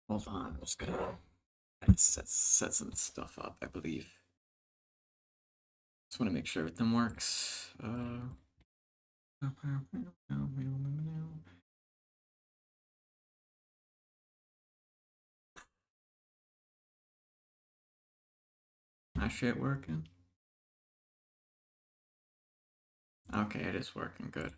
Hold on, I'm just gonna set some stuff up, I believe. Just want to make sure everything works. My shit working? Okay, it is working good.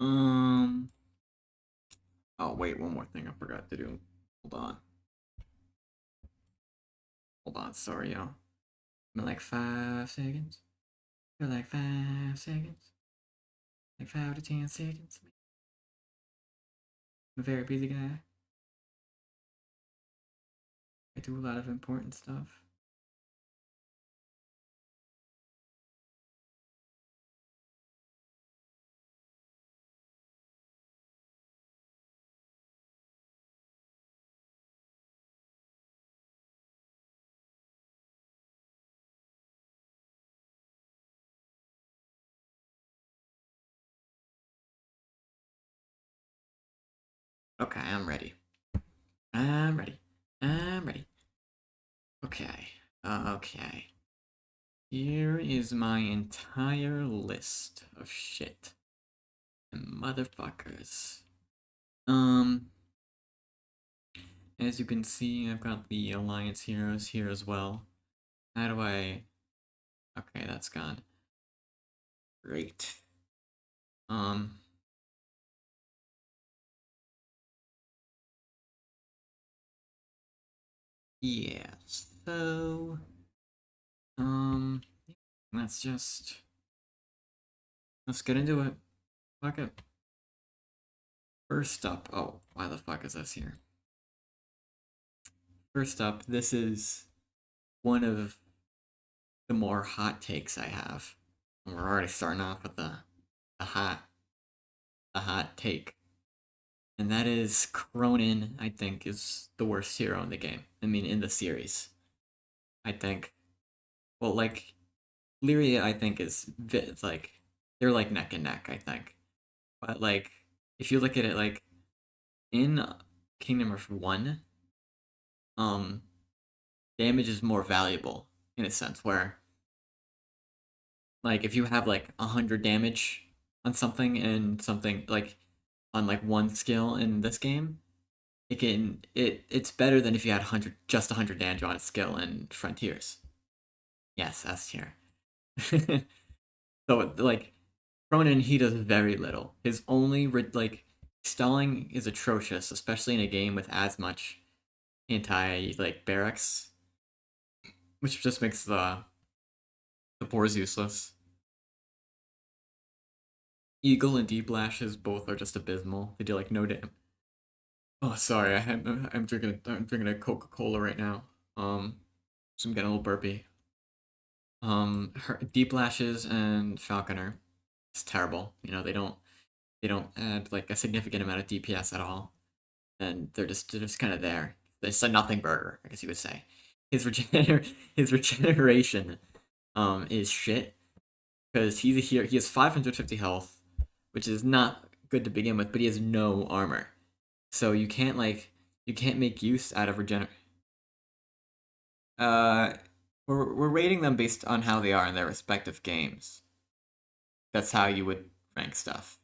Um. Oh wait, one more thing I forgot to do. Hold on. Hold on. Sorry, y'all. In like 5 seconds. For like 5 seconds. Like 5 to 10 seconds. I'm a very busy guy. I do a lot of important stuff. Okay, I'm ready. I'm ready. I'm ready. Okay. Okay. Here is my entire list of shit. And motherfuckers. Um, as you can see, I've got the Alliance heroes here as well. How do I... Okay, that's gone. Great. Um... Yeah, so... Um... Let's just... Let's get into it. Fuck it. First up... Oh, why the fuck is this here? First up, this is one of the more hot takes I have. And we're already starting off with a hot a hot take. And that is Cronin, I think, is the worst hero in the game. I mean, in the series. I think. Well, like, Lyria, I think, it's like, they're like neck and neck, I think. But, like, if you look at it, like, in Kingdom Hearts 1, um, damage is more valuable, in a sense, where, like, if you have, like, 100 damage on something and something, like, on, like, one skill in this game, it's better than if you had 100 damage on its skill in Frontiers. Yes, S tier. So like Cronin, he does very little. His only like stalling is atrocious, especially in a game with as much anti like barracks, which just makes the boars useless. Eagle and Deep Lashes both are just abysmal. They do like no damage. Oh, sorry, I'm drinking a Coca-Cola right now. So I'm getting a little burpy. Deep Lashes and Falconer, it's terrible. You know, they don't add like a significant amount of DPS at all, and they're just kind of there. It's a nothing burger, I guess you would say. His regeneration is shit because he's a hero. He has 550 health, which is not good to begin with, but he has no armor, so you can't make use out of regener. Uh, we're rating them based on how they are in their respective games. That's how you would rank stuff.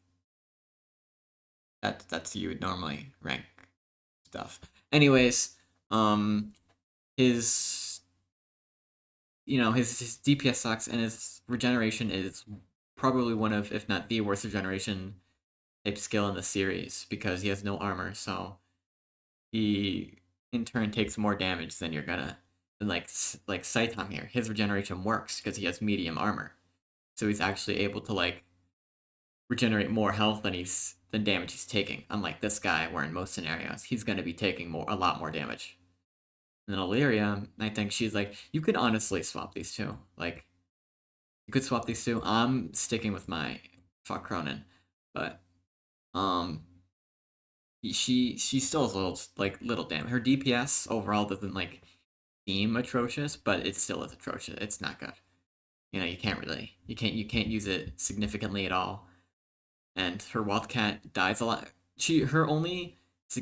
That's you would normally rank stuff. Anyways, um, his his DPS sucks and his regeneration is probably one of, if not the worst regeneration type skill in the series because he has no armor, so he in turn takes more damage than you're gonna. And like Saitam here, his regeneration works because he has medium armor, so he's actually able to like regenerate more health than damage he's taking. Unlike this guy, where in most scenarios he's going to be taking a lot more damage. And then Illyria, I think she's like, you could honestly swap these two. Like, you could swap these two. I'm sticking with my fuck Cronin, but um, she still has little damage. Her DPS overall doesn't like seem atrocious, but it still is atrocious. It's not good. you can't use it significantly at all. And her Wildcat dies a lot. She her only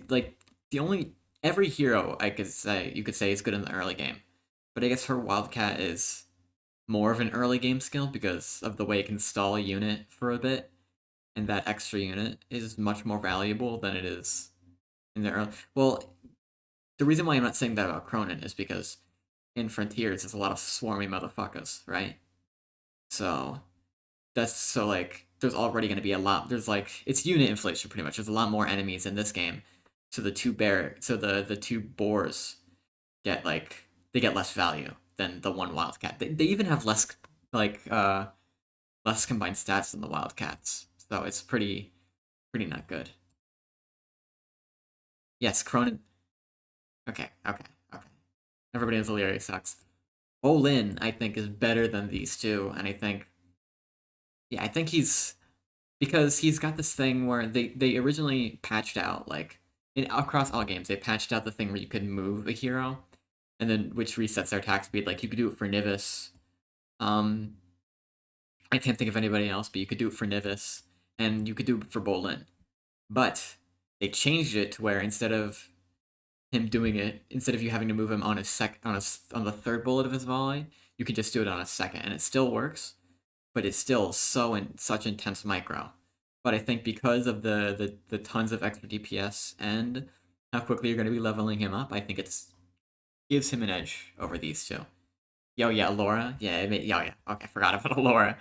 like the only every hero I could say you could say is good in the early game, but I guess her Wildcat is more of an early game skill because of the way it can stall a unit for a bit, and that extra unit is much more valuable than it is in the early. Well, the reason why I'm not saying that about Cronin is because in Frontiers there's a lot of swarmy motherfuckers, right? So that's so like there's already going to be a lot. There's like it's unit inflation pretty much. There's a lot more enemies in this game, so the two boars get like they get less value than the one wildcat. They even have like less combined stats than the wildcats, so it's pretty not good. Yes, Cronin. Okay, okay, okay. Everybody knows Illyria sucks. Olin, I think, is better than these two, and I think yeah, I think he's because he's got this thing where they originally patched out like across all games they patched out the thing where you could move a hero and then which resets their attack speed. Like you could do it for Nivis. Um, I can't think of anybody else, but you could do it for Nivis and you could do it for Bolin. But they changed it to where instead of you having to move him on on the third bullet of his volley, you could just do it on a second, and it still works but it's still such intense micro. But I think because of the tons of extra DPS and how quickly you're going to be leveling him up, I think it's gives him an edge over these two. Yo, yeah, Laura. Yeah, yeah. Okay, I forgot about Laura.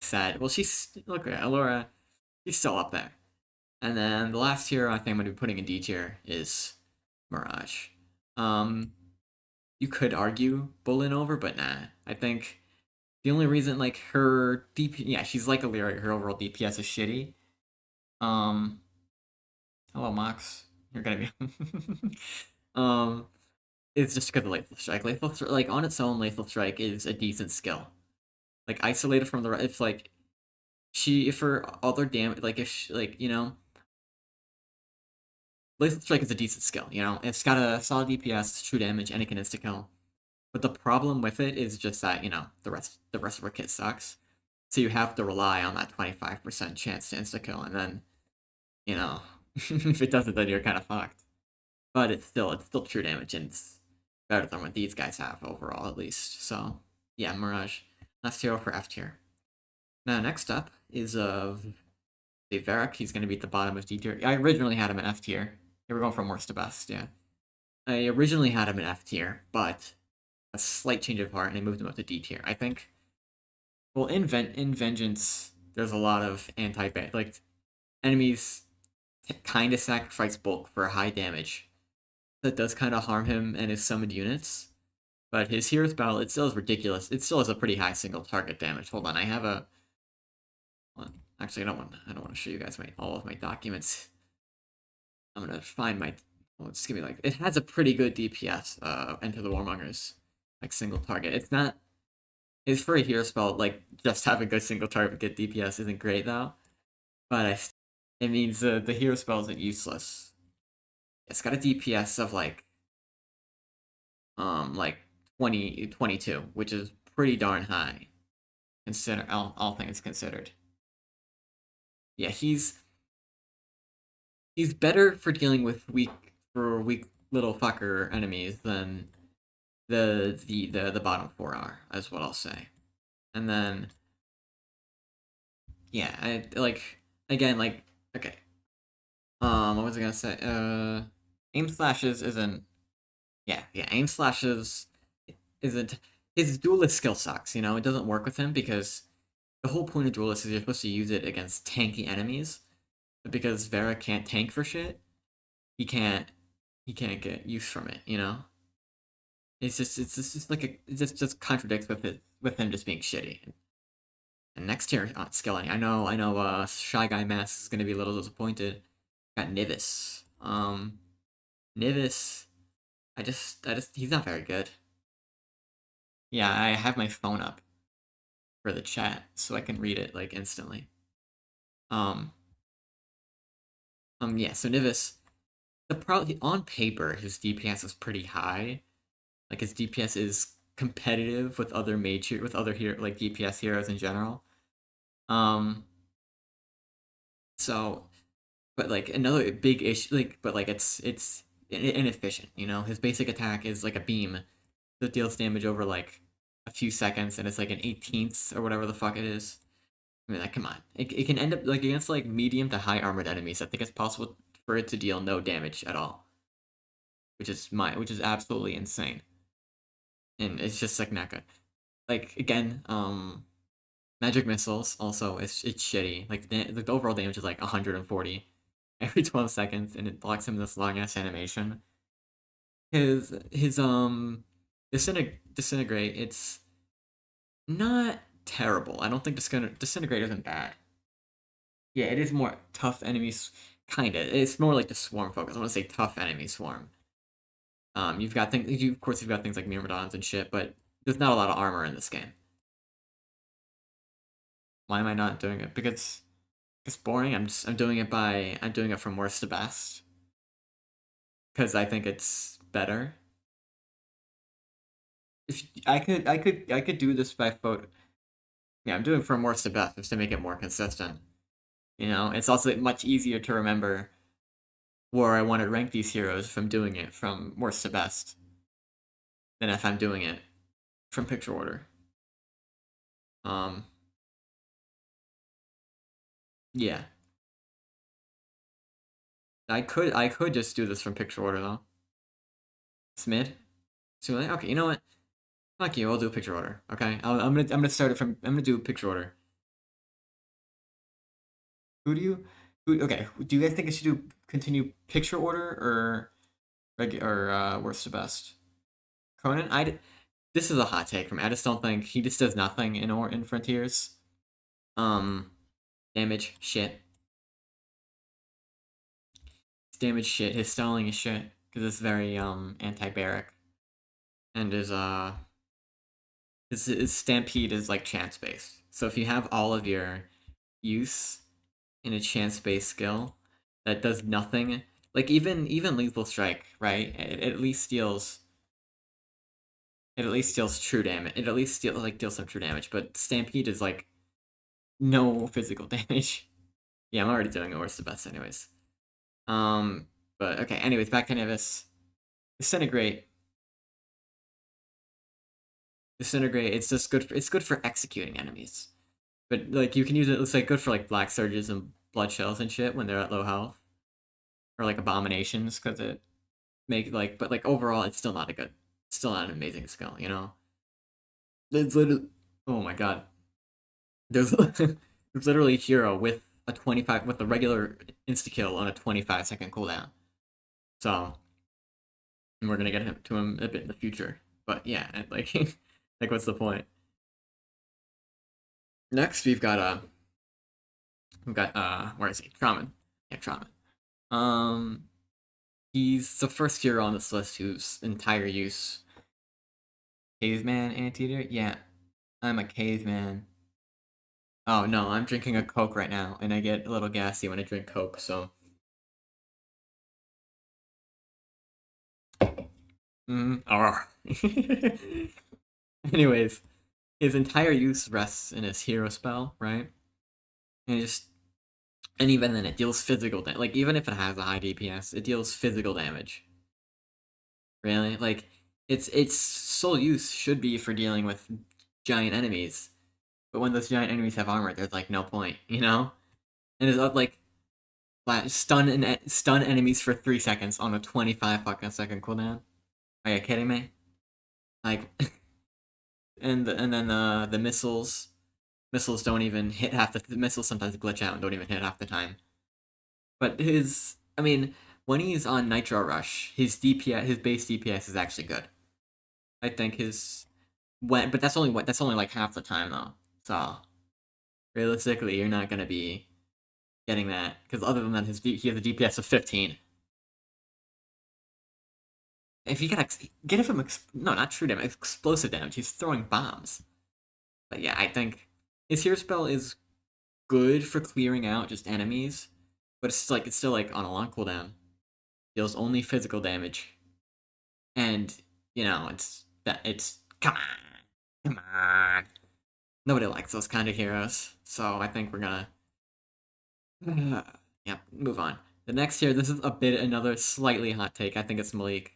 Sad. Well, she's look at Laura. She's still up there. And then the last hero I think I'm going to be putting in D tier is Mirage. Um, you could argue Bullen over, but nah. I think the only reason like her DP yeah, she's like a lyric, her overall DPS is shitty. Um hello Mox. You're gonna be it's just because of Lethal Strike. Lethal Strike like on its own, Lethal Strike is a decent skill. Like isolated from the if like she if her other damage like if she, like Lethal Strike is a decent skill, It's got a solid DPS, true damage, and it can insta kill. But the problem with it is just that, the rest of her kit sucks. So you have to rely on that 25% chance to insta kill, and then, you know, if it doesn't, then you're kind of fucked. But it's still true damage, and it's better than what these guys have overall, at least. So yeah, Mirage. Last hero for F tier. Now next up is the Varric. He's gonna be at the bottom of D tier. I originally had him in F tier. Yeah, we're going from worst to best, yeah. I originally had him in F tier, but a slight change of heart, and I moved him up to D tier. I think. Well, in Vengeance, there's a lot of like enemies kind of sacrifice bulk for high damage. That does kind of harm him and his summoned units. But his Hero's Battle, it still is ridiculous. It still has a pretty high single target damage. Hold on, I have a. Well, actually, I don't want to show you guys all of my documents. I'm gonna find my. Well, just give me like it has a pretty good DPS. Enter the Warmongers, like single target. It's not. It's for a hero spell. Like just having a single target get DPS isn't great though. But it means the hero spell isn't useless. It's got a DPS of like 22, which is pretty darn high. Consider all things considered. Yeah, he's better for dealing with weak little fucker enemies than the bottom four are, is what I'll say. And then yeah, I like again like okay. What was I gonna say? Aim slashes isn't yeah, aim slashes isn't his duelist skill sucks, it doesn't work with him because the whole point of duelist is you're supposed to use it against tanky enemies. But because Vera can't tank for shit, he can't he can't get use from it. It's just like it just contradicts with him just being shitty. And next tier skill, I know Shy Guy Mask is gonna be a little disappointed. Got Nivis. Nivis, I just he's not very good. Yeah, I have my phone up for the chat so I can read it like instantly. Um, yeah. So Nivis, the probably on paper his DPS is pretty high. Like his DPS is competitive with other with other hero like DPS heroes in general. Um, so but like another big issue, like but like it's inefficient. You know, his basic attack is like a beam that deals damage over like a few seconds, and it's like an 18th or whatever the fuck it is. I mean, like, come on, it can end up like against like medium to high armored enemies. I think it's possible for it to deal no damage at all, which is absolutely insane, and it's just like not good. Like again, magic missiles also it's shitty. Like the overall damage is like 140 every 12 seconds, and it blocks him this long ass animation. His disintegrate. It's not terrible. I don't think disintegrate isn't bad. Yeah, it is more tough enemies. Kinda. It's more like the swarm focus. I want to say tough enemy swarm. You've got things. Of course, you've got things like myrmidons and shit, but there's not a lot of armor in this game. Why am I not doing it? Because it's boring. I'm doing it from worst to best because I think it's better. If I could do this by photo. Yeah, I'm doing from worst to best just to make it more consistent. You know, it's also much easier to remember where I want to rank these heroes from doing it from worst to best than if I'm doing it from picture order. Um, yeah, I could just do this from picture order though. It's mid. So like, okay, you know what? Fuck you. I'll do picture order. Okay, I'm gonna start it from. I'm gonna do picture order. Who do you? Who? Okay. Do you guys think I should do continue picture order or worst to best? Conan, this is a hot take from me. I just don't think he just does nothing in Frontiers. Um, damage shit. Damage shit. His stalling is shit because it's very anti-barrack, and his stampede is like chance based. So if you have all of your use in a chance based skill that does nothing, like even lethal strike, right? It at least deals true damage. It at least deals some true damage. But stampede is like no physical damage. Yeah, I'm already doing it worse the best anyways. Um, but okay. Anyways, back to Nevis. Disintegrate. Disintegrate. It's just good. It's good for executing enemies. But like you can use it. It's like good for like black surges and blood shells and shit when they're at low health, or like abominations because it make like. But like overall, it's still not a good. Still not an amazing skill. You know. It's literally. Oh my god. There's there's literally a hero with a 25 with a regular insta kill on a 25-second cooldown. So and we're gonna get him to him a bit in the future. But yeah, like like what's the point? Next we've got where is he? Traman. Yeah, Traman. Um he's the first hero on this list whose entire use caveman anteater? Yeah, I'm a caveman. Oh no, I'm drinking a Coke right now, and I get a little gassy when I drink Coke, so Anyways, his entire use rests in his hero spell, right? And just and even then it deals physical damage. Like even if it has a high DPS, it deals physical damage. Really? Like its sole use should be for dealing with giant enemies. But when those giant enemies have armor, there's like no point, you know? And it's like stun enemies for 3 seconds on a 25 fucking second cooldown. Are you kidding me? Like and then the missiles don't even hit half the missiles sometimes glitch out and don't even hit half the time. But I mean, when he's on Nitro Rush, his base DPS is actually good. I think but that's only like half the time though. So realistically, you're not gonna be getting that because other than that, he has a DPS of 15. If you get it from no, not true damage, explosive damage. He's throwing bombs. But yeah, I think his hero spell is good for clearing out just enemies, but it's still like on a long cooldown. Deals only physical damage, and you know it's Come on. Come on. Nobody likes those kind of heroes. So I think we're gonna yeah, move on. The next hero, this is a bit another slightly hot take. I think it's Malik.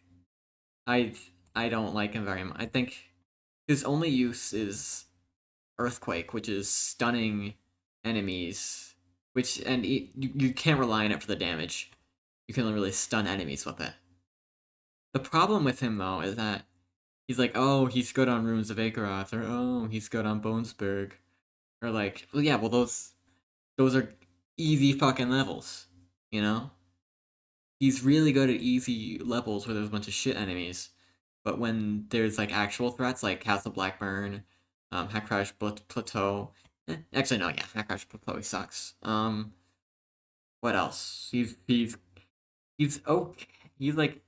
I I don't like him very much. I think his only use is Earthquake, which is stunning enemies, which and you can't rely on it for the damage. You can really stun enemies with it. The problem with him though is that he's like, oh, he's good on Runes of Akeroth, or oh, he's good on Bonesburg, or like, well, yeah, well those are easy fucking levels, you know. He's really good at easy levels where there's a bunch of shit enemies, but when there's like actual threats like Castle Blackburn, Hackcrash Plateau, actually no, yeah, Hackcrash Plateau he sucks. What else? He's okay. He's like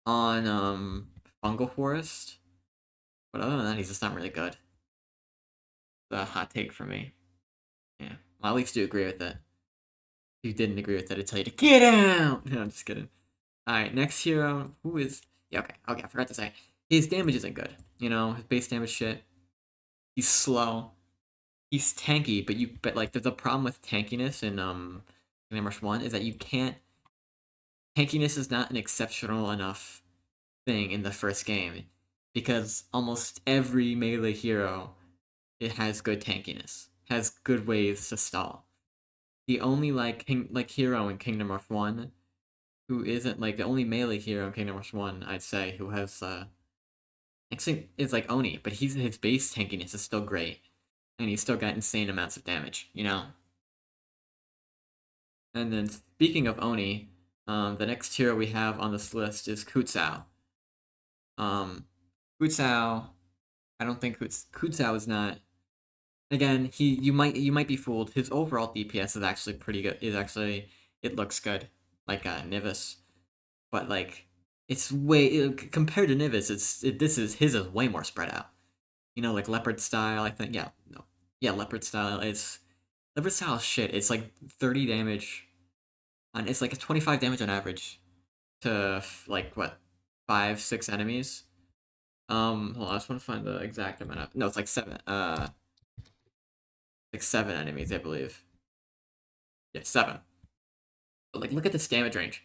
on Fungal Forest, but other than that, he's just not really good. The hot take for me. Yeah, well, at least do agree with it. If you didn't agree with it, I'd tell you to get out. No, I'm just kidding. All right, next hero. Who is? Yeah, okay, okay. I forgot to say his damage isn't good. You know, his base damage shit. He's slow. He's tanky, but like there's a problem with tankiness in Kingdom Rush 1 is that you can't tankiness is not an exceptional enough thing in the first game because almost every melee hero it has good tankiness, has good ways to stall. The only like hero in Kingdom Rush 1 who isn't like the only melee hero in Kingdom Rush 1 I'd say who has actually is like Oni, but his base tankiness is still great and he's still got insane amounts of damage, you know? And then speaking of Oni, the next hero we have on this list is Kutsao. Um, Kutsao, I don't think Kutsao is not. Again, you might be fooled. His overall DPS is actually pretty good. Is actually it looks good, like Nivis, but like it's way compared to Nivis, this is his is way more spread out. You know, like Leopard style. I think yeah, no, yeah, Leopard style. It's Leopard style is shit. It's like 30 damage on. It's like a 25 damage on average to like what 5 6 enemies. Hold on, I just want to find the exact amount of. No, it's like 7. Like 7 enemies, I believe. Yeah, 7. But like, look at this damage range.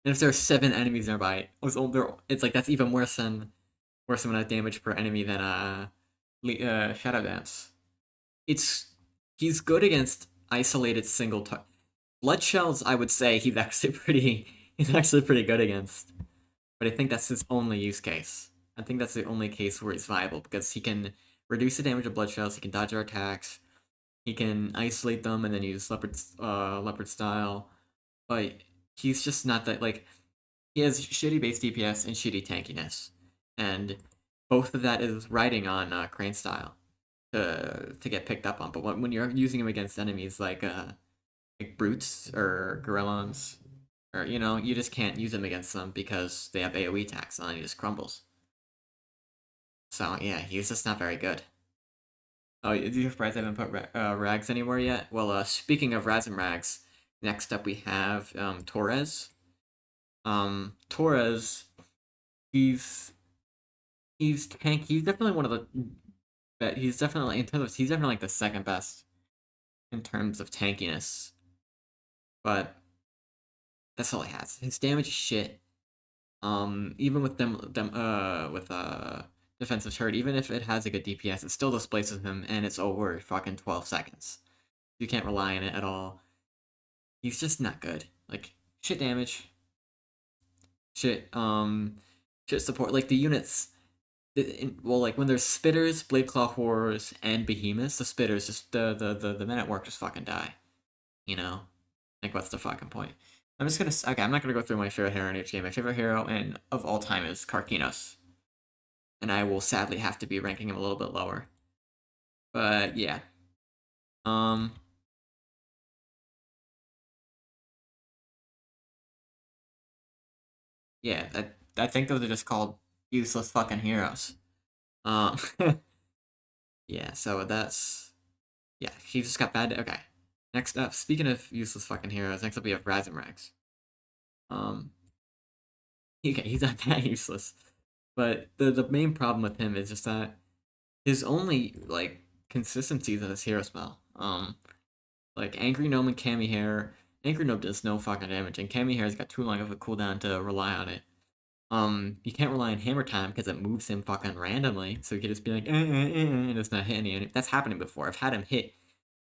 And if there are 7 enemies nearby, it's like that's even worse amount of damage per enemy than Shadow Dance. It's he's good against isolated single blood shells. I would say he's actually pretty good against. But I think that's his only use case. I think that's the only case where he's viable because he can reduce the damage of blood shells. He can dodge our attacks. He can isolate them and then use leopard style. But he's just not that like he has shitty base DPS and shitty tankiness, and both of that is riding on Crane style to get picked up on. But when you're using him against enemies like brutes or gorillons, or you know, you just can't use him against them because they have AOE attacks and he just crumbles. So yeah, he's just not very good. Oh, you surprised I haven't put Rags anywhere yet? Well, speaking of Raz and Rags, next up we have Torres. Torres, he's tank. He's definitely one of the. But he's definitely he's definitely like the second best in terms of tankiness. But that's all he has. His damage is shit. Even with with defensive turret, even if it has a good DPS, it still displaces him, and it's over fucking 12 seconds. You can't rely on it at all. He's just not good. Like shit damage, shit shit support. Like the units, well, like when there's spitters, blade claw horrors, and behemoths, the spitters just the men at work just fucking die. You know, like what's the fucking point? I'm just gonna okay. I'm not gonna go through my favorite hero in each game. My favorite hero and of all time is Karkinos, and I will sadly have to be ranking him a little bit lower. But yeah, um, yeah. I think those are just called useless fucking heroes. Um, yeah. So that's yeah. He just got bad. Okay. Next up, speaking of useless fucking heroes, next up we have Razumrax. Um, okay, he's not that useless. But the main problem with him is just that his only like consistency is in his hero spell. Like Angry Gnome and Cami Hair. Angry Gnome does no fucking damage, and Cami Hair's got too long of a cooldown to rely on it. You can't rely on Hammer Time because it moves him fucking randomly, so he could just be like, and it's not hitting any. That's happening before. I've had him hit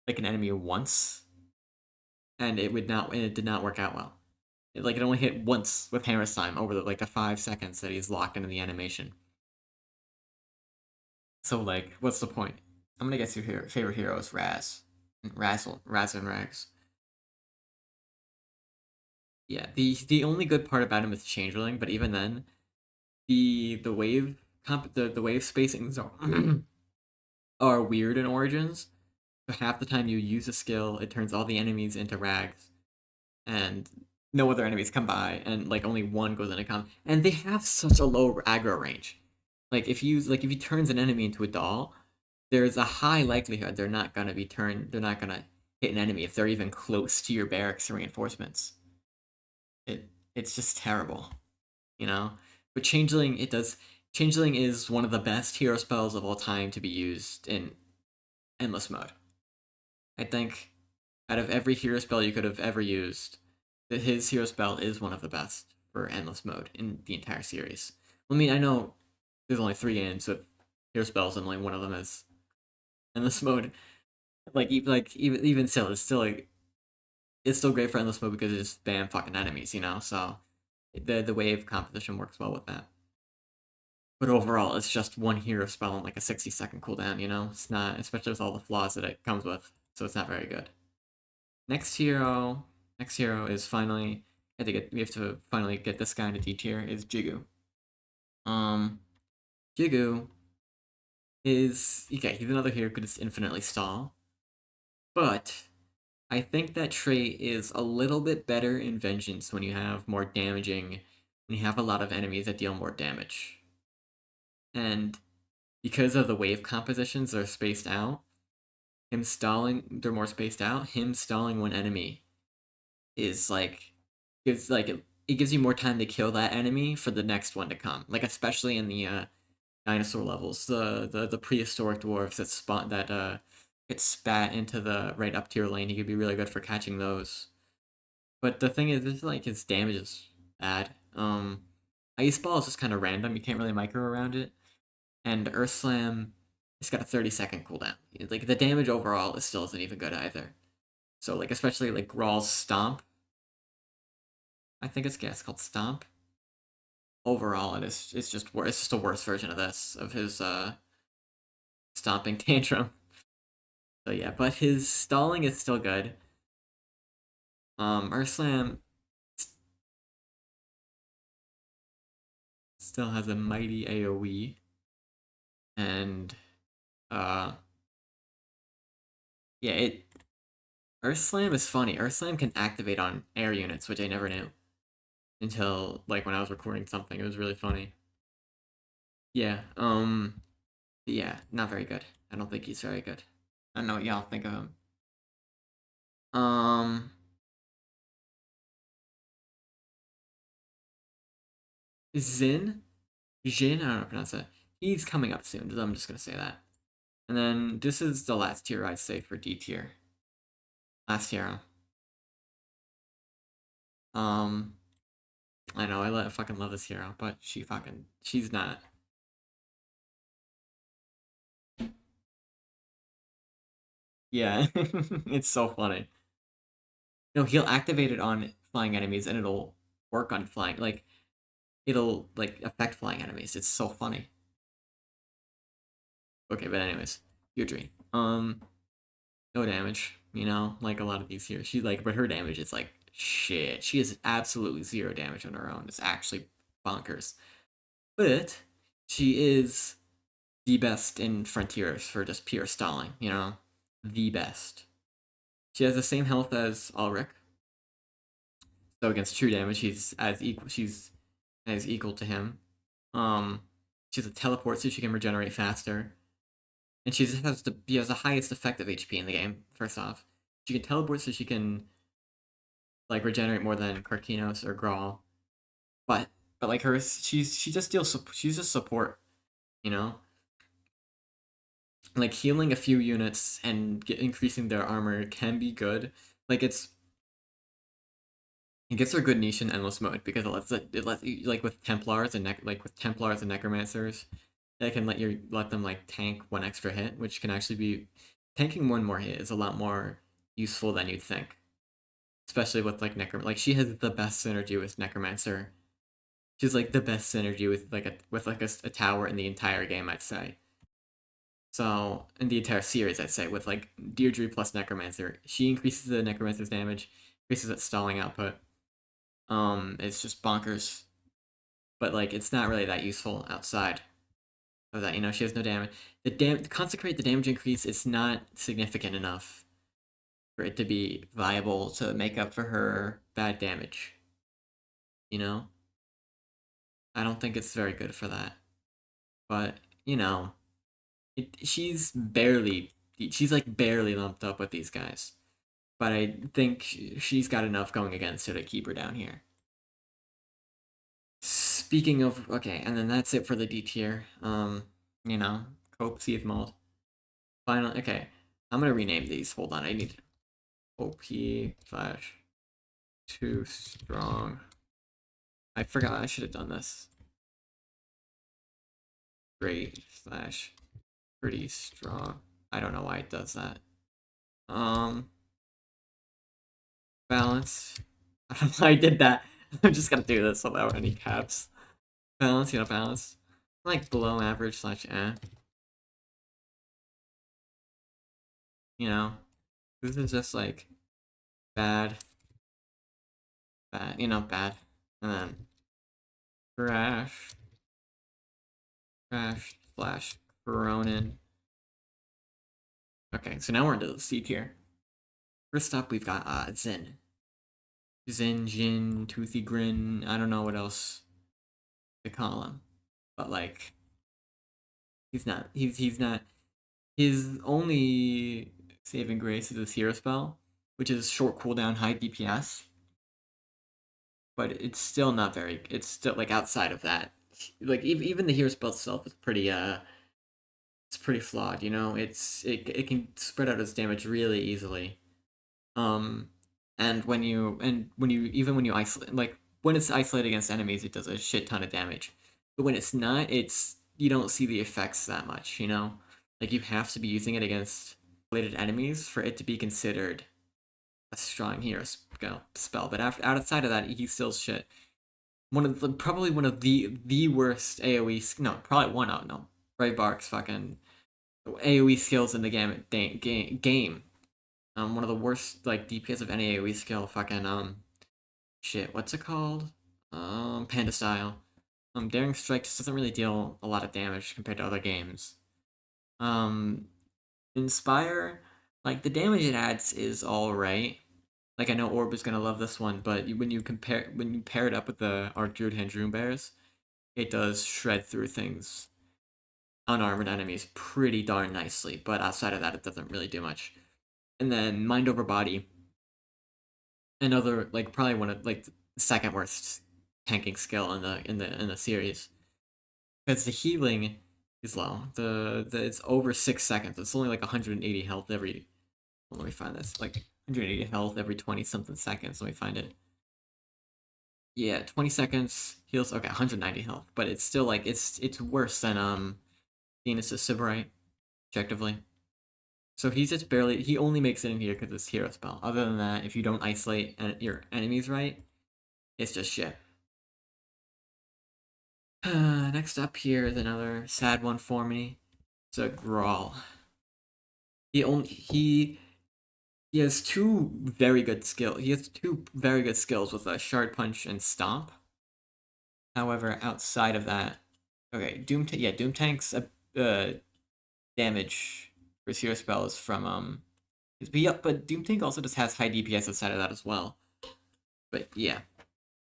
like an enemy once, and it did not work out well. It only hit once with Hammer Time over the 5 seconds that he's locked into the animation. So like, what's the point? I'm gonna guess your favorite hero is Raz and Rags. Yeah, the only good part about him is Changeling, but even then, the wave the wave spacings are weird in Origins. So half the time you use a skill, it turns all the enemies into Rags, and no other enemies come by, and like only one goes into combat. And they have such a low aggro range. If you turns an enemy into a doll, there's a high likelihood they're not gonna hit an enemy if they're even close to your barracks reinforcements. It's just terrible, you know? But Changeling is one of the best hero spells of all time to be used in endless mode. I think out of every hero spell you could have ever used, that his hero spell is one of the best for endless mode in the entire series. I mean, I know there's only 3 games with hero spells, and only one of them is endless mode. Even still, it's still great for endless mode because it's spam fucking enemies, you know. So the wave composition works well with that. But overall, it's just one hero spell on like a 60-second cooldown, you know? It's not, especially with all the flaws that it comes with, so it's not very good. Next hero, next hero is finally, we have to finally get this guy into D tier, is Jigu. Um, Jigu okay, he's another hero who could just infinitely stall, but I think that trait is a little bit better in Vengeance when you have more damaging, when you have a lot of enemies that deal more damage. And because of the wave compositions that are spaced out, they're more spaced out. Him stalling one enemy is it gives you more time to kill that enemy for the next one to come. Like especially in the dinosaur levels, the prehistoric dwarves that get spat into the right up tier lane. He could be really good for catching those. But the thing is, his damage is bad. Ice Ball is just kind of random. You can't really micro around it. And Earth Slam, it's got a 30-second cooldown. Like the damage overall is still isn't even good either. So like especially like Grawl's Stomp, I think it's called Stomp. Overall, it's just worse. It's just a worse version of this of his stomping tantrum. So yeah, but his stalling is still good. Earth Slam still has a mighty AoE, and uh, yeah, Earth Slam is funny. Earth Slam can activate on air units, which I never knew until like when I was recording something. It was really funny. Yeah. Yeah, not very good. I don't think he's very good. I don't know what y'all think of him. Um, Zin, Jin. I don't know how to pronounce that. He's coming up soon. I'm just gonna say that. And then this is the last tier I'd say for D tier. Last hero. Um, I know I fucking love this hero, but she's not. Yeah, it's so funny. No, he'll activate it on flying enemies, and it'll work on flying. Like it'll like affect flying enemies. It's so funny. Okay, but anyways, your dream. No damage. You know, like a lot of these here. But her damage is like shit. She has absolutely zero damage on her own. It's actually bonkers. But she is the best in Frontiers for just pure stalling. You know, the best. She has the same health as Ulrich, so against true damage, She's as equal to him. Um, she has a teleport, so she can regenerate faster, and she has the highest effective HP in the game. First off, she can teleport, so she can like regenerate more than Karkinos or Grawl. But But like she just deals she's just support, you know. Like healing a few units and increasing their armor can be good. Like it gets her good niche in endless mode because it lets you, like with Templars and with Templars and Necromancers, it can let them like tank one extra hit, which can actually be tanking one more hit is a lot more useful than you'd think. Especially with like she has the best synergy with Necromancer. She's like the best synergy with a tower in the entire game, I'd say. So in the entire series, I'd say with like Deirdre plus Necromancer, she increases the Necromancer's damage, increases its stalling output. It's just bonkers, but like it's not really that useful outside of that. You know, she has no damage. Consecrate the damage increase. It's not significant enough for it to be viable to make up for her bad damage. You know, I don't think it's very good for that. But you know, she's like barely lumped up with these guys. But I think she's got enough going against her to keep her down here. Speaking of, okay, and then that's it for the D tier. You know, Cope, Seeth Mold. Finally, okay, I'm gonna rename these. Hold on, I need OP slash too strong. I forgot I should have done this. Great slash pretty strong. I don't know why it does that. Balance. I don't know why I did that. I'm just gonna do this without any caps. Balance, you know, balance. Like below average slash eh. You know, this is just like bad, bad, you know, bad. And then crash, crash slash Cronin. Okay, so now we're into the C tier. First up, we've got Zen. Zen, Jin, Toothy Grin. I don't know what else to call him, but like, he's not. His only saving grace is his hero spell, which is short cooldown, high DPS. But it's still not very. It's still like outside of that. Like even the hero spell itself is pretty it's pretty flawed. You know, it can spread out its damage really easily. Um, and when you isolate when it's isolated against enemies, it does a shit ton of damage. But when it's not, you don't see the effects that much. You know, like you have to be using it against isolated enemies for it to be considered a strong hero spell. But outside of that, he's still shit. Probably one of the worst AOE. No, probably one out. No, Ray Bark's fucking AOE skills in the game. One of the worst like DPS of any AOE skill. Fucking shit. What's it called? Panda style. Daring Strike just doesn't really deal a lot of damage compared to other games. Inspire, like the damage it adds is all right. Like I know Orb is gonna love this one, but when you pair it up with the Archdruid Handroom Bears, it does shred through things, unarmored enemies pretty darn nicely. But outside of that, it doesn't really do much. And then Mind Over Body, another like probably one of like the second worst tanking skill in the series because the healing is low. The it's over 6 seconds. It's only like 180 health every. Well, let me find this. Like 180 health every 20 something seconds. Let me find it. Yeah, 20 seconds heals. Okay, 190 health, but it's still like it's worse than Venus's Sybarite, objectively. So he's just barely. He only makes it in here because it's hero spell. Other than that, if you don't isolate your enemies right, it's just shit. Next up here is another sad one for me. It's a Grawl. He has two very good skills. He has two very good skills with a Shard Punch and Stomp. However, outside of that, okay, Doom Tank's damage for hero spell is from but Doom Tank also just has high DPS outside of that as well. But yeah,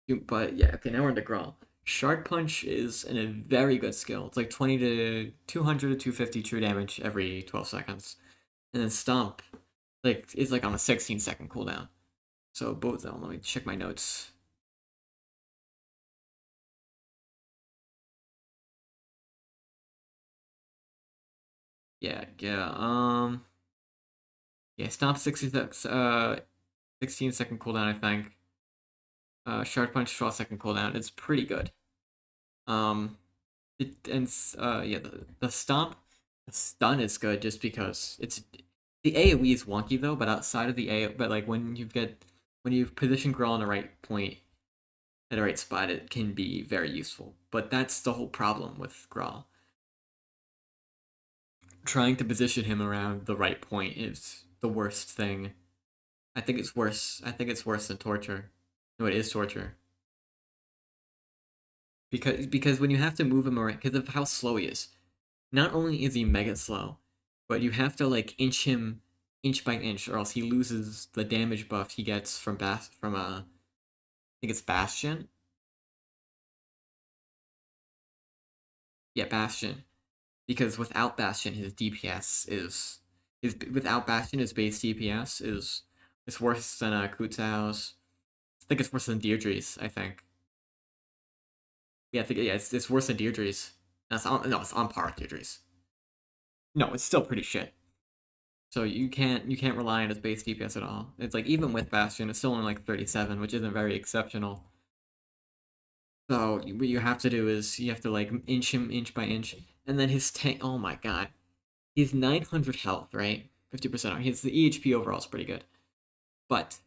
okay, now we're into Grawl. Shard Punch is a very good skill. It's like 20 to 200 to 250 true damage every 12 seconds. And then Stomp is like on a 16-second cooldown. So both of them, let me check my notes. Yeah, yeah. Yeah, Stomp 66, 16-second cooldown, I think. Shark Punch 12-second cooldown. It's pretty good. Um, yeah, the Stomp, the stun is good just because it's the AoE is wonky though, but outside of the A, but like when you've positioned Grawl in the right point at the right spot, it can be very useful. But that's the whole problem with Grawl. Trying to position him around the right point is the worst thing. I think it's worse. I think it's worse than torture. No, it is torture. Because when you have to move him around because of how slow he is. Not only is he mega slow, but you have to like inch him inch by inch, or else he loses the damage buff he gets from I think it's Bastion. Yeah, Bastion. Because without Bastion, his DPS is without Bastion, his base DPS is worse than Kutsao's. I think it's worse than Deirdre's. I think. Yeah, I think yeah, it's worse than Deirdre's. That's on no, it's on par with Deirdre's. No, it's still pretty shit. So you can't rely on his base DPS at all. It's like even with Bastion, it's still only like 37, which isn't very exceptional. So what you have to do is you have to like inch him inch by inch, and then his tank. Oh my god, he's 900 health, right? 50%. His the EHP overall is pretty good, but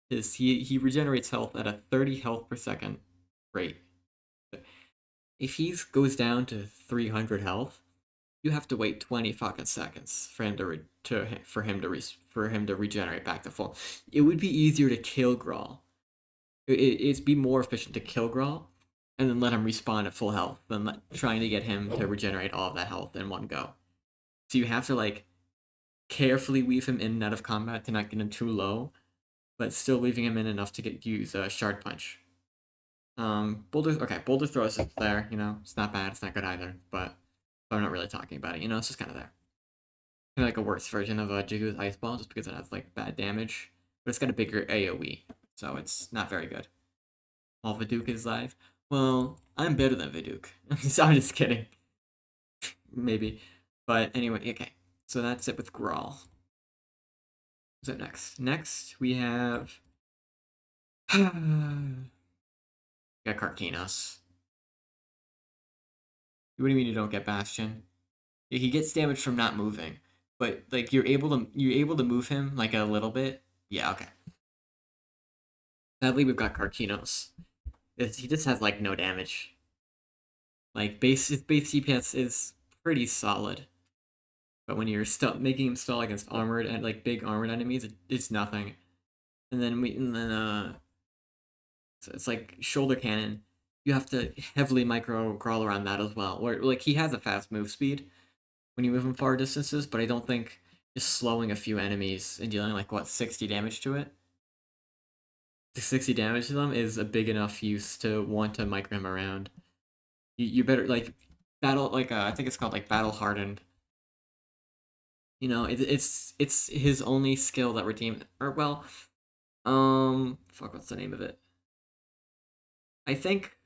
he regenerates health at a 30 health per second rate. If he goes down to 300 health, you have to wait 20 fucking seconds for him for him to regenerate back to full. It would be easier to kill Grawl. It'd be more efficient to kill Grawl and then let him respawn at full health than trying to get him to regenerate all of that health in one go. So you have to like carefully weave him in and out of combat to not get him too low, but still leaving him in enough to use a shard punch. Boulder throws is there. You know, it's not bad. It's not good either, but I'm not really talking about it. You know, it's just kind of there. Kind of like a worse version of Jigu's Ice Ball, just because it has like bad damage, but it's got a bigger AOE, so it's not very good. While Viduk is live, well, I'm better than Viduk. So I'm just kidding, maybe. But anyway, okay. So that's it with Grawl. What's up next? Next we have got Karkinos. What do you mean you don't get Bastion? He gets damage from not moving, but like you're able to move him like a little bit. Yeah, okay. Sadly, we've got Karkinos. He just has like no damage. Like his base CPS is pretty solid, but when you're making him stall against armored and like big armored enemies, it's nothing. And then so it's like shoulder cannon. You have to heavily micro crawl around that as well. Where like he has a fast move speed when you move him far distances, but I don't think just slowing a few enemies and dealing like what 60 damage to it. The 60 damage to them is a big enough use to want to micro him around. You better like battle like I think it's called like battle hardened. You know, it's his only skill that redeemed or well, fuck, what's the name of it? I think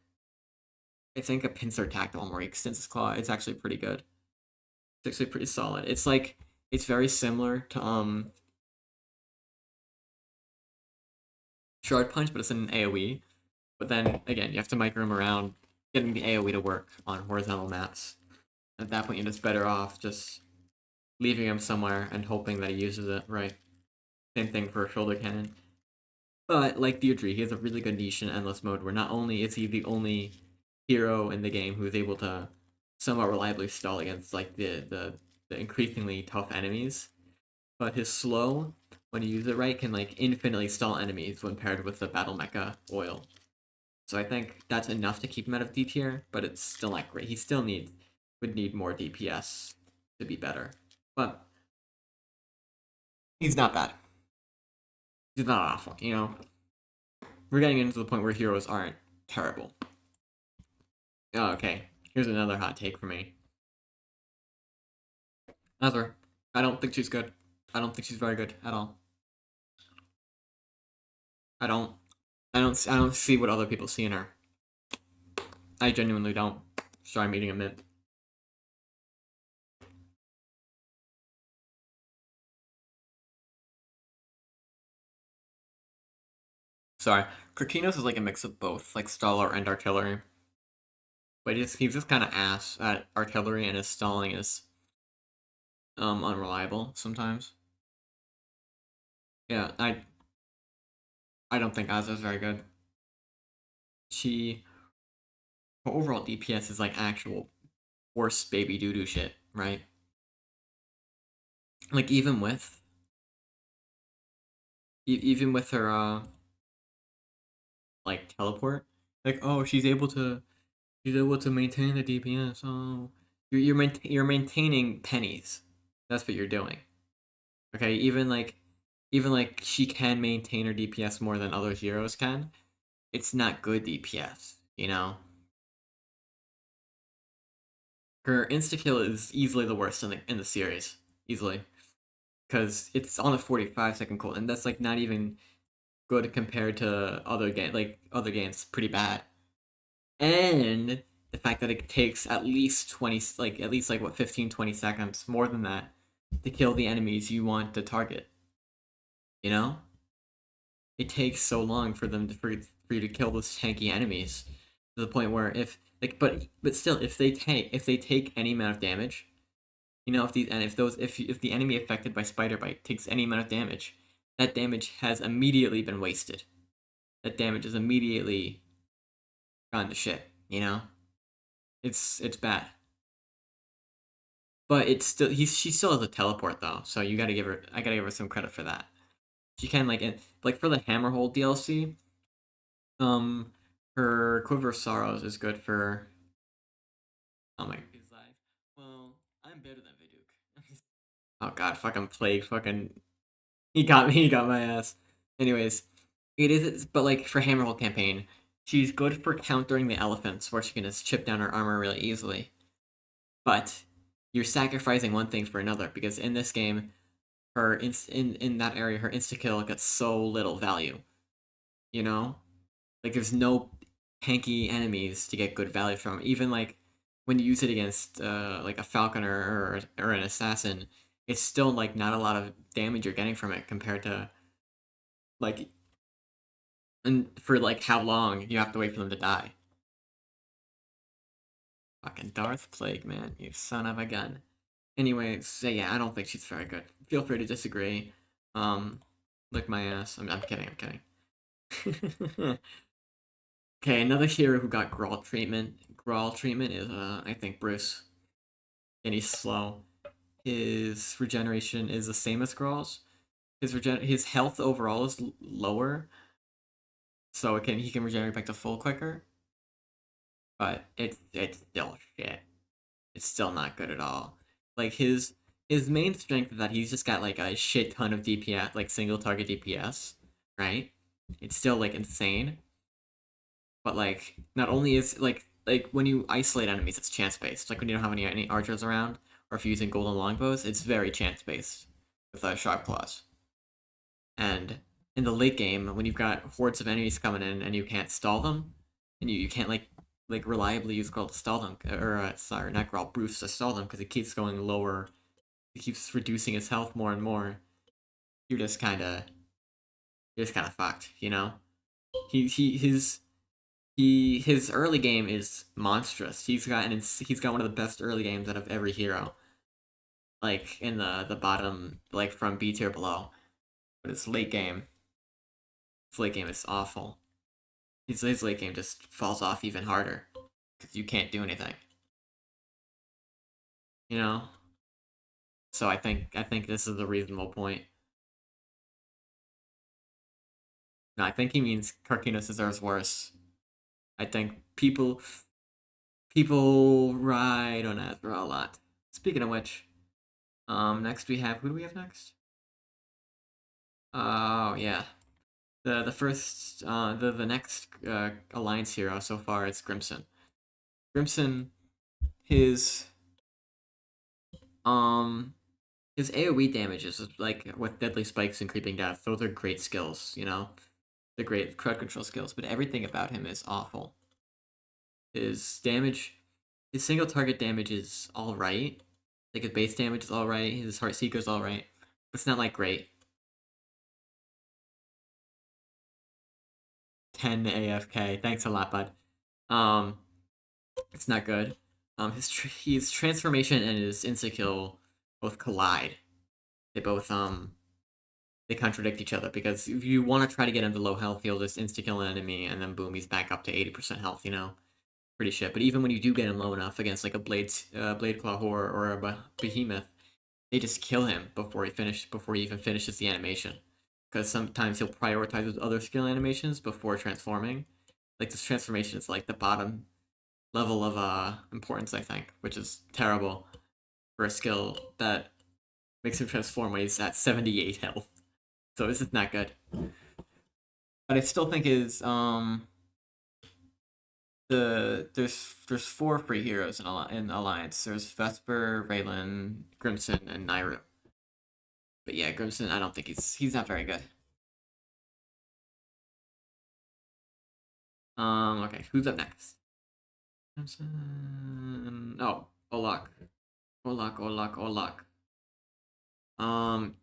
I think a pincer tactile where he extends his claw. It's actually pretty good. It's actually pretty solid. It's like it's very similar to shard punch, but it's in an AOE. But then again, you have to micro him around, getting the AOE to work on horizontal maps. At that point, you're just better off just leaving him somewhere and hoping that he uses it right. Same thing for shoulder cannon. But like Deirdre, he has a really good niche in endless mode where not only is he the only hero in the game who is able to somewhat reliably stall against like the increasingly tough enemies, but his slow, when you use it right, can like infinitely stall enemies when paired with the battle mecha oil. So I think that's enough to keep him out of D tier, but it's still not great. He still would need more DPS to be better. But he's not bad. He's not awful, you know. We're getting into the point where heroes aren't terrible. Oh, okay. Here's another hot take for me. Another. I don't think she's good. I don't think she's very good at all. I don't. I don't see what other people see in her. I genuinely don't. So I'm eating a mint. Sorry, Krakinos is like a mix of both, like Stallar and artillery. But he's just kind of ass at artillery, and his stalling is unreliable sometimes. Yeah, I don't think Asa is very good. She her overall DPS is like actual worse baby doo doo shit, right? Like even with her like teleport, like oh she's able to maintain the DPS. Oh, you're maintaining pennies. That's what you're doing. Okay, even like she can maintain her DPS more than other heroes can. It's not good DPS. You know, her insta kill is easily the worst in the series, easily because it's on a 45-second cooldown, and that's like not even good compared to other games, pretty bad. And the fact that it takes at least 20 like at least like what 15-20 seconds more than that to kill the enemies you want to target, you know? It takes so long for you to kill those tanky enemies to the point where if like but still if they take any amount of damage, you know, if the enemy affected by spider bite takes any amount of damage, that damage has immediately been wasted. That damage is immediately gone to shit, you know? It's bad. But it's still she still has a teleport though, so I gotta give her some credit for that. She can like for the Hammerhold DLC, um her Quiver of Sorrows is good for oh my he's live. Well, I'm better than Viduk. Oh god, fucking plague, fucking he got my ass. Anyways, it is but like for Hammerhold campaign, she's good for countering the elephants where she can just chip down her armor really easily. But you're sacrificing one thing for another because in this game, in that area, her insta kill gets so little value. You know, like there's no tanky enemies to get good value from. Even like when you use it against like a falconer or an assassin, it's still like not a lot of damage you're getting from it compared to like and for like how long you have to wait for them to die. Fucking Darth Plague, man, you son of a gun. Anyways, so yeah, I don't think she's very good. Feel free to disagree. Um, lick my ass. I'm kidding. I'm kidding. Okay, another hero who got Grawl treatment. Grawl treatment is I think Bruce, and he's slow. His regeneration is the same as Grawl's. His health overall is lower, so he can regenerate back to full quicker. But it's still shit. It's still not good at all. Like his main strength is that he's just got like a shit ton of DPS, like single target DPS, right? It's still like insane, but like not only is like when you isolate enemies, it's chance based. Like when you don't have any archers around, or if you're using golden longbows, it's very chance based with sharp claws. And in the late game, when you've got hordes of enemies coming in and you can't stall them, and you can't like reliably use Grawl to stall them, or sorry, not Grawl, Bruce to stall them because it keeps going lower, it keeps reducing his health more and more. You're just kind of fucked, you know. He his early game is monstrous. He's got one of the best early games out of every hero, like in the bottom, like from B tier below. But his late game is awful. His late game just falls off even harder because you can't do anything. You know. So I think this is a reasonable point. No, I think he means Karkinos deserves worse. I think people ride on Azra a lot. Speaking of which, next we have who do we have next? Oh yeah, the first the next alliance hero so far is Grimson. Grimson, his um his AoE damage is like with deadly spikes and creeping death. Those are great skills, you know, the great crowd control skills. But everything about him is awful. His damage, his single target damage is all right. Like his base damage is all right. His heart seeker is all right. But it's not like great. 10 AFK. Thanks a lot, bud. Um, it's not good. His transformation and his insta kill both collide. They both they contradict each other because if you want to try to get him to low health, he'll just insta kill an enemy and then boom, he's back up to 80% health. Pretty shit. But even when you do get him low enough against like a blade claw horror or a behemoth, they just kill him before he even finishes the animation. Because sometimes he'll prioritize his other skill animations before transforming. Like this transformation is like the bottom level of importance, I think, which is terrible for a skill that makes him transform when he's at 78 health. So this is not good. But I still think is there's four free heroes in Alliance. There's Vesper, Raylan, Grimson, and Nairu. But yeah, Grimson, I don't think he's not very good. Okay, who's up next? Grimson. Oh, Olak. Olak. Um,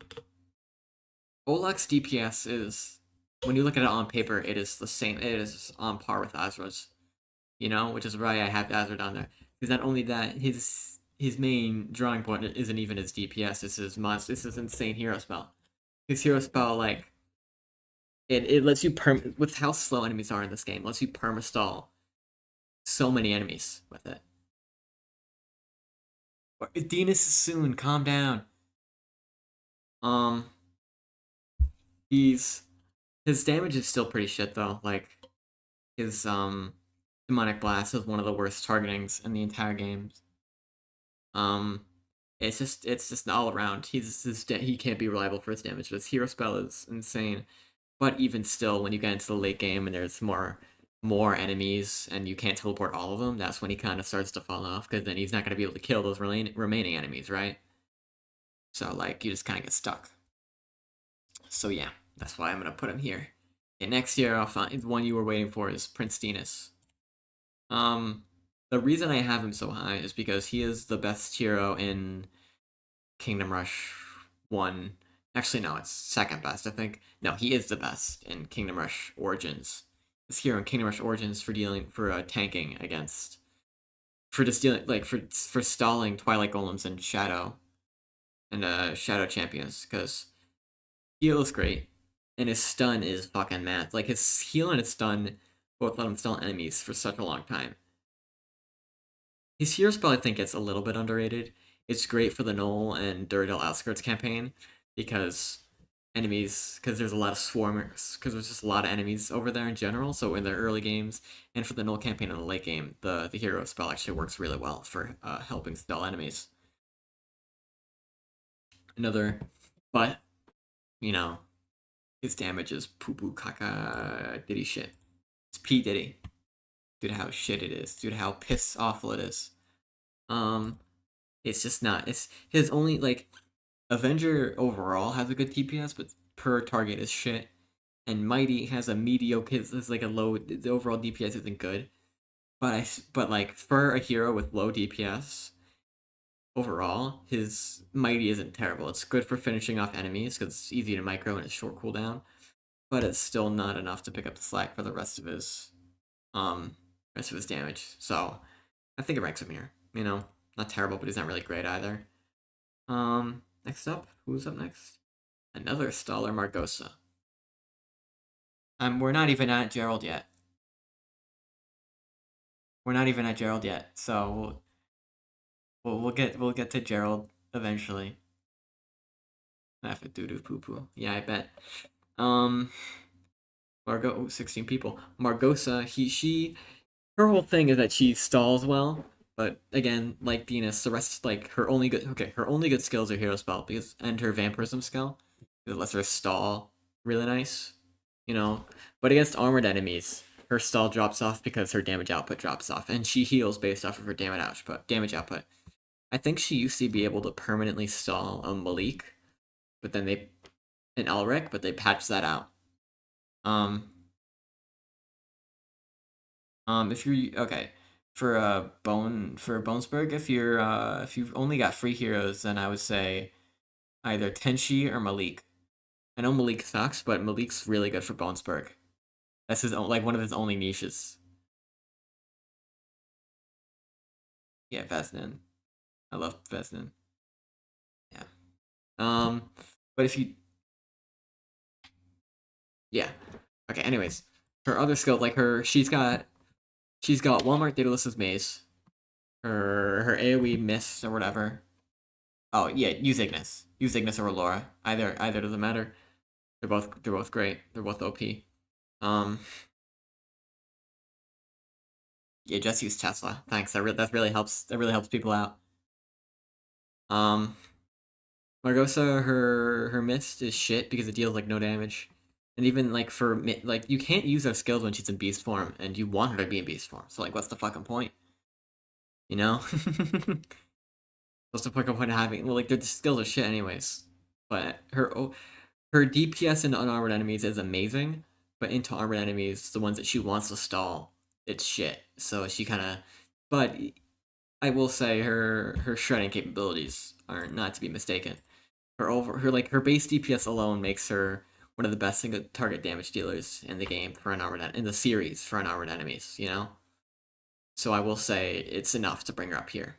Olak's DPS is, when you look at it on paper, it is the same. It is on par with Azra's. Which is why I have Azra down there. Because not only that, his main drawing point isn't even his DPS. It's his monster. It's his insane hero spell. His hero spell, like, it lets you with how slow enemies are in this game, lets you perma-stall so many enemies with it. Dinas is soon. Calm down. His damage is still pretty shit though. Like his demonic blast is one of the worst targetings in the entire game. It's just all around. He can't be reliable for his damage. His hero spell is insane. But even still, when you get into the late game and there's more enemies and you can't teleport all of them, that's when he kind of starts to fall off because then he's not going to be able to kill those remaining enemies, right? So like you just kind of get stuck. So yeah, that's why I'm gonna put him here. And next year I'll find the one you were waiting for is Prince Dinas. The reason I have him so high is because he is the best hero in Kingdom Rush 1. Actually, no, it's second best, I think. No, he is the best in Kingdom Rush Origins. This hero in Kingdom Rush Origins for tanking against, for just dealing like for stalling Twilight Golems and Shadow champions because heal is great and his stun is fucking mad. Like his heal and his stun both let him stall enemies for such a long time. His hero spell, I think, gets a little bit underrated. It's great for the Knoll and Duradel Outskirts campaign because there's a lot of swarmers, because there's just a lot of enemies over there in general. So in the early games and for the Knoll campaign in the late game, the hero spell actually works really well for helping stall enemies. But his damage is poo poo caca diddy shit. It's P Diddy. Due to how shit it is, due to how piss awful it is. It's just not. It's his only like Avenger overall has a good DPS, but per target is shit. And Mighty has a mediocre. It's like a low. The overall DPS isn't good, but like for a hero with low DPS, overall his Mighty isn't terrible. It's good for finishing off enemies because it's easy to micro and it's short cooldown, but it's still not enough to pick up the slack for the rest of his damage. So I think it ranks him here. Not terrible, but he's not really great either. Next up, who's up next? Another Staller Margosa. We're not even at Gerald yet. So we'll get to Gerald eventually. After doo doo poo poo. Yeah, I bet. Margot, 16 people. Margosa, her whole thing is that she stalls well, but again, like Dinas, the rest like her only good skills are hero spell and her vampirism skill. It lets her stall really nice, But against armored enemies, her stall drops off because her damage output drops off, and she heals based off of her damage output. I think she used to be able to permanently stall a Malik, but then an Elric, but they patched that out. If you're okay for Bonesburg, if you've only got free heroes, then I would say either Tenshi or Malik. I know Malik sucks, but Malik's really good for Bonesburg. That's his own, like one of his only niches. Yeah, Vesnin. I love Vesnin. Yeah. But if you, yeah. Okay. Anyways, her other skill, like she's got Walmart Daedalus's maze, her AOE miss or whatever. Oh yeah, use Ignis. Use Ignis or Laura. Either doesn't matter. They're both great. They're both OP. Um, yeah, just use Tesla. Thanks. That really helps. That really helps people out. Um, Margosa, her mist is shit because it deals like no damage, and even like like you can't use her skills when she's in beast form, and you want her to be in beast form. So like, what's the fucking point? You know? What's the fucking point of having? Well, like their skills are shit anyways. But her DPS into unarmored enemies is amazing, but into armored enemies, the ones that she wants to stall, it's shit. So she kind of, but I will say her shredding capabilities are not to be mistaken. Her base DPS alone makes her one of the best single target damage dealers in the game for unarmored in the series for unarmored enemies. You know, so I will say it's enough to bring her up here.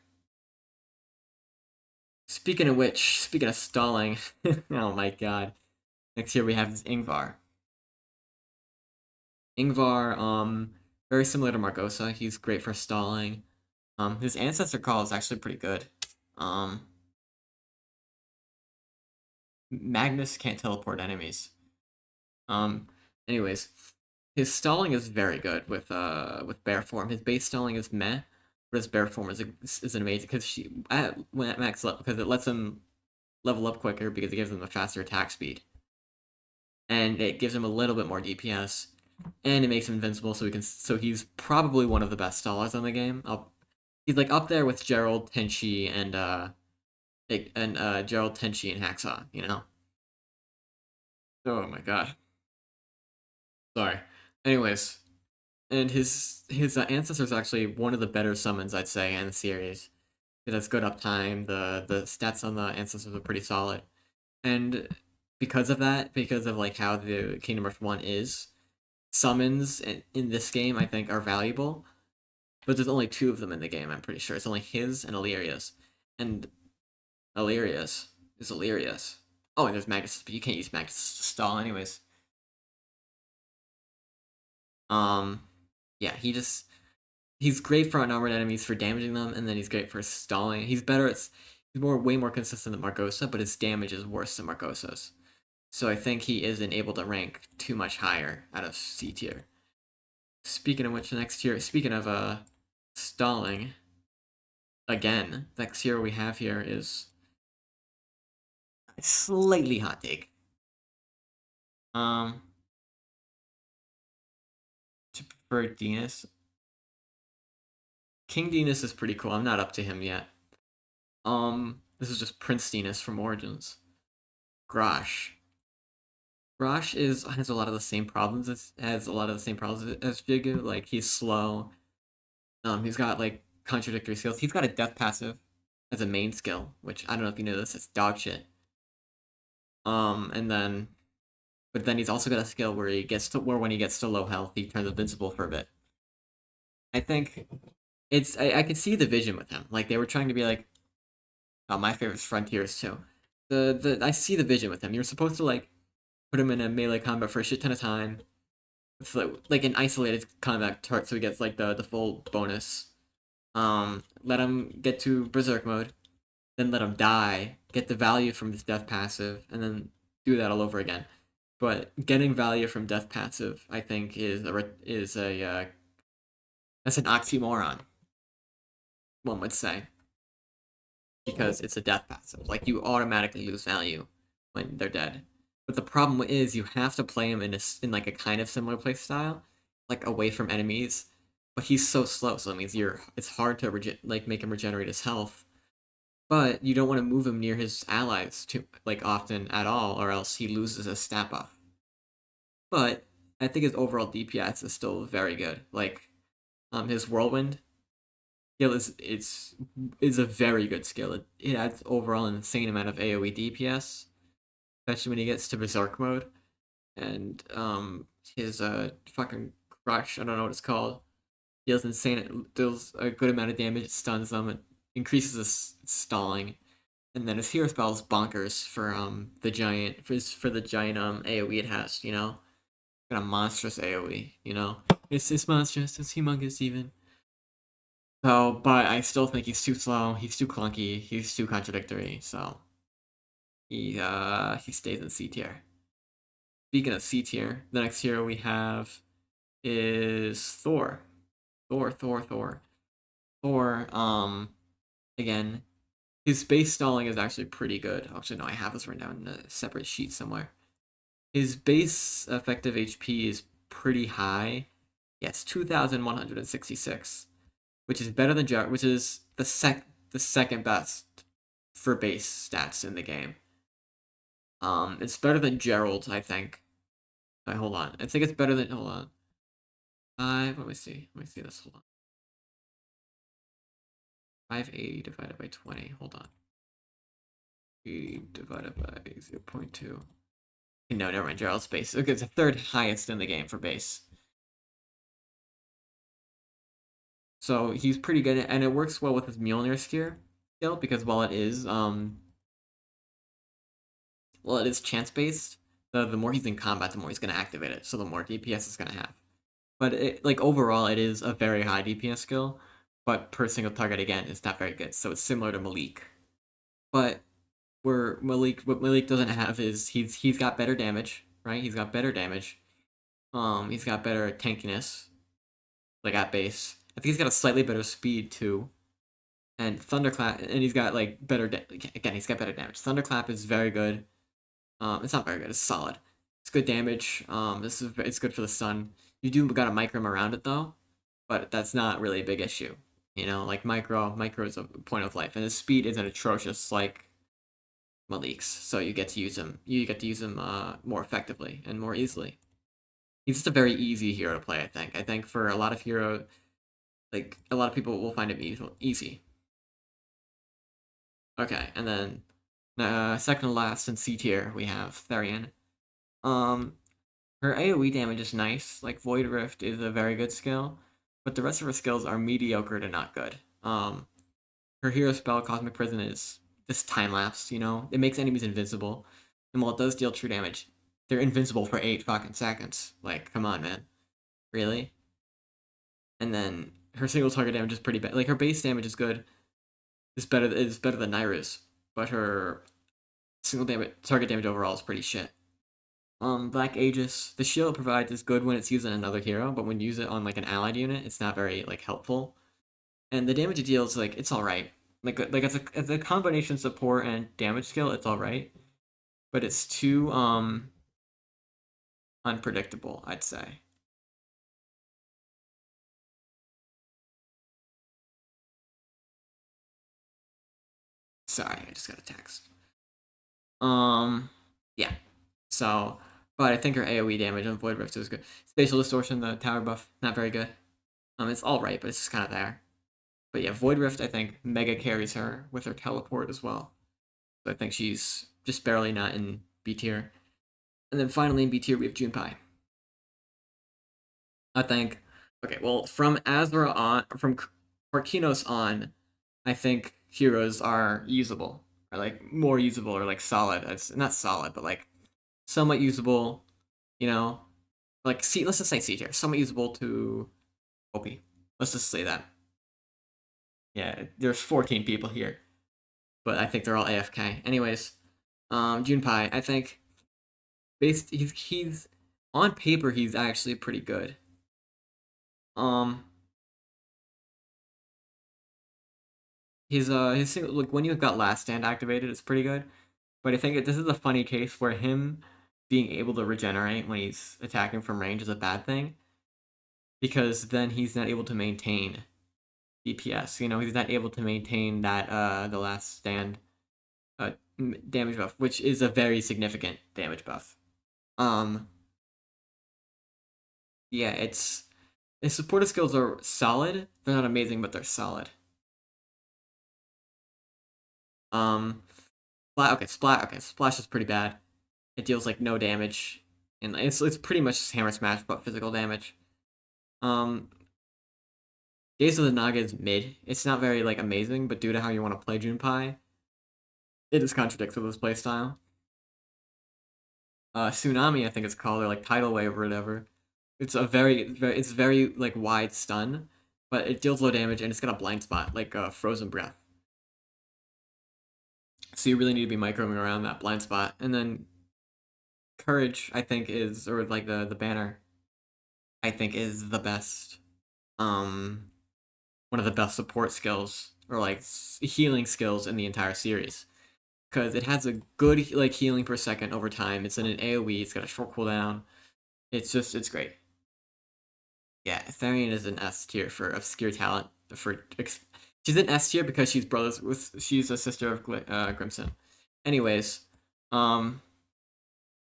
Speaking of which, speaking of stalling, oh my god. Next here we have this Ingvar. Ingvar, very similar to Margosa. He's great for stalling. His ancestor call is actually pretty good. Um, Magnus can't teleport enemies. Um, anyways, his stalling is very good with bear form. His base stalling is meh, but his bear form is an amazing because when at max level because it lets him level up quicker because it gives him a faster attack speed, and it gives him a little bit more DPS, and it makes him invincible. So he's probably one of the best stallers in the game. He's like up there with Gerald, Tenchi, and Gerald, Tenchi, and Hacksaw. You know. Oh my god. Sorry. Anyways, and his ancestor is actually one of the better summons I'd say in the series. It has good uptime. The stats on the ancestors are pretty solid, and because of that, because of like how the Kingdom Hearts 1 is, summons in this game I think are valuable. But there's only two of them in the game. I'm pretty sure it's only his and Illyria's, and Illyria's is Illyria's. Oh, and there's Magus, but you can't use Magus to stall anyways. Um, yeah, he's great for unarmored enemies for damaging them, and then he's great for stalling. He's way more consistent than Margosa, but his damage is worse than Margosa's. So I think he isn't able to rank too much higher out of C tier. Speaking of which, the next tier. Speaking of stalling, again, next tier we have here is a slightly hot take. Um, to prefer Dinas. King Dinas is pretty cool. I'm not up to him yet. This is just Prince Dinas from Origins. Grosh. Grosh has a lot of the same problems as Jigu. Like he's slow. He's got like contradictory skills. He's got a death passive as a main skill, which I don't know if you know this. It's dog shit. And then, but then he's also got a skill where when he gets to low health, he turns invincible for a bit. I think I could see the vision with him. Like they were trying to be like, oh, my favorite is Frontiers too. The I see the vision with him. You're supposed to like put him in a melee combat for a shit ton of time. It's like an isolated combat turret, so he gets like the full bonus. Let him get to berserk mode, then let him die, get the value from his death passive, and then do that all over again. But getting value from death passive, I think, is a that's an oxymoron. One would say because it's a death passive. Like you automatically lose value when they're dead. But the problem is you have to play him in like a kind of similar play style, like away from enemies. But he's so slow, so it means it's hard to make him regenerate his health. But you don't want to move him near his allies too like often at all, or else he loses his stat buff. But I think his overall DPS is still very good. Like his whirlwind skill is a very good skill. It adds overall an insane amount of AoE DPS, especially when he gets to berserk mode. and his fucking crush, I don't know what it's called, deals deals a good amount of damage, stuns them, it increases his stalling, and then his hero spell is bonkers for for the giant AoE it has, you know? Got a monstrous AoE, you know? It's monstrous, it's humongous even. So, but I still think he's too slow, he's too clunky, he's too contradictory, so he stays in C tier. Speaking of C tier, the next hero we have is Thor. Thor. Thor, again, his base stalling is actually pretty good. Actually, no, I have this written down in a separate sheet somewhere. His base effective HP is pretty high. Yeah, it's 2,166, which is better than which is the second best for base stats in the game. It's better than Gerald, I think. Hold on. I think it's better than. Hold on. Let me see. Let me see this. Hold on. 580 divided by 20. Hold on. 80 divided by 0.2. No, never mind. Gerald's base. Okay, it's the third highest in the game for base. So he's pretty good, and it works well with his Mjolnir skill because while it is chance based, the more he's in combat, the more he's going to activate it. So the more DPS it's going to have. But like overall, it is a very high DPS skill. But per single target again, it's not very good. So it's similar to Malik. But what Malik doesn't have is he's got better damage, right? He's got better damage. He's got better tankiness, like at base. I think he's got a slightly better speed too. And Thunderclap, and he's got like again, he's got better damage. Thunderclap is very good. It's not very good. It's solid. It's good damage. It's good for the stun. You do got to micro him around it though, but that's not really a big issue. You know, like micro is a point of life, and his speed isn't atrocious like Malik's. So you get to use him. You get to use him more effectively and more easily. He's just a very easy hero to play. I think for a lot of like a lot of people will find him easy. Okay, and then second to last in C tier we have Therian. Um, her AoE damage is nice. Like Void Rift is a very good skill, but the rest of her skills are mediocre to not good. Her hero spell Cosmic Prison is just time lapse. You know, it makes enemies invincible, and while it does deal true damage, they're invincible for 8 fucking seconds. Like, come on, man, really? And then her single target damage is pretty bad. Like her base damage is good. It's better than Nairu's, but her single target damage overall is pretty shit. Black Aegis, the shield it provides is good when it's used on another hero, but when you use it on like an allied unit, it's not very like helpful. And the damage it deals, like it's all right. Like as a combination support and damage skill, it's all right, but it's too unpredictable, I'd say. Sorry, I just got a text. Yeah. So, but I think her AOE damage on Void Rift is good. Spatial Distortion, the tower buff, not very good. It's all right, but it's just kind of there. But yeah, Void Rift, I think mega carries her with her teleport as well. So I think she's just barely not in B tier. And then finally in B tier we have Junpei. I think okay, well from Azra on from Arkinos on, I think heroes are usable. Or like more usable or like solid. It's not solid, but like somewhat usable, you know. Like let's just say C tier. Somewhat usable to OP. Let's just say that. Yeah, there's 14 people here, but I think they're all AFK. Anyways, Junpei, I think based he's on paper he's actually pretty good. Um, his single, like when you've got Last Stand activated, it's pretty good. But I think this is a funny case where him being able to regenerate when he's attacking from range is a bad thing because then he's not able to maintain DPS. You know, he's not able to maintain that the Last Stand damage buff, which is a very significant damage buff. Um, yeah, it's his supportive skills are solid. They're not amazing, but they're solid. Um, Splash is pretty bad. It deals like no damage, and it's pretty much hammer smash but physical damage. Um, Gaze of the Naga is mid. It's not very like amazing, but due to how you want to play Junpei, it just contradicts with his playstyle. Tsunami, I think it's called, or like Tidal Wave or whatever. It's a it's very like wide stun, but it deals low damage and it's got a blind spot like Frozen Breath. So you really need to be microing around that blind spot. And then Courage, I think, is or like the banner, I think is the best. Um, One of the best support skills or like healing skills in the entire series because it has a good like healing per second over time. It's in an AOE. It's got a short cooldown. It's great. Yeah, Therian is an S tier for obscure talent. She's an S tier because she's a sister of Grimson. Anyways, um,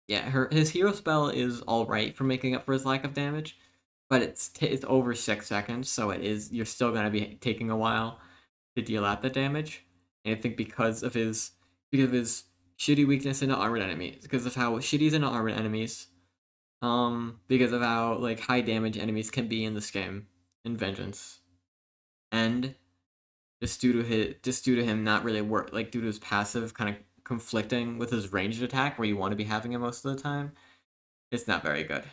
yeah, his hero spell is all right for making up for his lack of damage, but it's over 6 seconds, so you're still gonna be taking a while to deal out the damage. And I think because of his shitty weakness into armored enemies, because of how shitty he's into armored enemies, because of how like high damage enemies can be in this game in Vengeance, and just due to him not really work like due to his passive kind of conflicting with his ranged attack where you want to be having him most of the time, it's not very good.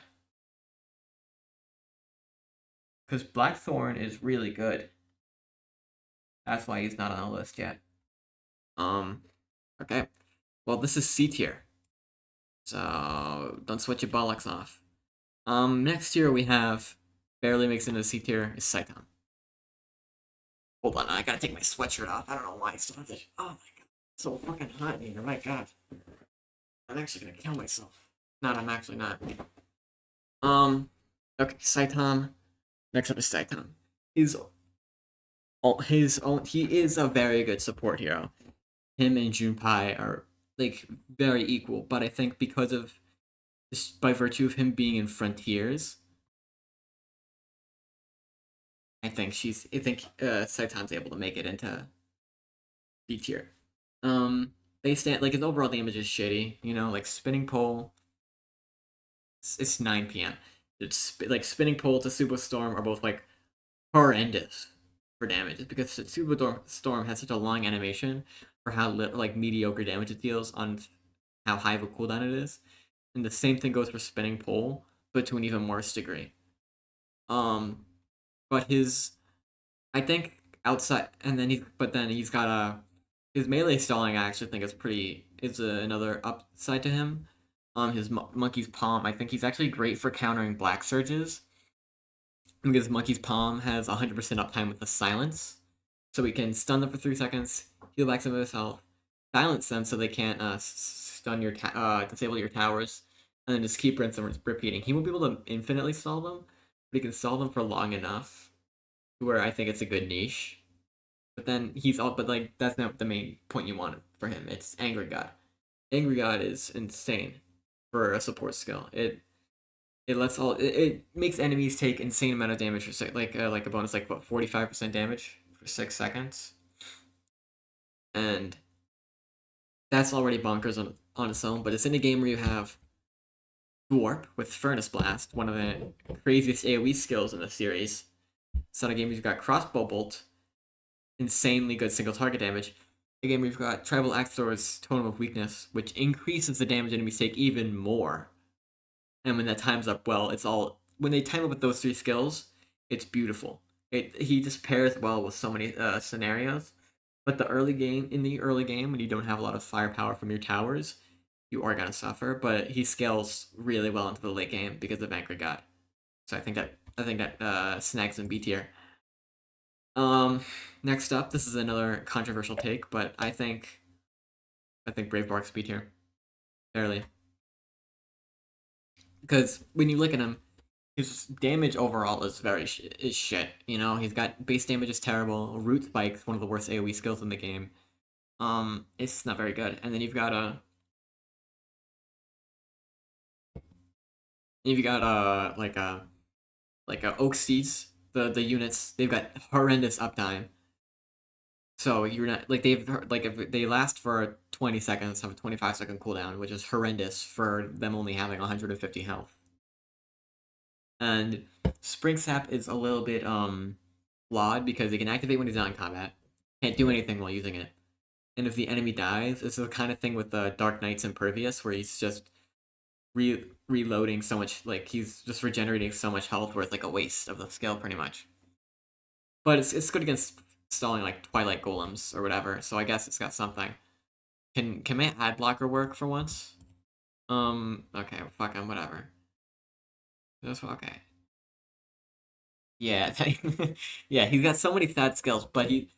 Because Blackthorn is really good. That's why he's not on the list yet. Um, okay. Well, this is C tier. So don't sweat your bollocks off. Next tier we have barely makes into C tier is Saitan. Hold on, I gotta take my sweatshirt off. I don't know why I still have this. Oh my god, it's so fucking hot in here. My god, I'm actually gonna kill myself. Not, I'm actually not. Okay, Saitan. Next up is Saitan. His, he is a very good support hero. Him and Junpei are like very equal, but I think because of just by virtue of him being in Frontiers, I think Saitan's able to make it into B tier. They stand like his overall damage is shitty. You know, like spinning pole. It's 9 p.m. It's like spinning pole to Super Storm are both like horrendous for damage. It's because Super Storm has such a long animation for how like mediocre damage it deals on how high of a cooldown it is, and the same thing goes for spinning pole, but to an even worse degree. Um, but his I think outside, and then he's got a his melee stalling. I actually think is another upside to him. His monkey's palm. I think he's actually great for countering black surges because monkey's palm has 100% uptime with the silence, so he can stun them for 3 seconds, heal back some of his health, silence them so they can't disable your towers, and then just keep rinsing and repeating. He won't be able to infinitely stall them, but he can stall them for long enough where I think it's a good niche. But then but like that's not the main point you want for him. It's Angry God. Angry God is insane for a support skill. It makes enemies take insane amount of damage for like a bonus like what 45% damage for 6 seconds, and that's already bonkers on its own. But it's in a game where you have Warp with Furnace Blast, one of the craziest AOE skills in the series. It's not a game where you've got Crossbow Bolt, insanely good single target damage. Again, we've got Tribal Axor's Totem of Weakness, which increases the damage enemies take even more. And when that times up well, when they time up with those three skills, it's beautiful. He just pairs well with so many scenarios. But in the early game, when you don't have a lot of firepower from your towers, you are gonna suffer. But he scales really well into the late game because of Angry God. So I think that snags in B tier. Next up, this is another controversial take, but I think Brave Bark's B tier, barely, because when you look at him, his damage overall is is shit. You know, he's got base damage is terrible. Root Spike's one of the worst AOE skills in the game. It's not very good. And then you've got Oak Steeds. The units they've got horrendous uptime. So you're not like if they last for 20 seconds, have a 25-second cooldown, which is horrendous for them only having 150 health. And Spring Sap is a little bit flawed because it can activate when he's not in combat, can't do anything while using it. And if the enemy dies, it's the kind of thing with the Dark Knight's Impervious, where he's just reloading so much, like he's just regenerating so much health, where it's like a waste of the skill, pretty much. But it's good against stalling like Twilight Golems or whatever, so I guess it's got something. Can my ad blocker work for once? Okay, fuck him, whatever. That's okay. Yeah, yeah, he's got so many sad skills, but he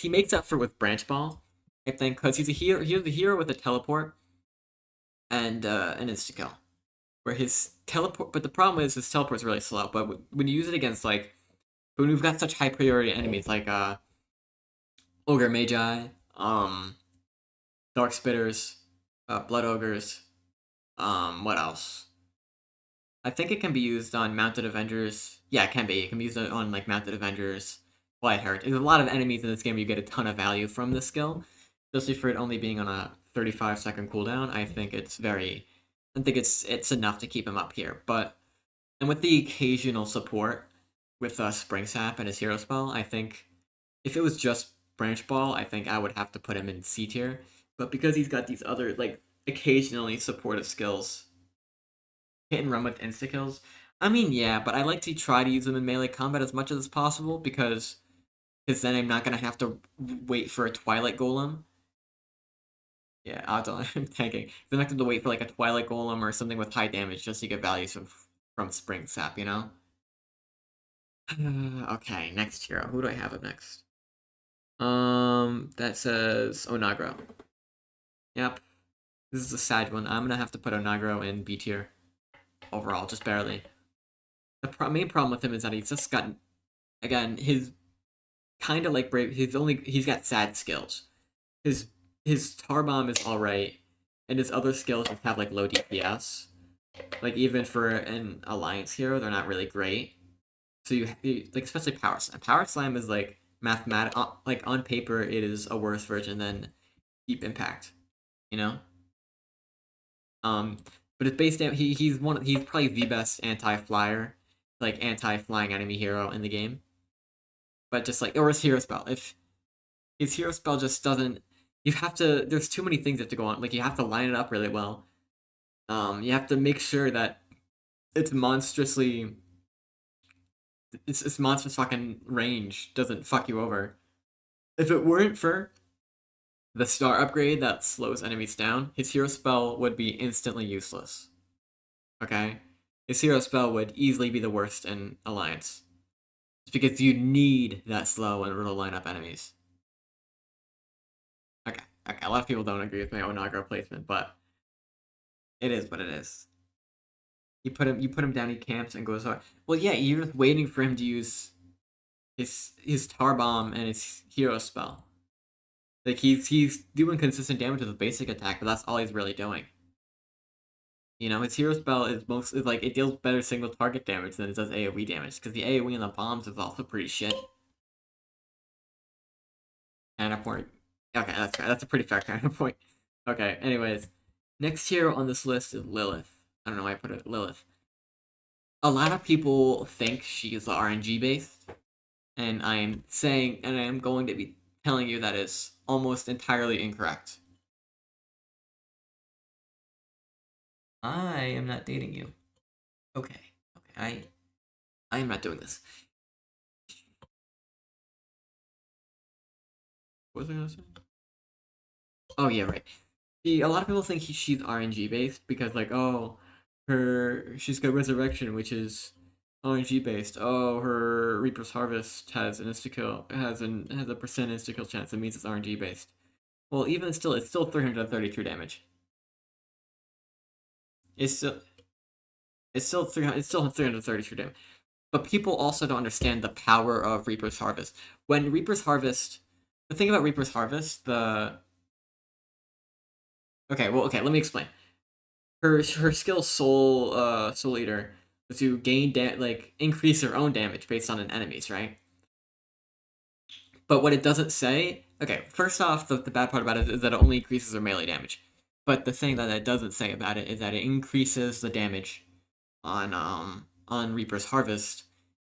makes up for with Branch Ball, I think, because he's a hero. He's a hero with a teleport and an insta kill. Where his teleport, but the problem is his teleport is really slow. But when you use it against like, when we've got such high priority enemies like Ogre Magi, Dark Spitters, Blood Ogres, what else? I think it can be used on Mounted Avengers. Yeah, it can be. It can be used on like Mounted Avengers, Whiteheart. There's a lot of enemies in this game where you get a ton of value from this skill, especially for it only being on a 35-second cooldown. I think it's enough to keep him up here. But and with the occasional support with Spring Sap and his hero spell, I think if it was just Branch Ball, I think I would have to put him in C tier. But because he's got these other like occasionally supportive skills, hit and run with insta kills. I mean, yeah, but I like to try to use them in melee combat as much as possible because then I'm not gonna have to wait for a Twilight Golem. Yeah, I'm tanking. I'm not gonna have to wait for like a Twilight Golem or something with high damage just to get values from Spring Sap, you know? Okay, next hero. Who do I have up next? That says Onagro. Yep. This is a sad one. I'm gonna have to put Onagro in B tier overall, just barely. The main problem with him is that he's just gotten, again, his kind of like Brave. He's got sad skills. His tar bomb is all right, and his other skills just have like low DPS. Like even for an alliance hero, they're not really great. So you like especially Power Slam. Power Slam is like like on paper it is a worse version than Deep Impact. You know. Um, but it's based on he's probably the best anti-flyer, like anti-flying enemy hero in the game. But just like or his hero spell, if his hero spell just doesn't, you have to. There's too many things that have to go on. Like you have to line it up really well. You have to make sure that it's monstrously. It's monstrous fucking range doesn't fuck you over. If it weren't for the star upgrade that slows enemies down, his hero spell would be instantly useless. Okay? His hero spell would easily be the worst in Alliance. It's because you need that slow in order to line up enemies. Okay, a lot of people don't agree with my Onagro placement, but it is what it is. You put him down, he camps and goes hard. Well, yeah, you're just waiting for him to use his tar bomb and his hero spell. Like he's doing consistent damage with a basic attack, but that's all he's really doing. You know, his hero spell is like it deals better single target damage than it does AoE damage, because the AoE and the bombs is also pretty shit. Counterpoint. Okay, that's a pretty fair counterpoint. Okay, anyways. Next hero on this list is Lilith. I don't know why I put it Lilith. A lot of people think she's RNG based, and I am going to be telling you that is almost entirely incorrect. I am not dating you. Okay. I am not doing this. What was I gonna say? Oh yeah, right. See, a lot of people think she's RNG based because like, oh, she's got Resurrection, which is RNG based. Oh, her Reaper's Harvest has an insta kill, has a percent insta kill chance. It means it's RNG based. Well, even still, it's still 332 damage. It's still it's still 332 damage. But people also don't understand the power of Reaper's Harvest. When Reaper's Harvest, the thing about Reaper's Harvest, okay, let me explain. Her skill Soul Eater is to gain like increase her own damage based on an enemy's, right? But what it doesn't say Okay, first off, the bad part about it is that it only increases her melee damage. But the thing that it doesn't say about it is that it increases the damage on Reaper's Harvest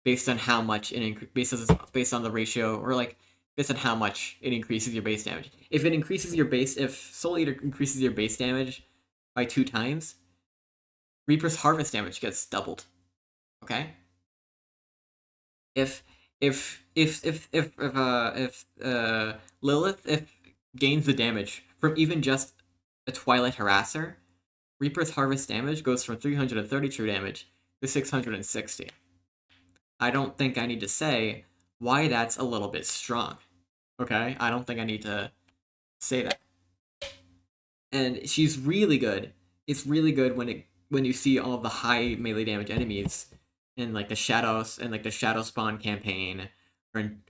based on how much based on the ratio, or like based on how much it increases your base damage. If Soul Eater increases your base damage by 2 times, Reaper's Harvest damage gets doubled. Okay? If Lilith if gains the damage from even just a Twilight Harasser, Reaper's Harvest damage goes from 330 true damage to 660. I don't think I need to say why that's a little bit strong. Okay? I don't think I need to say that. And she's really good. It's really good when you see all of the high melee damage enemies in like the Shadow Spawn campaign,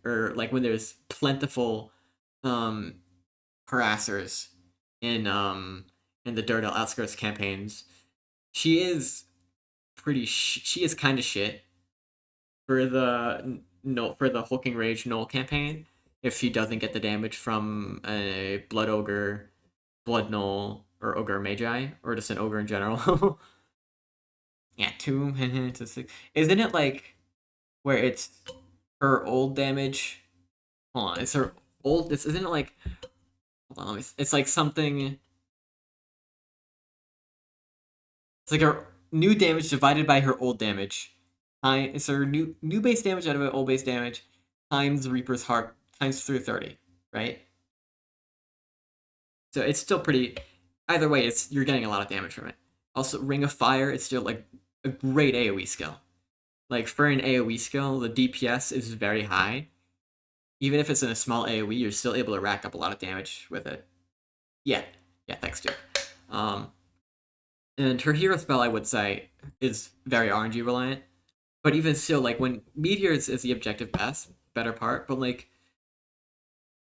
or like when there's plentiful um harassers in the Daredevil Outskirts campaigns. She is she is kind of shit for the no for the Hulking Rage Null campaign if she doesn't get the damage from a Blood Ogre, Blood Null, or Ogre Magi, or just an Ogre in general. Yeah, 2 to 6. Isn't it like where it's her old damage? Hold on, it's her old. Isn't it like? Hold on, it's like something. It's like her new damage divided by her old damage. It's her new base damage out of her old base damage times Reaper's Heart times 330, right? So it's still pretty. Either way, it's you're getting a lot of damage from it. Also, Ring of Fire, it's still like a great AoE skill. Like for an AoE skill, the DPS is very high. Even if it's in a small AoE, you're still able to rack up a lot of damage with it. Yeah, yeah, thanks, Duke. Um, and her hero spell, I would say, is very RNG reliant. But even still, like when Meteor is the objective better part, but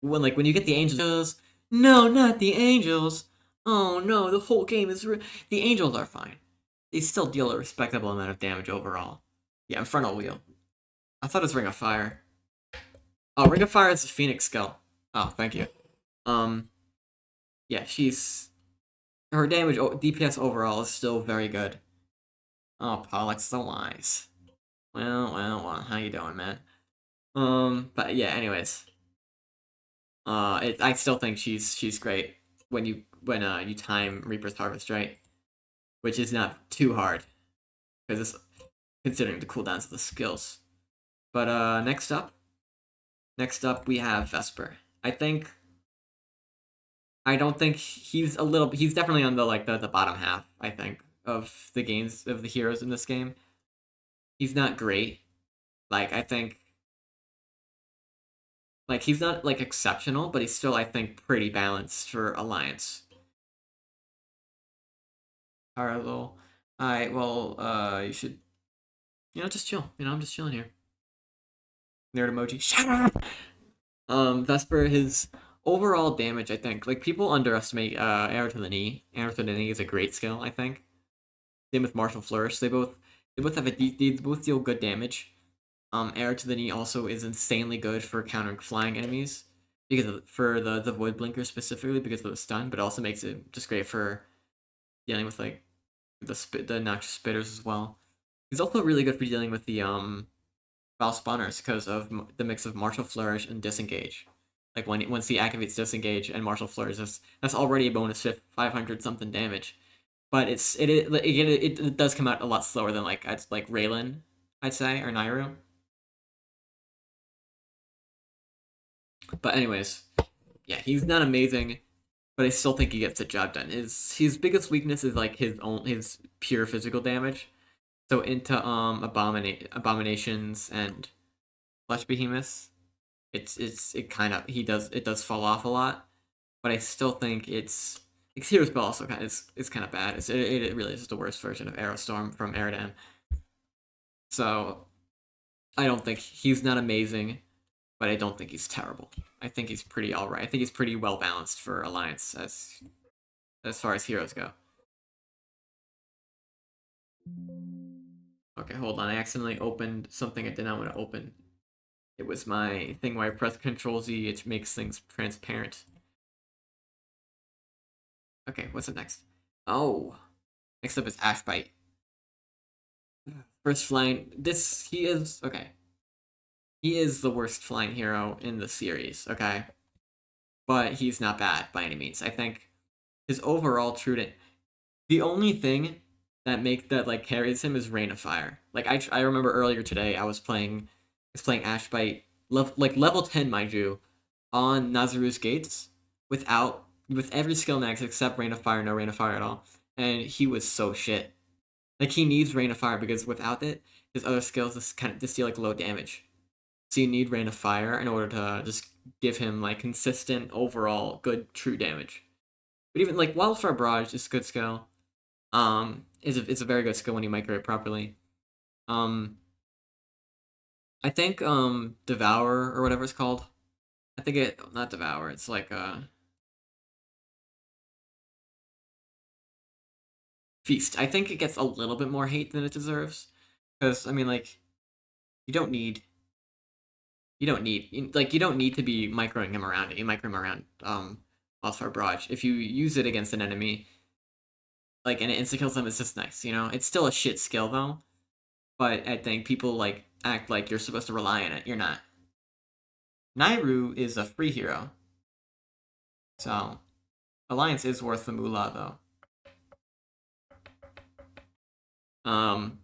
when you get the angels, no, not the angels. Oh no, the whole game is the angels are fine. They still deal a respectable amount of damage overall. Yeah, Infernal Wheel. I thought it was Ring of Fire. Oh, Ring of Fire is a Phoenix skill. Oh, thank you. Um, yeah, she's her damage DPS overall is still very good. Oh, Pollux the Wise. Well, how you doing, man? But yeah, anyways, I still think she's great when you time Reaper's Harvest right, which is not too hard because it's considering the cooldowns of the skills. But next up we have Vesper. I don't think he's definitely on the bottom half, I think, of the heroes in this game. He's not great. Like I think like he's not like exceptional, but he's still I think pretty balanced for Alliance. Alright, well, alright, well, you should just chill. I'm just chilling here. Nerd emoji. Shut up. Vesper, his overall damage, I think, like people underestimate Arrow to the Knee. Arrow to the Knee is a great skill, I think. Same with Martial Flourish. They both they both deal good damage. Arrow to the Knee also is insanely good for countering flying enemies for the Void Blinker specifically because of the stun, but also makes it just great for dealing with like the noxious spitters as well. He's also really good for dealing with the foul spawners because of the mix of Martial Flourish and Disengage. Like once he activates Disengage and Martial Flourish, that's already a bonus 500 something damage. But it does come out a lot slower than like Raylan, I'd say, or Nairu. But anyways, yeah, he's not amazing, but I still think he gets the job done. His biggest weakness is like his pure physical damage. So into abominations and flesh behemoths, it does fall off a lot, but I still think it's hero spell also is kind of bad. It really is the worst version of Aerostorm from Eridan. So I don't think he's not amazing, but I don't think he's terrible. I think he's pretty alright. I think he's pretty well balanced for Alliance as far as heroes go. Okay, hold on. I accidentally opened something I did not want to open. It was my thing where I press Control Z, it makes things transparent. Okay, what's up next? Oh, next up is Ash Bite. First flying. He is okay. He is the worst flying hero in the series. Okay, but he's not bad by any means. I think his overall true. The only thing that like carries him is Rain of Fire. Like I remember earlier today I was playing Ash Bite level 10, mind you, on Nazaru's Gates with every skill max except Rain of Fire, no Rain of Fire at all. And he was so shit. Like he needs Rain of Fire because without it, his other skills just deal like low damage. So you need Rain of Fire in order to just give him like consistent overall good true damage. But even like Wildfire Barrage is a good skill. Is a very good skill when you micro it properly. Um, I think Devour or whatever it's called. I think it not Devour. It's like Feast. I think it gets a little bit more hate than it deserves. Because I mean, like, you don't need you don't need to be microing him around it. You micro him around Wildfire Barrage. If you use it against an enemy, like and it insta kills them, it's just nice. You know, it's still a shit skill though. But I think people like act like you're supposed to rely on it. You're not. Nairu is a free hero, so Alliance is worth the moolah though. Um,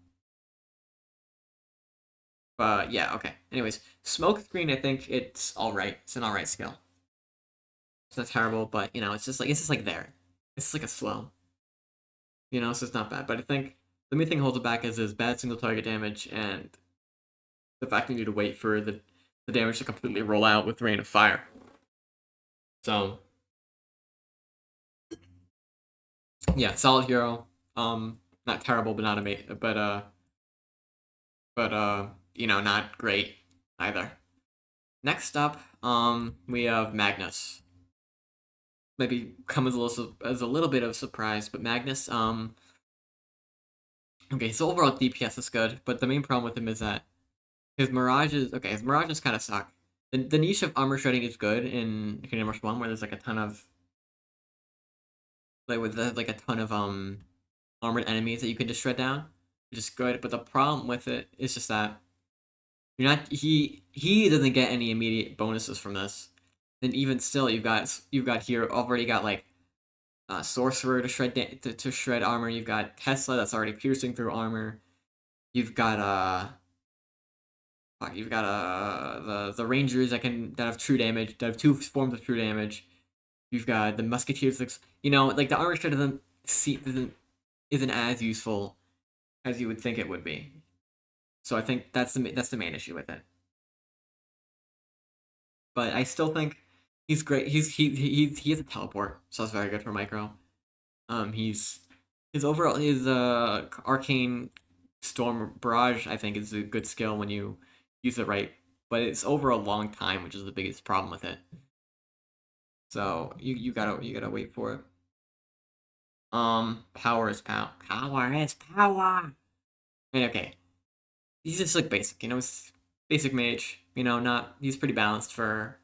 but yeah, okay. Anyways, Smoke Screen, I think it's all right. It's an all right skill. It's not terrible, but you know, it's just like there. It's just like a slow. You know, so it's not bad. But I think the main thing holds it back is his bad single target damage and the fact that you need to wait for the damage to completely roll out with Rain of Fire. So yeah, solid hero. Not terrible, but not amazing. But you know, not great either. Next up, we have Magnus. Maybe come as a little bit of a surprise, but Magnus, okay, so overall DPS is good, but the main problem with him is that his mirages kind of suck. The niche of armor shredding is good in Kingdom Hearts 1, where there's like a ton of armored enemies that you can just shred down, which is good. But the problem with it is just that you're not he doesn't get any immediate bonuses from this. And even still, you've got here already got like sorcerer to to shred armor. You've got Tesla that's already piercing through armor. You've got the rangers that have true damage, that have two forms of true damage. You've got the musketeers. You know, like the armor shred isn't as useful as you would think it would be. So I think that's the main issue with it. But I still think he's great. He has a teleport, so that's very good for micro. He's his arcane storm barrage. I think is a good skill when you use it right, but it's over a long time, which is the biggest problem with it. So you gotta wait for it. Power is power. Power is power. And okay, he's just like basic. You know, he's basic mage. You know, not he's pretty balanced for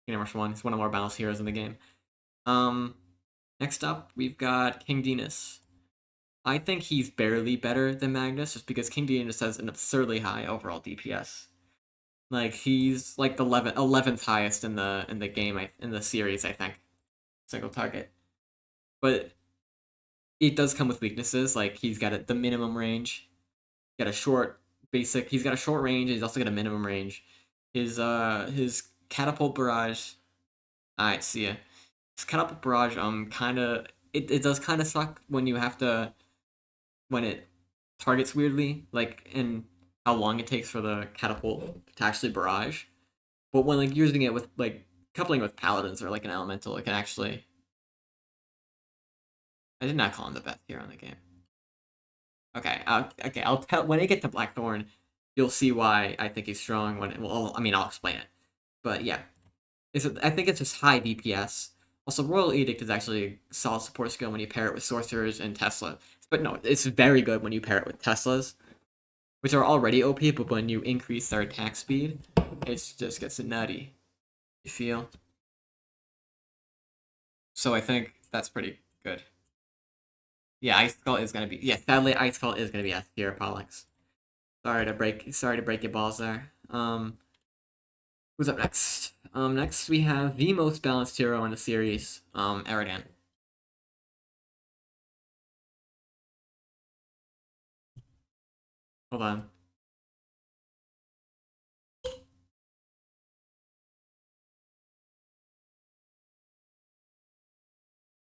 Kingdom Hearts 1. He's one of the more balanced heroes in the game. Um, Next up, we've got King Dinas. I think he's barely better than Magnus just because King Dinas has an absurdly high overall DPS. Like he's like the 11th highest in the game in the series, I think. Single target. But it does come with weaknesses, like he's got the minimum range. He's got a short range, he's also got a minimum range. His catapult barrage. Alright, see ya. His catapult barrage kinda it does kinda suck when it targets weirdly, like in how long it takes for the catapult to actually barrage. But when like using it with like coupling with paladins or like an elemental, it can actually. I did not call him the best hero in the game. Okay, okay. I'll tell when I get to Blackthorn, you'll see why I think he's strong. I mean, I'll explain it. But yeah, I think it's just high DPS. Also, Royal Edict is actually a solid support skill when you pair it with sorcerers and Tesla. But no, it's very good when you pair it with Teslas, which are already OP, but when you increase their attack speed, it just gets nutty. You feel? So I think that's pretty good. Yeah, Ice Skull is gonna be. Yeah, sadly, Ice Skull is gonna be S tier, Pollux. Sorry to break your balls there. Who's up next? Next we have the most balanced hero in the series, Eridan. Hold on.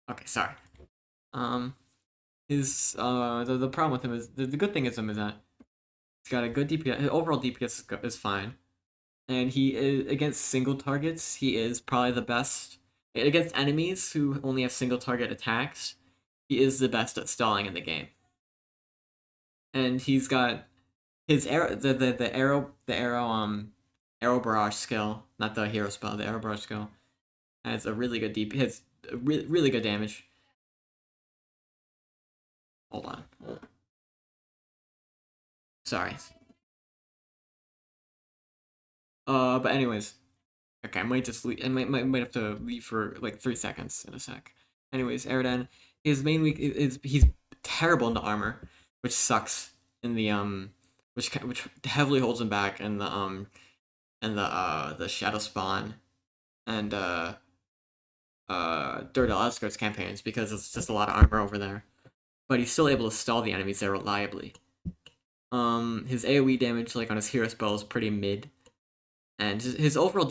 Okay, sorry. Um, the problem with him is the good thing is him is that he's got a good DPS. His overall DPS is fine, and he is against single targets. He is probably the best against enemies who only have single target attacks. He is the best at stalling in the game, and he's got his arrow arrow barrage skill, not the hero spell, the arrow barrage skill has a really good DP, has really good damage. Hold on. Sorry. But anyways, okay, I might just leave. I might have to leave for like 3 seconds in a sec. Anyways, Eridan, his main weak is he's terrible in the armor, which sucks in the which heavily holds him back in the Shadow Spawn and Dirt Outskirts campaigns because it's just a lot of armor over there. But he's still able to stall the enemies there reliably. His AoE damage, like on his hero spell, is pretty mid, and his overall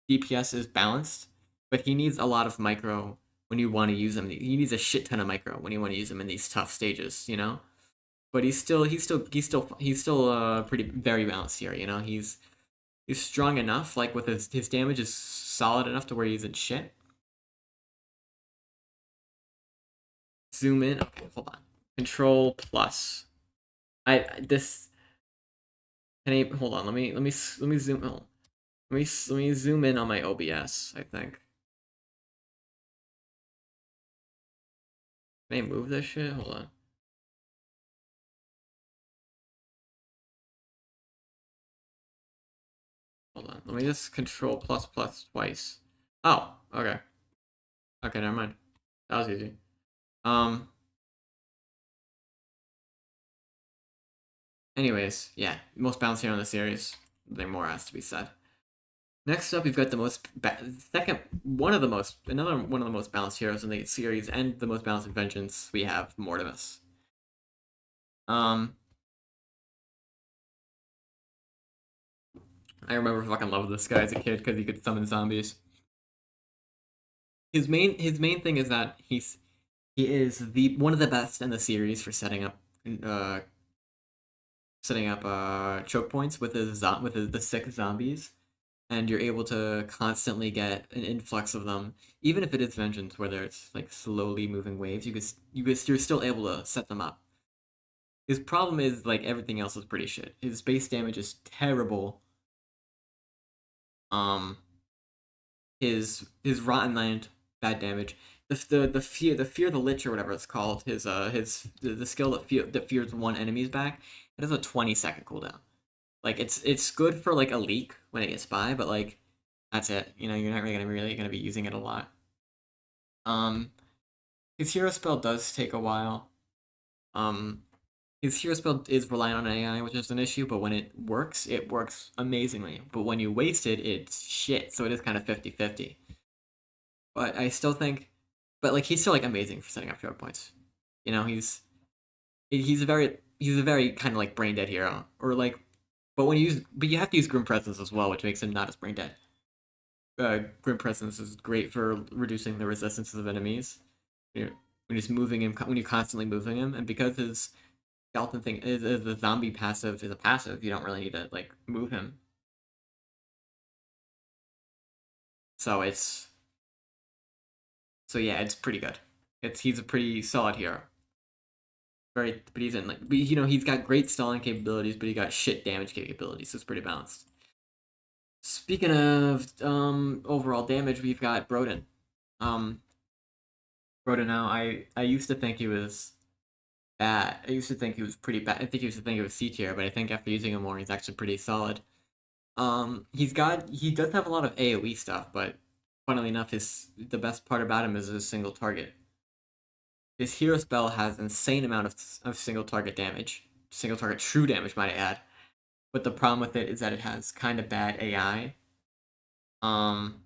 DPS is balanced, but he needs a lot of micro when you want to use him. He needs a shit ton of micro when you want to use him in these tough stages, you know. But he's still pretty very balanced here, you know. He's strong enough, like with his damage is solid enough to where he isn't shit. Zoom in. Okay, hold on. Control plus. I this. Can I hold on? Let me zoom. Oh, let me zoom in on my OBS. I think. Can I move this shit? Hold on. Hold on. Let me just control plus plus twice. Oh, okay. Okay, never mind. That was easy. Um. Anyways, yeah, most balanced hero in the series. There more has to be said. Next up, we've got the most second one of the most another one of the most balanced heroes in the series and the most balanced vengeance. We have Mortimus. Um, I remember fucking loving this guy as a kid because he could summon zombies. His main thing is that he is the one of the best in the series for uh choke points with the sick zombies, and you're able to constantly get an influx of them, even if it is vengeance, whether it's like slowly moving waves. You're still able to set them up. His problem is like everything else is pretty shit. His base damage is terrible. Um, his rotten land bad damage. The fear the lich or whatever it's called. The skill that fears one enemy's back. It has a 20-second cooldown. Like it's good for like a leak when it gets by, but like that's it. You know, you're not really gonna be using it a lot. Um, his hero spell does take a while. Um, his hero spell is reliant on AI, which is an issue, but when it works amazingly. But when you waste it, it's shit, so it is kind of 50-50. But I still think, but like he's still like amazing for setting up choke points. You know, he's a very kind of like brain dead hero, or like, but you have to use Grim Presence as well, which makes him not as brain dead. Grim Presence is great for reducing the resistances of enemies. You're, when you're constantly moving him, and because his skeleton thing is the zombie passive is a passive, you don't really need to like move him. So it's so yeah, it's pretty good. He's a pretty solid hero. Very, but he's in like, but, you know, he's got great stalling capabilities, but he got shit damage capabilities. So it's pretty balanced. Speaking of overall damage, we've got Broden. Um, Broden now. I used to think he was bad. I used to think he was pretty bad. I think he used to think he was C tier, but I think after using him more, he's actually pretty solid. He does have a lot of AoE stuff, but funnily enough, his the best part about him is his single target. His hero spell has insane amount of single target damage, single target true damage, might I add. But the problem with it is that it has kind of bad AI. Um,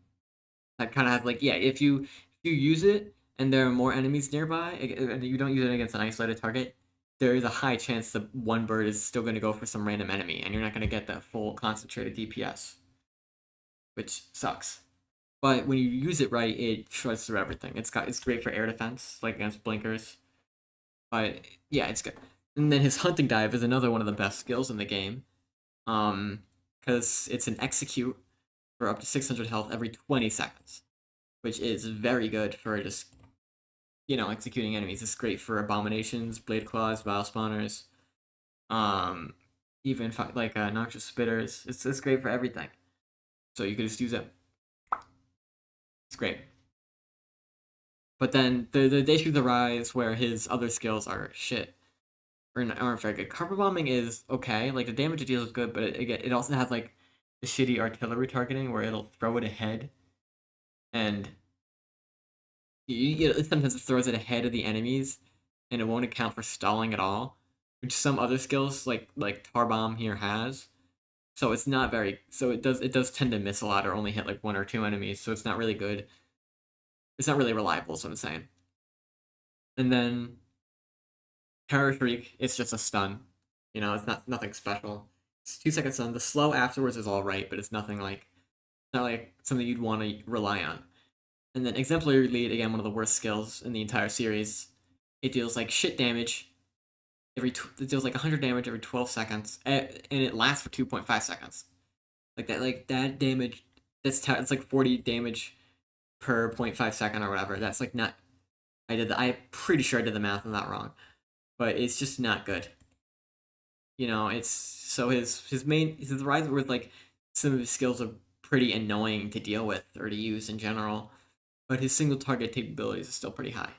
that kind of has like, yeah, if you use it and there are more enemies nearby, and you don't use it against an isolated target, there is a high chance that one bird is still going to go for some random enemy, and you're not going to get that full concentrated DPS, which sucks. But when you use it right, it shreds through everything. It's great for air defense, like against blinkers. But yeah, it's good. And then his hunting dive is another one of the best skills in the game. Because it's an execute for up to 600 health every 20 seconds, which is very good for just executing enemies. It's great for abominations, blade claws, vile spawners, um, even like noxious spitters. It's great for everything. So you could just use it. It's great. But then the issues arise where his other skills are shit or aren't very good. Carpet bombing is okay. Like the damage it deals is good, but it also has like the shitty artillery targeting where it'll throw it ahead and sometimes it throws it ahead of the enemies and it won't account for stalling at all, which some other skills like tar bomb here has. So it's not very. So it does tend to miss a lot or only hit like one or two enemies. So it's not really good. It's not really reliable. Is what I'm saying. And then Terror Shriek, it's just a stun. It's nothing special. It's 2 second stun. The slow afterwards is all right, but it's not like something you'd want to rely on. And then Exemplary Lead, again, one of the worst skills in the entire series. It deals like shit damage it deals like 100 damage every 12 seconds, and it lasts for 2.5 seconds. Like that damage, it's like 40 damage per 0.5 second or whatever. That's like not. I'm pretty sure I did the math. I'm not wrong, but it's just not good. It's so his rise with like some of his skills are pretty annoying to deal with or to use in general, but his single target capabilities are still pretty high.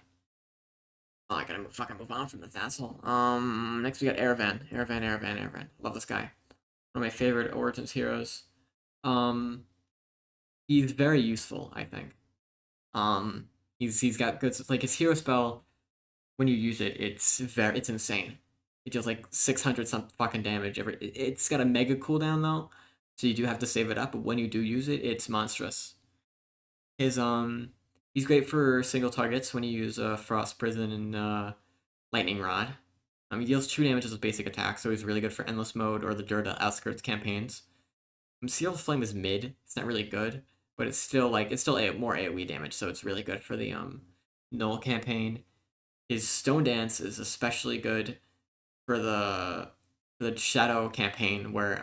Oh, I gotta fucking move on from this asshole. Next we got Aravan. Love this guy. One of my favorite Origins heroes. Um, he's very useful, I think. He's got good like his hero spell. When you use it, it's insane. It deals like 600 some fucking damage every. It's got a mega cooldown though, so you do have to save it up. But when you do use it, it's monstrous. His he's great for single targets when you use Frost Prison and Lightning Rod. He deals true damage as a basic attack, so he's really good for Endless Mode or the Dirta Outskirts campaigns. Seal Flame is mid. It's not really good, but it's still more AoE damage, so it's really good for the Null campaign. His Stone Dance is especially good for the Shadow campaign, where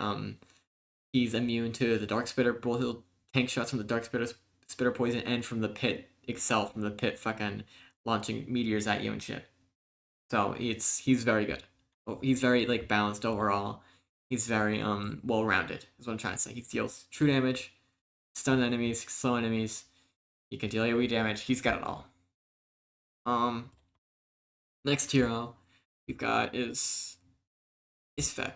he's immune to the Dark Spitter. Both he'll tank shots from the Spitter poison and from the pit itself, from the pit fucking launching meteors at you and shit. So he's very good. He's very like balanced overall. He's very well rounded. Is what I'm trying to say. He deals true damage, stun enemies, slow enemies. He can deal AoE damage. He's got it all. Um, Next hero we've got is Isfet.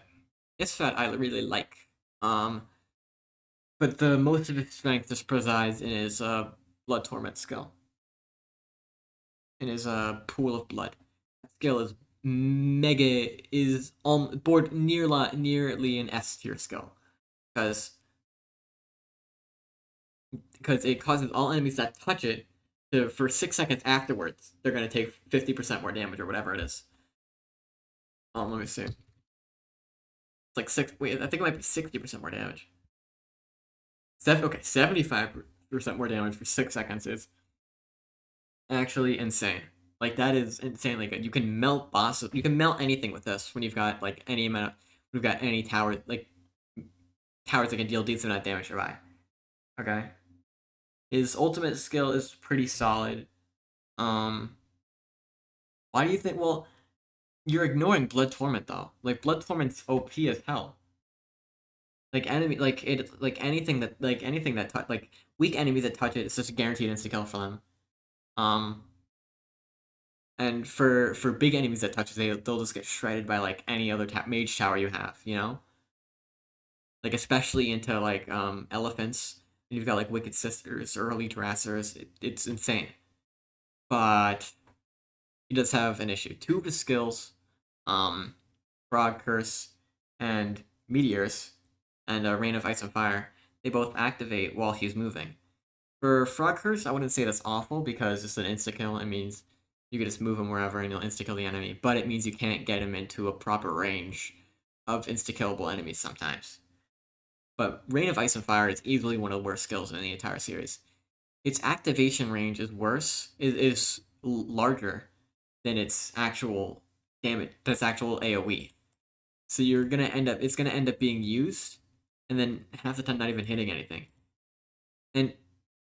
Isfet I really like. Um, but the most of his strength just presides in his blood torment skill. In his pool of blood. That skill is mega is on board nearly an S tier skill. Because it causes all enemies that touch it to for 6 seconds afterwards, they're gonna take 50% more damage or whatever it is. Let me see. It's like six. Wait, I think it might be 60% more damage. 75% more damage for 6 seconds is actually insane. Like that is insanely good. You can melt bosses. You can melt anything with this when you've got like any amount. We've got any tower like towers that can deal decent amount of damage nearby. Okay. His ultimate skill is pretty solid. Um, why do you think? Well, you're ignoring Blood Torment though. Like Blood Torment's OP as hell. Like anything that like weak enemies that touch it, it's just a guaranteed insta kill for them. Um, and for big enemies that touch it, they'll just get shredded by like any other mage tower you have. like especially into like elephants. And you've got like Wicked Sisters, early Dressers. It's insane. But he does have an issue. Two of his skills, um, Frog Curse and Meteors, and Rain of Ice and Fire, they both activate while he's moving. For Frog Curse, I wouldn't say that's awful because it's an insta kill. It means you can just move him wherever and you'll insta kill the enemy. But it means you can't get him into a proper range of insta killable enemies sometimes. But Rain of Ice and Fire is easily one of the worst skills in the entire series. Its activation range is worse, is larger than its actual damage, that's actual AoE. So it's gonna end up being used, and then half the time not even hitting anything. And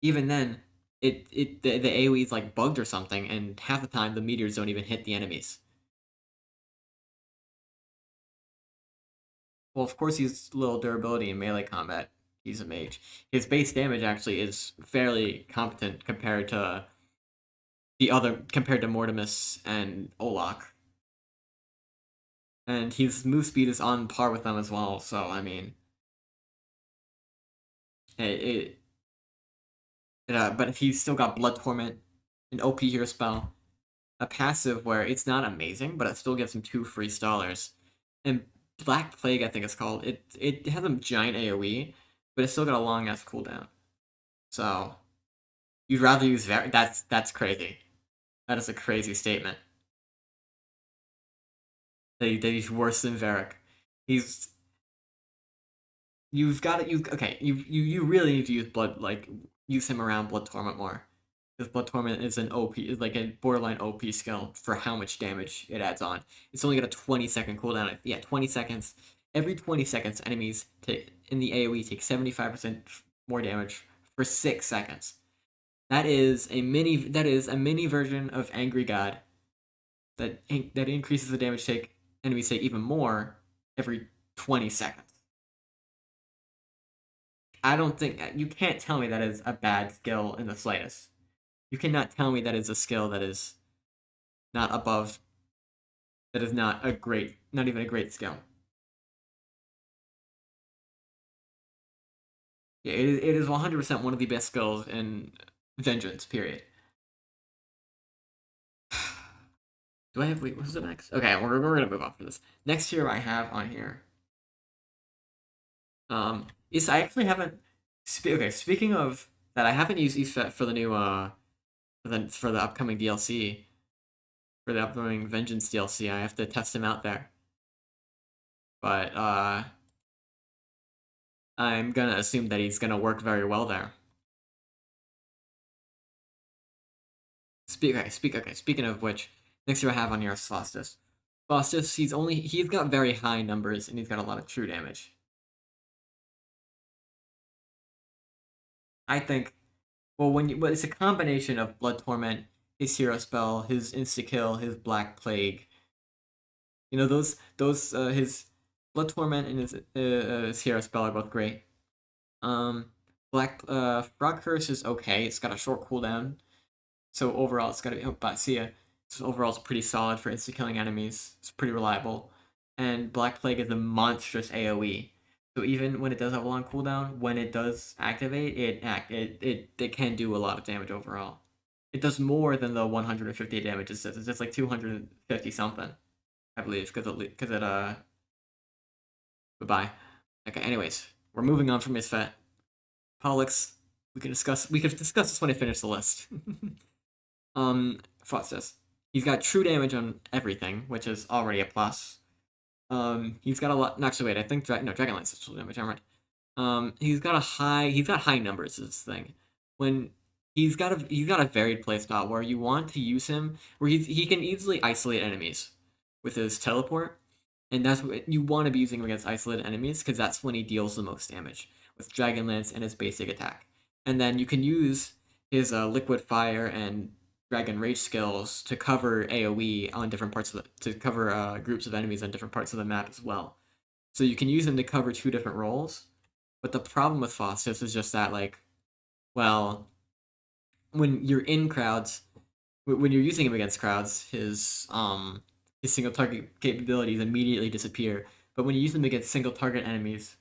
even then, the AoE is like bugged or something, and half the time the meteors don't even hit the enemies. Well, of course he's little durability in melee combat. He's a mage. His base damage actually is fairly competent compared to Mortimus and Olak. And his move speed is on par with them as well. So I mean, it but if he's still got Blood Torment, an OP hero spell, a passive where it's not amazing, but it still gives him 2 free stallers, and Black Plague I think it's called. It has a giant AOE, but it's still got a long ass cooldown. So you'd rather use that's crazy. That is a crazy statement. That he's worse than Varric. He's you've got to you okay. You really need to use him around Blood Torment more. Because Blood Torment is an OP, is like a borderline OP skill for how much damage it adds on. It's only got a 20-second cooldown. Yeah, 20 seconds. Every 20 seconds, enemies in the AoE take 75% more damage for 6 seconds. That is a mini version of Angry God that increases the damage enemies take even more every 20 seconds. I don't think you can't tell me that is a bad skill in the slightest. You cannot tell me that is a skill that is not above, that is not even a great skill. Yeah, it is 100% one of the best skills in Vengeance, period. Do I have, wait, what's the next? Okay, we're gonna move on for this. Next hero I have on here, is I actually haven't, okay, speaking of that, I haven't used EFET for the new, for the upcoming DLC, for the upcoming Vengeance DLC. I have to test him out there. But, I'm gonna assume that he's gonna work very well there. Speaking of which, next year I have on here is Faustus. Faustus, he's got very high numbers and he's got a lot of true damage. I think, well, it's a combination of Blood Torment, his hero spell, his insta kill, his Black Plague. You know his Blood Torment and his hero spell are both great. Frog Curse is okay. It's got a short cooldown. So overall, it's got to be. Oh, Basia. So overall, it's pretty solid for insta killing enemies. It's pretty reliable. And Black Plague is a monstrous AOE. So even when it does have a long cooldown, when it does activate, it can do a lot of damage overall. It does more than the 150 damage it says. It's just like 250 something, I believe, because it Goodbye. Okay. Anyways, we're moving on from Misfit. Pollux. We could discuss this when I finish the list. Faustus. He's got true damage on everything, which is already a plus. He's got a lot. No, actually, wait. I think Dragonlance is true damage. I'm right. He's got high numbers. Is this thing when he's got a varied playstyle where you want to use him, where he can easily isolate enemies with his teleport, and that's what you want to be using him against isolated enemies because that's when he deals the most damage with Dragonlance and his basic attack. And then you can use his Liquid Fire and Dragon Rage skills to cover AoE on different parts of to cover groups of enemies on different parts of the map as well. So you can use them to cover 2 different roles. But the problem with Faustus is just that, like, well, when you're in crowds, when you're using him against crowds, his single target capabilities immediately disappear. But when you use them against single target enemies,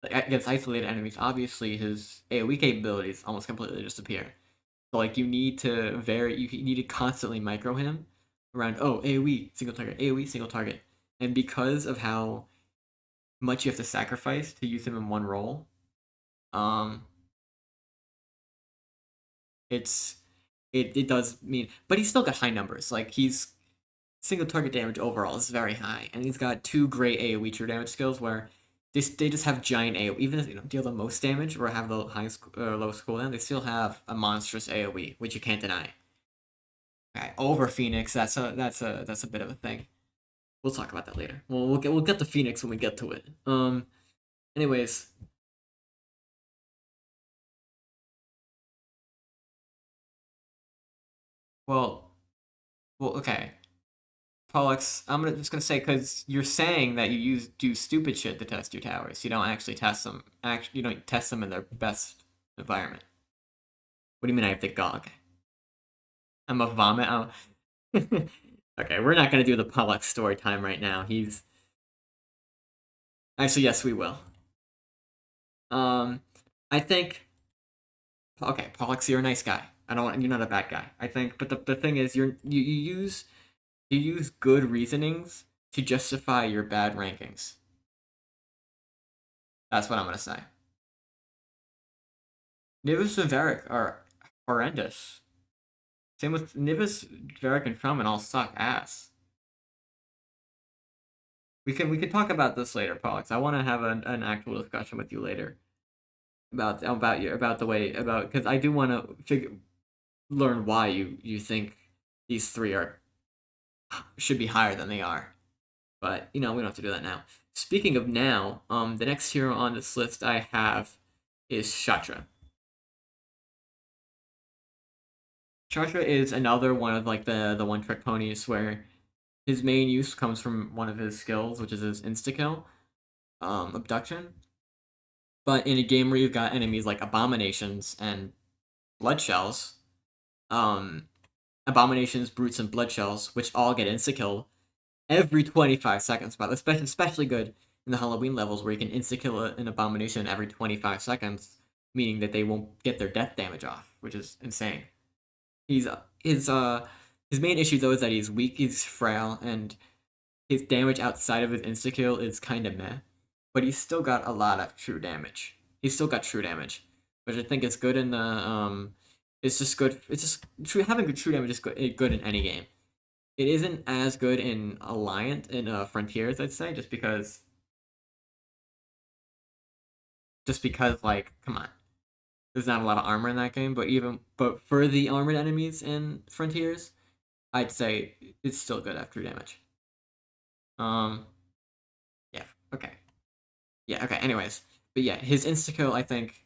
against isolated enemies, obviously his AoE capabilities almost completely disappear. So like you need to constantly micro him around AoE single target, AoE single target. And because of how much you have to sacrifice to use him in one role, um it's it does mean, but he's still got high numbers. Like he's single target damage overall is very high, and he's got two great AoE true damage skills where they just have giant AoE. Even if they don't deal the most damage or have the highest lowest cooldown, they still have a monstrous AoE, which you can't deny. Okay, over Phoenix, that's a bit of a thing. We'll talk about that later. We'll get to Phoenix when we get to it. Anyways, well, okay. Pollux, just gonna say because you're saying that you do stupid shit to test your towers. You don't actually test them. You don't test them in their best environment. What do you mean I have to gog? I'm a vomit. Okay, we're not gonna do the Pollux story time right now. He's actually yes, we will. Um, I think okay, Pollux, you're a nice guy. I don't want you're not a bad guy. I think, but the thing is, you use good reasonings to justify your bad rankings. That's what I'm gonna say. Nivus and Varric are horrendous. Same with Nivus, Varric, and Felman all suck ass. We can talk about this later, Pollux. I want to have an actual discussion with you later about the way about because I do want to learn why you think these three are should be higher than they are. But we don't have to do that now. Speaking of now, the next hero on this list I have is Shatra. Shatra is another one of like the one trick ponies where his main use comes from one of his skills, which is his insta kill, abduction. But in a game where you've got enemies like abominations and blood shells, um, abominations, brutes, and blood shells, which all get insta killed every 25 seconds. But especially good in the Halloween levels where you can insta kill an abomination every 25 seconds, meaning that they won't get their death damage off, which is insane. He's his main issue though is that he's weak, he's frail, and his damage outside of his insta kill is kind of meh. But he's still got a lot of true damage. He's still got true damage, which I think is good in the It's just good. It's just having good true damage is good in any game. It isn't as good in Alliant in Frontiers, I'd say, just because like come on, there's not a lot of armor in that game. But for the armored enemies in Frontiers, I'd say it's still good after damage. Um, yeah, okay, yeah, okay. Anyways, but yeah, his insta kill I think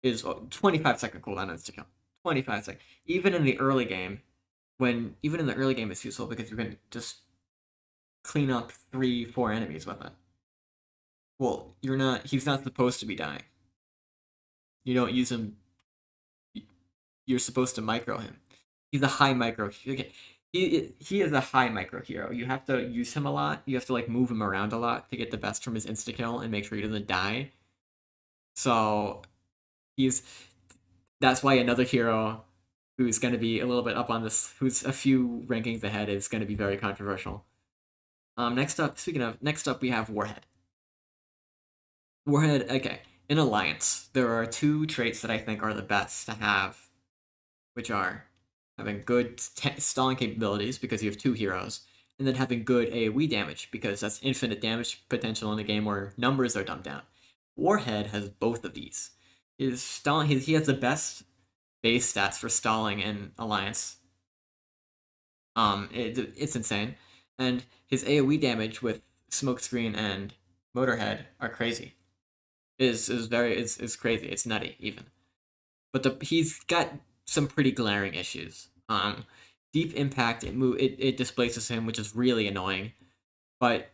is 25-second cooldown insta kill. 25 seconds. Even in the early game, it's useful because you can just clean up 3, 4 enemies with it. Well, you're not. He's not supposed to be dying. You don't use him. You're supposed to micro him. He's a high micro. Okay, he is a high micro hero. You have to use him a lot. You have to like move him around a lot to get the best from his insta kill and make sure he doesn't die. So he's that's why another hero who's going to be a little bit up on this, who's a few rankings ahead, is going to be very controversial. Next up, we have Warhead. Warhead, okay. In Alliance, there are two traits that I think are the best to have, which are having good stalling capabilities because you have two heroes, and then having good AoE damage because that's infinite damage potential in a game where numbers are dumbed down. Warhead has both of these. His stalling, he has the best base stats for stalling in Alliance. It's insane, and his AOE damage with Smokescreen and Motorhead are crazy. Is crazy. It's nutty even. But he's got some pretty glaring issues. Deep impact it displaces him, which is really annoying. But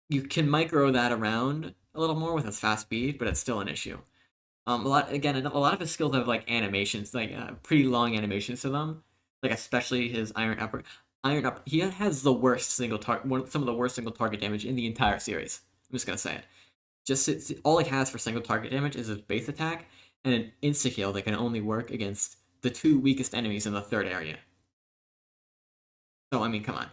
you can micro that around a little more with his fast speed, but it's still an issue. A lot of his skills have like animations, like pretty long animations to them. Like especially his Iron Upper. Iron Up. He has the worst some of the worst single target damage in the entire series. I'm just gonna say it. just all he has for single target damage is his base attack and an insta kill that can only work against the two weakest enemies in the third area. So I mean, come on.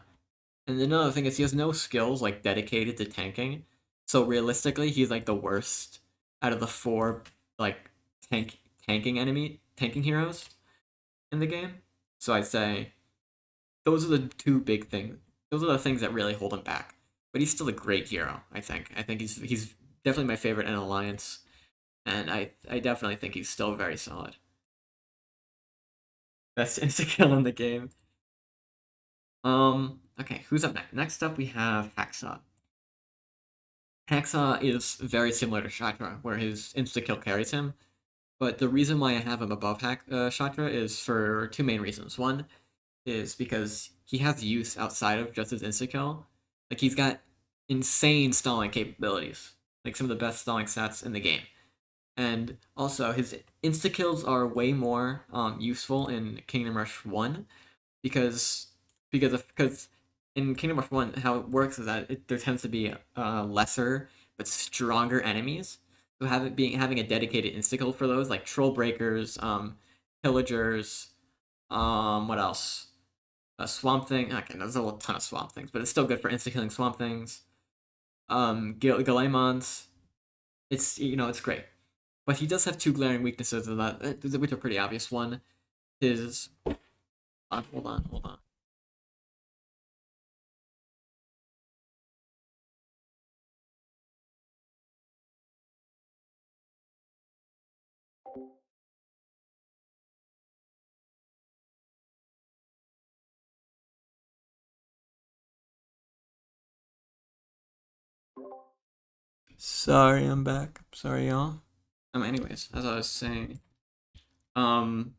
And another thing is he has no skills like dedicated to tanking. So realistically, he's like the worst out of the four like tanking heroes in the game. So I'd say those are the two big things. Those are the things that really hold him back. But he's still a great hero, I think. I think he's definitely my favorite in Alliance, and I definitely think he's still very solid. Best insta kill in the game. Okay, who's up next? Next up we have Hacksaw. Hacksaw is very similar to Shatra, where his insta kill carries him. But the reason why I have him above Shatra is for two main reasons. One is because he has use outside of just his insta kill. Like he's got insane stalling capabilities, like some of the best stalling stats in the game. And also his insta kills are way more useful in Kingdom Rush One because because in Kingdom Rush One how it works is that there tends to be lesser but stronger enemies. So having a dedicated insta kill for those like troll breakers, pillagers, what else? A swamp thing. Okay, there's a ton of swamp things, but it's still good for insta killing swamp things. Galaemons. It's it's great. But he does have two glaring weaknesses of that, which are pretty obvious. One is hold on. Sorry, I'm back. Sorry, y'all. Anyways, as I was saying, um,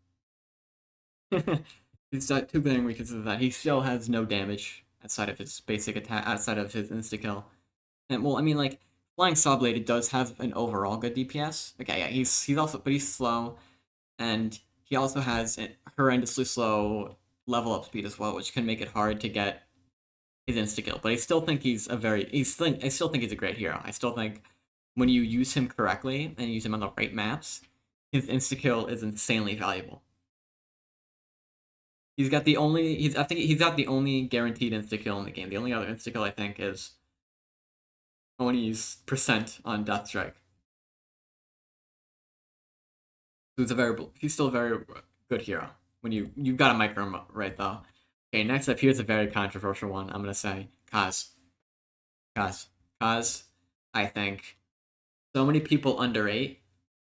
he's got two glaring weaknesses of that. He still has no damage outside of his basic attack, outside of his insta kill. And well, I mean, like Flying Saw Blade does have an overall good DPS. Okay, yeah, he's also but he's slow, and he also has a horrendously slow level up speed as well, which can make it hard to get his insta kill. But I still think I still think he's a great hero. I still think when you use him correctly and use him on the right maps, his insta kill is insanely valuable. I think he's got the only guaranteed insta kill in the game. The only other insta kill I think is when he's percent on Death Strike. He's still a very good hero. When you've got a micro him right though. Okay, next up here's a very controversial one. I'm gonna say Kaz. Kaz. Kaz, I think so many people underrate,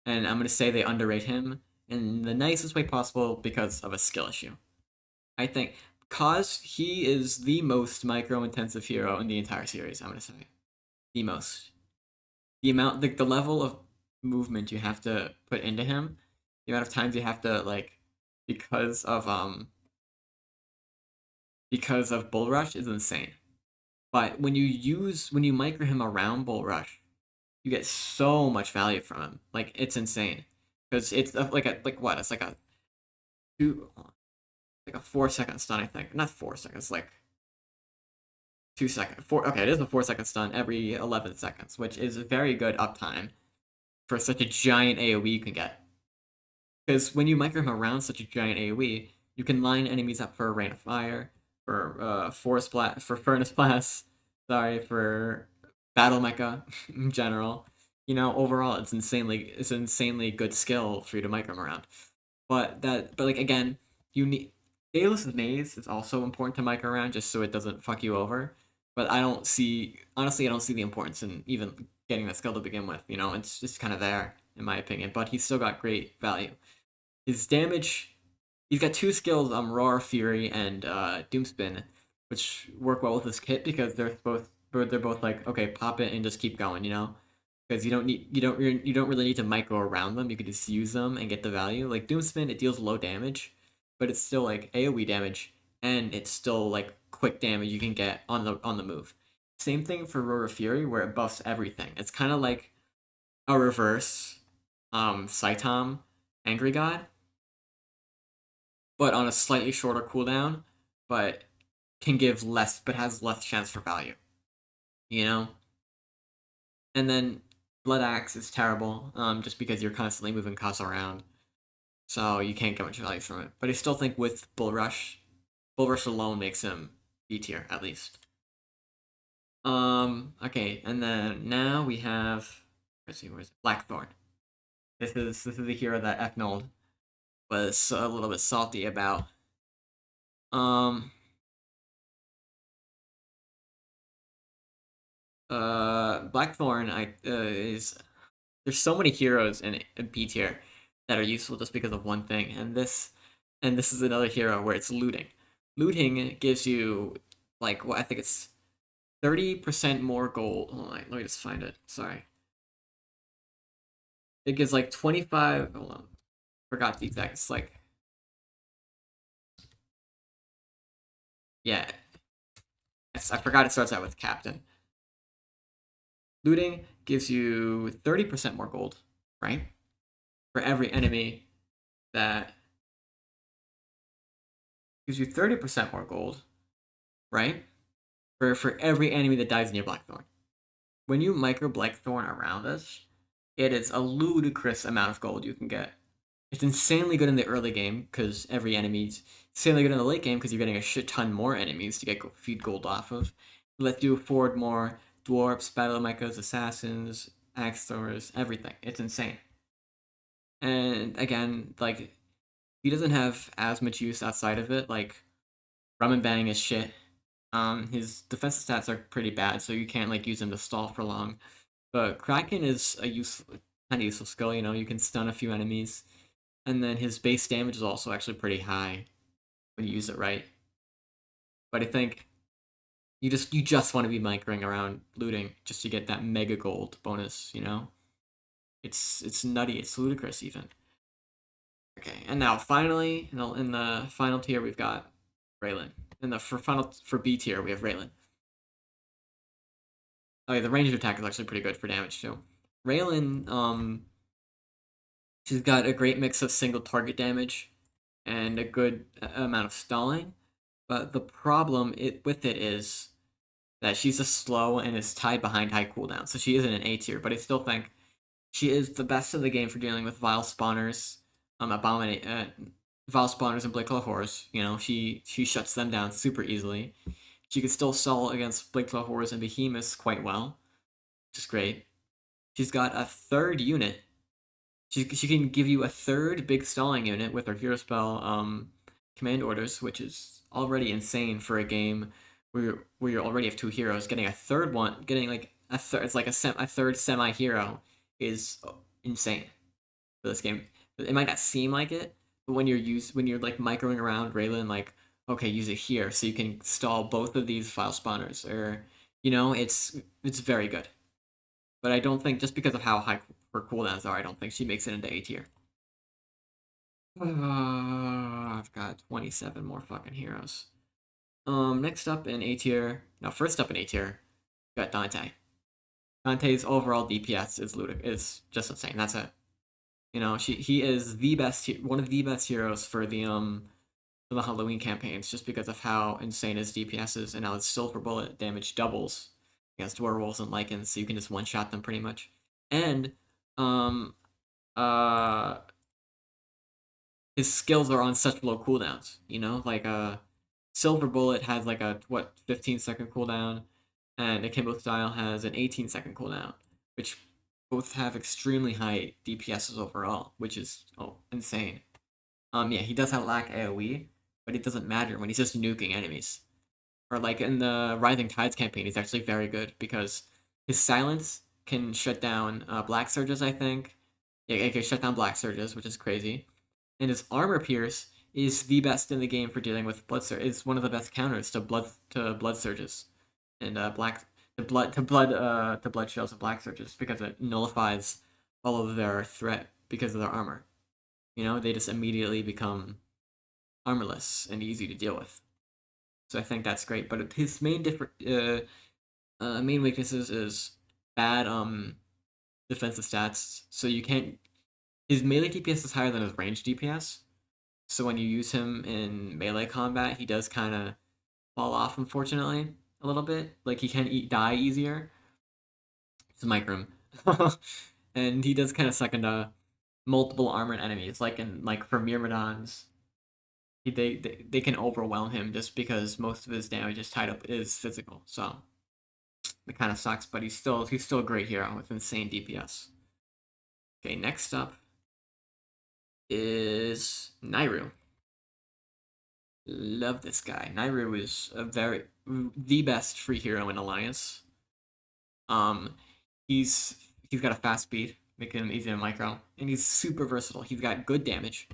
and I'm gonna say they underrate him in the nicest way possible because of a skill issue. I think Kaz, he is the most micro intensive hero in the entire series, I'm gonna say. The most. The level of movement you have to put into him, the amount of times you have to like because of Bull Rush is insane. But when you micro him around Bull Rush, you get so much value from him. Like it's insane because it's like what? It's like a two like a 4 second stun. I think not 4 seconds. Like 2 second. Four. Okay, it is a 4 second stun every 11 seconds, which is a very good uptime for such a giant AOE you can get. Because when you micro him around such a giant AOE, you can line enemies up for a rain of fire, for for furnace blast, sorry, for battle mecha in general. Overall it's an insanely good skill for you to micro him around. But like again, you need Daelus's maze is also important to micro around just so it doesn't fuck you over. But I don't see the importance in even getting that skill to begin with. It's just kind of there in my opinion. But he's still got great value. His damage, he's got two skills, Roar, Fury, and Doomspin, which work well with his kit because they're both like okay, pop it and just keep going, because you don't really need to micro around them. You can just use them and get the value. Like Doomspin, it deals low damage, but it's still like AOE damage, and it's still like quick damage you can get on the move. Same thing for Roar Fury, where it buffs everything. It's kind of like a reverse Saitam Angry God, but on a slightly shorter cooldown, but has less chance for value. You know? And then Blood Axe is terrible, just because you're constantly moving costs around, so you can't get much value from it. But I still think with Bull Rush alone makes him B tier at least. Okay, and then now we have let's see, where's it? Blackthorn. This is a hero that Eknold was a little bit salty about. Um, Blackthorn is there's so many heroes in B tier that are useful just because of one thing, and this is another hero where it's looting. Looting gives you like what I think it's 30% more gold. Hold on, let me just find it. Sorry. It gives like 25. Hold on. Forgot the exact. It's like, yeah. I forgot it starts out with Captain. Looting gives you 30% more gold, right? For every enemy that gives you 30% more gold, right? For every enemy that dies near Blackthorn. When you micro Blackthorn around us, it is a ludicrous amount of gold you can get. It's insanely good in the early game because every enemy's insanely good in the late game because you're getting a shit ton more enemies to get feed gold off of. It lets you afford more dwarfs, battle mechas, assassins, axe throwers, everything. It's insane. And again, like he doesn't have as much use outside of it. Like Rum and Bang is shit. His defensive stats are pretty bad, so you can't like use him to stall for long. But Kraken is a useful, kind of useful skill. You know, you can stun a few enemies, and then his base damage is also actually pretty high when you use it right. But I think you just want to be microing around looting just to get that mega gold bonus. You know, it's nutty. It's ludicrous even. Okay, and now finally, in the final tier, we've got Raylan. In the for B tier, we have Raylan. Okay, the ranged attack is actually pretty good for damage too. Raylan, she's got a great mix of single target damage and a good amount of stalling. But the problem with it is that she's just slow and is tied behind high cooldown. So she isn't an A tier, but I still think she is the best of the game for dealing with Vile Spawners, Vile Spawners and Blake Horrors. You know, she shuts them down super easily. She can still stall against Blake Horrors and Behemoths quite well, which is great. She's got a third unit. She can give you a third big stalling unit with her hero spell command orders, which is already insane for a game where you already have two heroes. Getting a third one, getting like a third, it's like a third semi hero is insane for this game. It might not seem like it, but when you're like microing around Raylan, like okay, use it here so you can stall both of these file spawners, or you know, it's very good. But I don't think just because of how high her cooldowns are, I don't think she makes it into A tier. I've got 27 more fucking heroes. Next up in A tier, no, first up in A tier, we got Dante. Dante's overall DPS is just insane. That's it. You know, he is the best, one of the best heroes for the Halloween campaigns, just because of how insane his DPS is, and now his silver bullet damage doubles against werewolves and lycans, so you can just one shot them pretty much. And um, uh, his skills are on such low cooldowns. You know, like silver bullet has like a 15-second cooldown, and akimbo style has an 18-second cooldown, which both have extremely high DPSs overall, which is insane. Yeah, he does have lack AoE, but it doesn't matter when he's just nuking enemies. Or like in the Rising Tides campaign, he's actually very good because his silence can shut down black surges. I think, yeah, it can shut down black surges, which is crazy. And his armor pierce is the best in the game for dealing with blood surge. It's one of the best counters to blood surges, and black to blood shells and black surges because it nullifies all of their threat because of their armor. You know, they just immediately become armorless and easy to deal with. So I think that's great. But his main weaknesses is bad defensive stats. So you can't. His melee DPS is higher than his range DPS. So when you use him in melee combat, he does kind of fall off, unfortunately, a little bit. Like he can die easier. It's a micro. And he does kind of suck into multiple armored enemies, like in like for Myrmidons. They can overwhelm him just because most of his damage is tied up is physical. So it kind of sucks, but he's still a great hero with insane DPS. Okay, next up is Nairu. Love this guy. Nairu is the best free hero in Alliance. Um, he's he's got a fast speed, making him easy to micro, and he's super versatile. He's got good damage.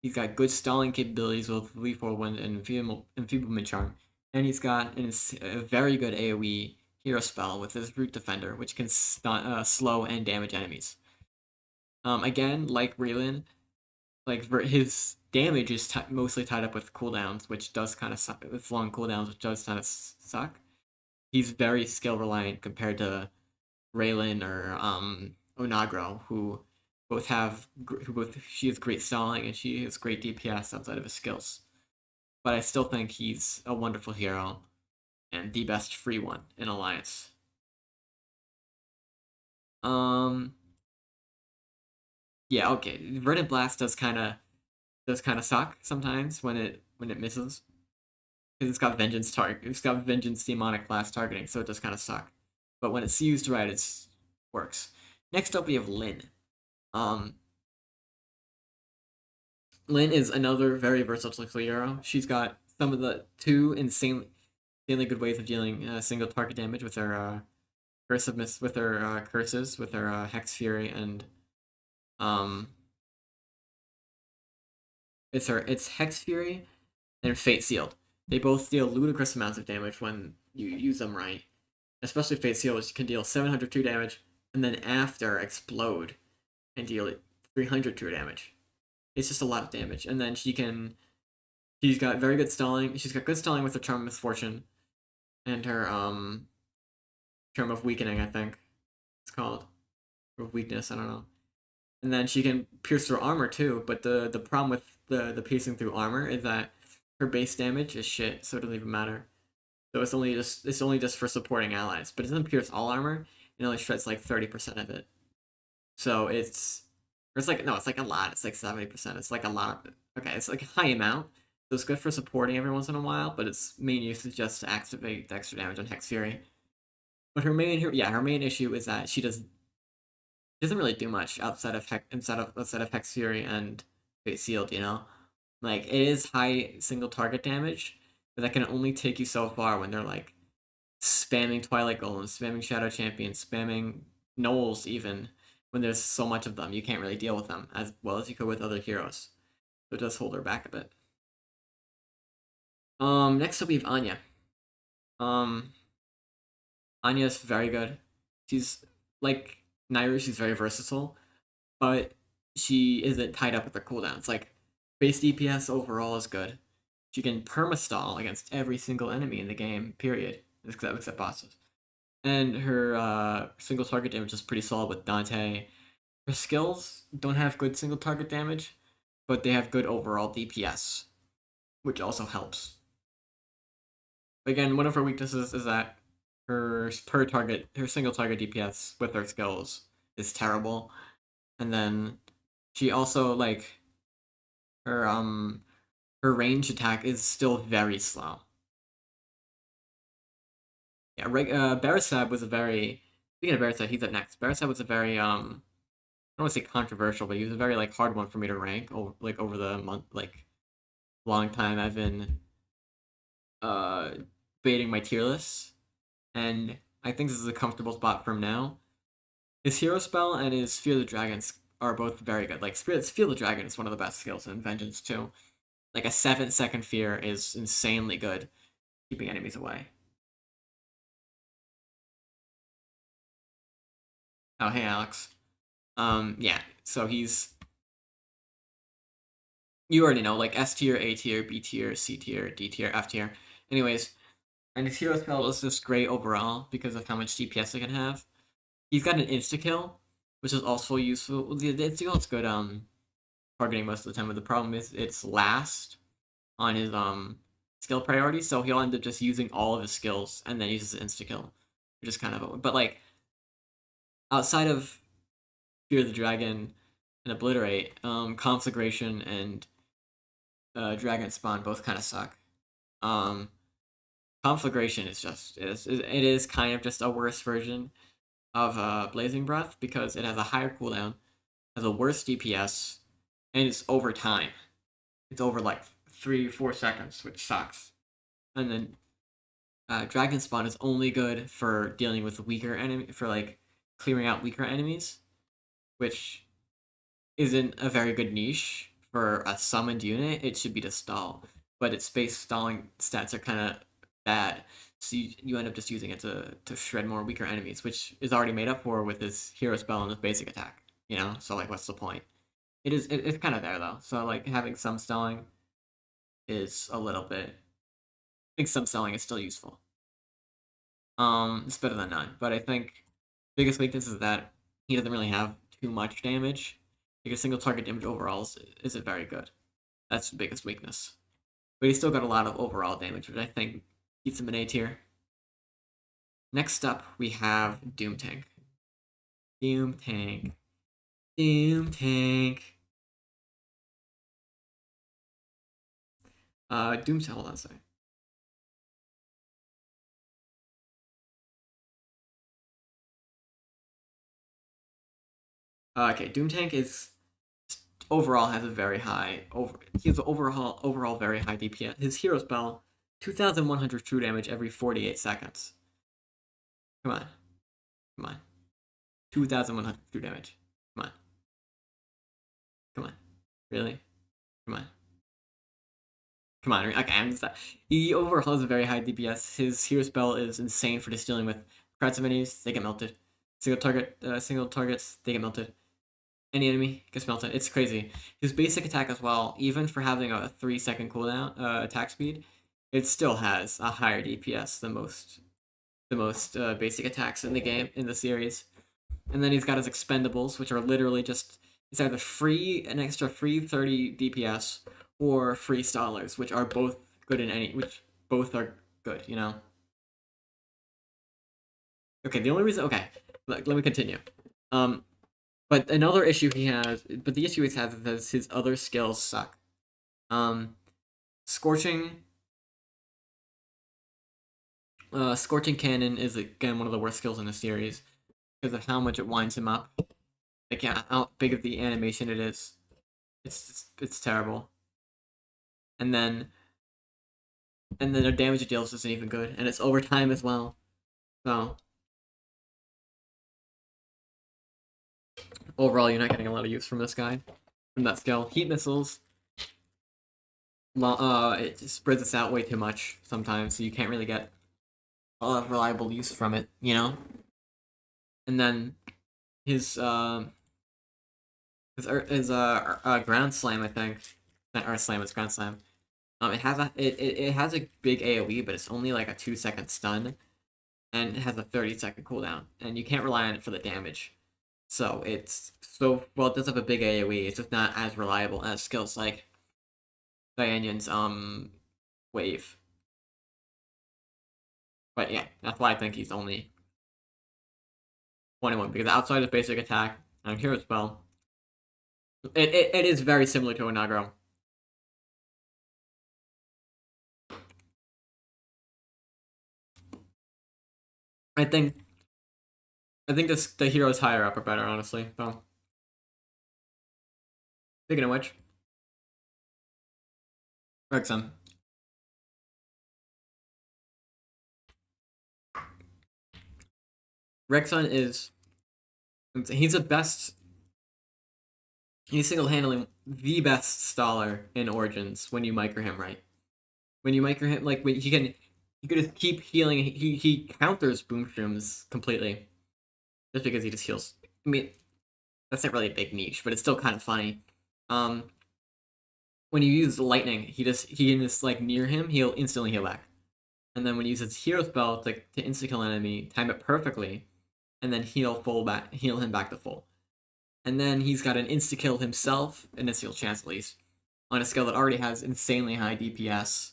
He's got good stalling capabilities with lethal wind and enfeeblement charm, and he's got a very good AOE hero spell with his root defender, which can slow and damage enemies. Again, like Raylan, like his damage is mostly tied up with cooldowns, which does kind of suck. With long cooldowns, which does kind of suck. He's very skill reliant compared to Raylan or Onagro, she has great stalling and she has great DPS outside of his skills. But I still think he's a wonderful hero and the best free one in Alliance. Um, yeah, okay. Verdant Blast does kind of suck sometimes when it misses because it's got Vengeance Demonic Blast targeting, so it does kind of suck. But when it's used right, it's works. Next up, we have Lyn. Um, Lyn is another very versatile hero. She's got some of the two insanely good ways of dealing single target damage with her with her curses, with her Hex Fury, and um, it's Hex Fury and Fate Sealed. They both deal ludicrous amounts of damage when you use them right. Especially Fate Sealed, which can deal 702 damage, and then after explode and deal 302 damage. It's just a lot of damage, and then she's got very good stalling. She's got good stalling with her Charm of Misfortune and her Charm of Weakening, I think it's called, or Weakness. I don't know. And then she can pierce through armor too. But the problem with the piercing through armor is that her base damage is shit, so it doesn't even matter. So it's only just for supporting allies, but it doesn't pierce all armor. It only shreds like 30% of it. So it's like no, it's like a lot. It's like 70%. It's like a lot. Okay, it's like a high amount. So it's good for supporting every once in a while, but its main use is just to activate the extra damage on Hex Fury. But her main issue is that she doesn't really do much outside of Hex Fury and Fate Sealed. Like it is high single target damage, but that can only take you so far when they're like spamming Twilight Golem, spamming Shadow Champion, spamming Knolls even. When there's so much of them, you can't really deal with them as well as you could with other heroes. So it does hold her back a bit. Next up we have Anya. Um, Anya's very good. She's like Nairu, she's very versatile, but she isn't tied up with her cooldowns. Like base DPS overall is good. She can permastall against every single enemy in the game, period, except bosses. And her single target damage is pretty solid with Dante. Her skills don't have good single target damage, but they have good overall DPS, which also helps. Again, one of her weaknesses is that her single target DPS with her skills is terrible. And then she also like her range attack is still very slow. Yeah, Barisab was a very speaking of Barisab, he's up next. Barisab was a very I don't want to say controversial, but he was a very like hard one for me to rank over the month long time I've been uh baiting my tier list, and I think this is a comfortable spot for him now. His hero spell and his Fear the Dragons are both very good. Like Fear the Dragon is one of the best skills in Vengeance too. Like a 7-second fear is insanely good, keeping enemies away. Oh hey Alex. Yeah. So he's you already know like S tier, A tier, B tier, C tier, D tier, F tier. Anyways, and his hero spell is just great overall because of how much DPS it can have. He's got an insta kill, which is also useful. The insta kill is good targeting most of the time, but the problem is it's last on his skill priority, so he'll end up just using all of his skills and then uses the insta kill, which is kind of but like outside of Fear the Dragon and Obliterate, Conflagration and Dragon Spawn both kind of suck. Um, Conflagration is just it is kind of just a worse version of Blazing Breath because it has a higher cooldown, has a worse DPS, and it's over time. It's over like 3 or 4 seconds, which sucks. And then Dragon Spawn is only good for dealing with weaker enemy for like clearing out weaker enemies, which isn't a very good niche for a summoned unit. It should be to stall, but its base stalling stats are kind of bad, so you end up just using it to shred more weaker enemies, which is already made up for with his hero spell and his basic attack. You know, so like, what's the point? It's kind of there though. So like having some stalling is a little bit. I think some stalling is still useful. It's better than none, but I think biggest weakness is that he doesn't really have too much damage. Like a single target damage overall isn't very good. That's the biggest weakness. But he's still got a lot of overall damage, which I think keeps him in A tier. Next up, we have Doom Tank. Doom Tank. Doom Tank. Doom Tank, hold on a second. Okay, Doom Tank is overall has a very high he has overall very high DPS. His hero spell 2,100 true damage every 48 seconds. Come on. Come on. 2,100 true damage. Come on. Come on. Really? Come on. Come on. Okay, I'm just he overall has a very high DPS. His hero spell is insane for just dealing with crowds of enemies. They get melted. Single targets, they get melted. Any enemy gets melted. It's crazy. His basic attack as well, even for having a 3 second cooldown attack speed, it still has a higher DPS than most basic attacks in the game in the series. And then he's got his expendables, which are literally just it's either an extra free 30 DPS or free stallers, which are both good which both are good, you know. Okay, the only reason let me continue. But another issue he has, but the issue he has is that his other skills suck. Scorching Scorching Cannon is again one of the worst skills in the series because of how much it winds him up. Like how big of the animation it is. It's terrible. And then the damage it deals isn't even good, and it's over time as well. So overall, you're not getting a lot of use from this guy, from that skill. Heat missiles. It spreads us out way too much sometimes, so you can't really get a lot of reliable use from it, you know. And then his ground slam, I think, not earth slam, it's ground slam. It has a big AOE, but it's only like a 2 second stun, and it has a 30 second cooldown, and you can't rely on it for the damage. So while it does have a big AOE, it's just not as reliable as skills like Dianyan's wave. But yeah, that's why I think he's only 21, because outside of basic attack and hero spell, it is very similar to Onagro. I think the heroes higher up are better, honestly. So speaking of which, Rexon. Rexon is he's the best. He's single-handedly the best staller in Origins when you micro him right. When you micro him, like when he could just keep healing. He counters Boomshrooms completely, just because he just heals. I mean, that's not really a big niche, but it's still kind of funny. When you use lightning, he can just like near him, he'll instantly heal back. And then when he uses hero spell to insta kill an enemy, time it perfectly, and then heal him back to full. And then he's got an insta kill himself, an insta kill chance at least, on a skill that already has insanely high DPS.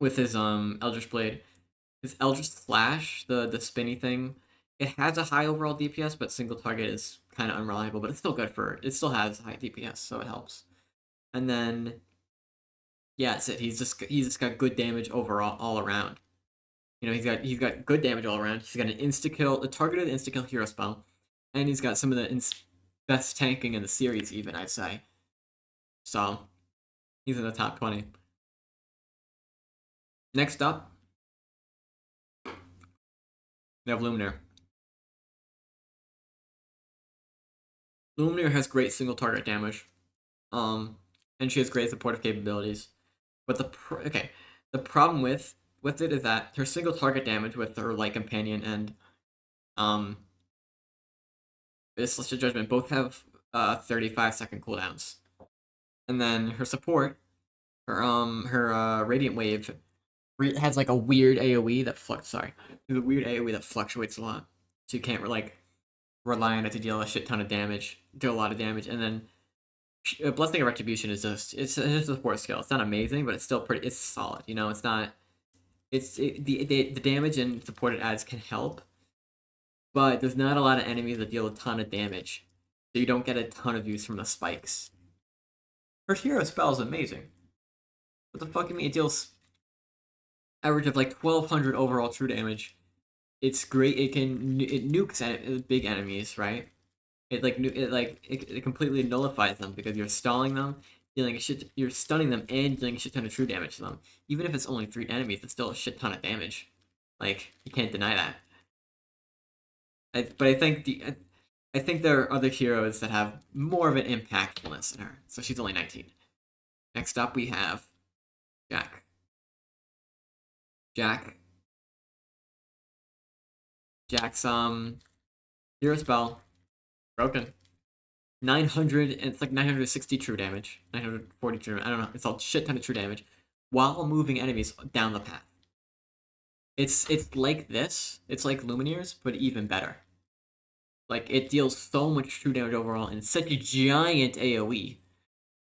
With his Eldritch Blade, his Eldritch Slash, the spinny thing, It has a high overall DPS, but single target is kind of unreliable. But it's still good for it. Still has high DPS, so it helps. And then yeah, that's it. He's just got good damage overall all around. You know, he's got good damage all around. He's got an insta kill, a targeted insta kill hero spell, and he's got some of the best tanking in the series, even I'd say. So he's in the top 20. Next up, we have Lumineer. Lumineer has great single target damage, and she has great supportive capabilities. But the problem with it is that her single target damage with her light companion and um this Celestial Judgment both have 35-second cooldowns, and then her support, her Radiant Wave has like a weird AOE that fluctuates a lot, so you can't like rely on it to deal a shit ton of damage, do a lot of damage, and then Blessing of Retribution is it's a support skill. It's not amazing, but it's still it's solid. You know, it's not the damage and support it adds can help, but there's not a lot of enemies that deal a ton of damage, so you don't get a ton of use from the spikes. Her hero spell is amazing. What the fuck you mean? It deals average of like 1200 overall true damage. It's great. It nukes big enemies, right? It completely nullifies them because you're stalling them, you're stunning them and dealing a shit ton of true damage to them. Even if it's only 3 enemies, it's still a shit ton of damage. Like, you can't deny that. But I think there are other heroes that have more of an impactfulness than her. So she's only 19. Next up, we have Jack. Jack's hero spell broken. 900 and it's like 960 true damage, 940 true damage. I don't know. It's a shit ton of true damage while moving enemies down the path. It's like this. It's like Lumineers, but even better. Like, it deals so much true damage overall and such a giant AoE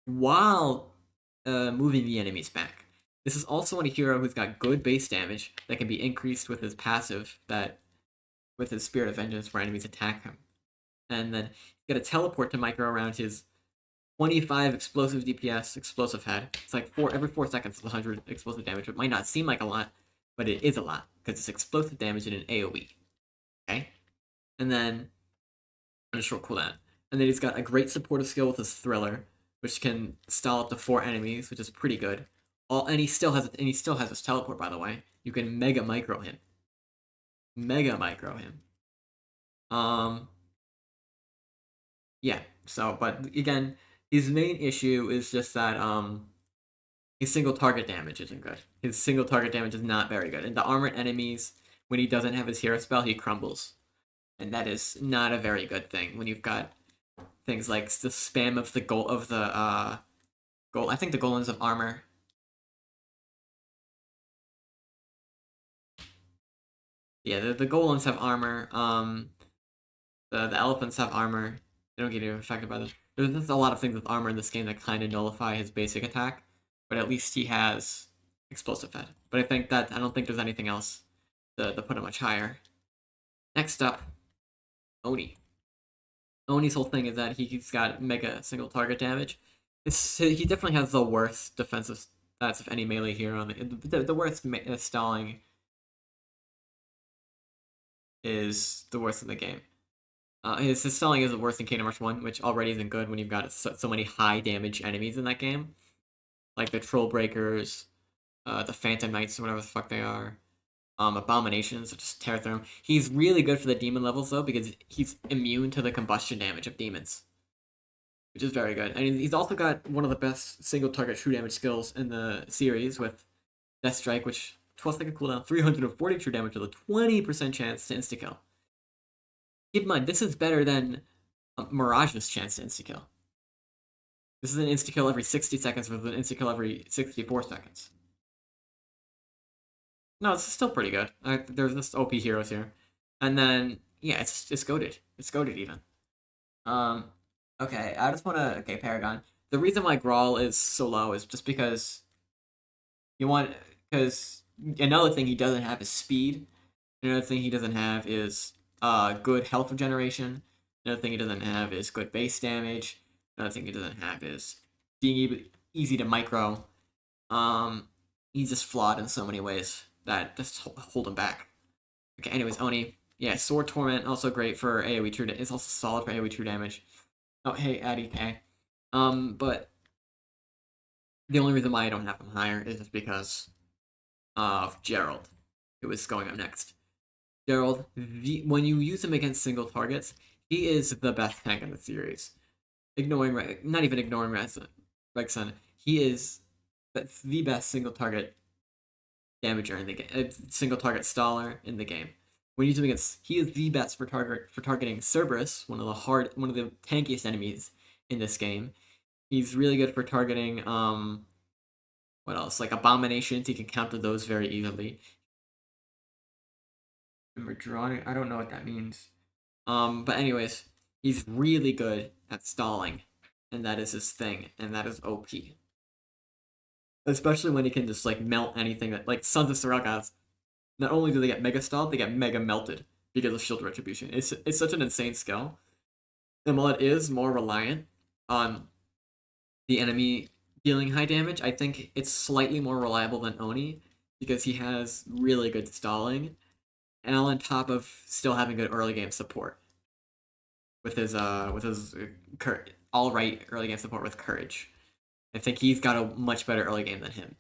while moving the enemies back. This is also a hero who's got good base damage that can be increased with his passive, that with his Spirit of Vengeance where enemies attack him. And then he's got a teleport to micro around his 25 explosive DPS explosive head. It's like every 4 seconds it's 100 explosive damage. It might not seem like a lot, but it is a lot because it's explosive damage in an AoE. Okay? And then on a short cooldown. And then he's got a great supportive skill with his Thriller, which can stall up to 4 enemies, which is pretty good. And he still has his teleport, by the way. You can mega micro him. Yeah. So, but again, his main issue is just that his single target damage isn't good. His single target damage is not very good. And the armored enemies, when he doesn't have his hero spell, he crumbles. And that is not a very good thing when you've got things like the spam of the goal. I think the golems have armor. Yeah, the golems have armor. The elephants have armor. They don't get affected by this. There's just a lot of things with armor in this game that kind of nullify his basic attack, but at least he has explosive head. But I don't think there's anything else to put him much higher. Next up, Oni. Oni's whole thing is that he's got mega single target damage. He definitely has the worst defensive stats of any melee hero. The worst stalling is the worst in the game. His stalling is the worst in Kingdom Hearts 1, which already isn't good when you've got so many high damage enemies in that game. Like the Troll Breakers, the Phantom Knights, or whatever the fuck they are. Abominations, that just tear through him. He's really good for the demon levels, though, because he's immune to the combustion damage of demons. Which is very good. And he's also got one of the best single target true damage skills in the series with Death Strike, which 12-second cooldown, 340 true damage with a 20% chance to insta-kill. Keep in mind, this is better than Mirage's chance to insta-kill. This is an insta-kill every 60 seconds versus an insta-kill every 64 seconds. No, it's still pretty good. There's just OP heroes here. And then, yeah, it's goated. It's goated even. Okay, I just want to... Okay, Paragon. The reason why Grawl is so low is just because because another thing he doesn't have is speed. Another thing he doesn't have is good health regeneration. Another thing he doesn't have is good base damage. Another thing he doesn't have is being easy to micro. Um, he's just flawed in so many ways that just hold him back. Okay, anyways, Oni. Yeah, Sword Torment, also great for AoE true it's also solid for AoE true damage. Oh, hey, Addy K. But the only reason why I don't have him higher is just because of Gerald, who is going up next. Gerald, when you use him against single targets, he is the best tank in the series. Not even ignoring Rexon, he is the best single target damager in the game, single target staller in the game. When you do against, he is the best for targeting Cerberus, one of the tankiest enemies in this game. He's really good for targeting what else? Like abominations, he can counter those very easily. Remember drawing? I don't know what that means. But anyways, he's really good at stalling, and that is his thing, and that is OP. Especially when he can just like melt anything that like Sons of Sorelgas. Not only do they get mega stalled, they get mega melted because of shield retribution. It's such an insane skill. And while it is more reliant on the enemy dealing high damage, I think it's slightly more reliable than Oni because he has really good stalling, and on top of still having good early game support with his all right early game support with courage. I think he's got a much better early game than him,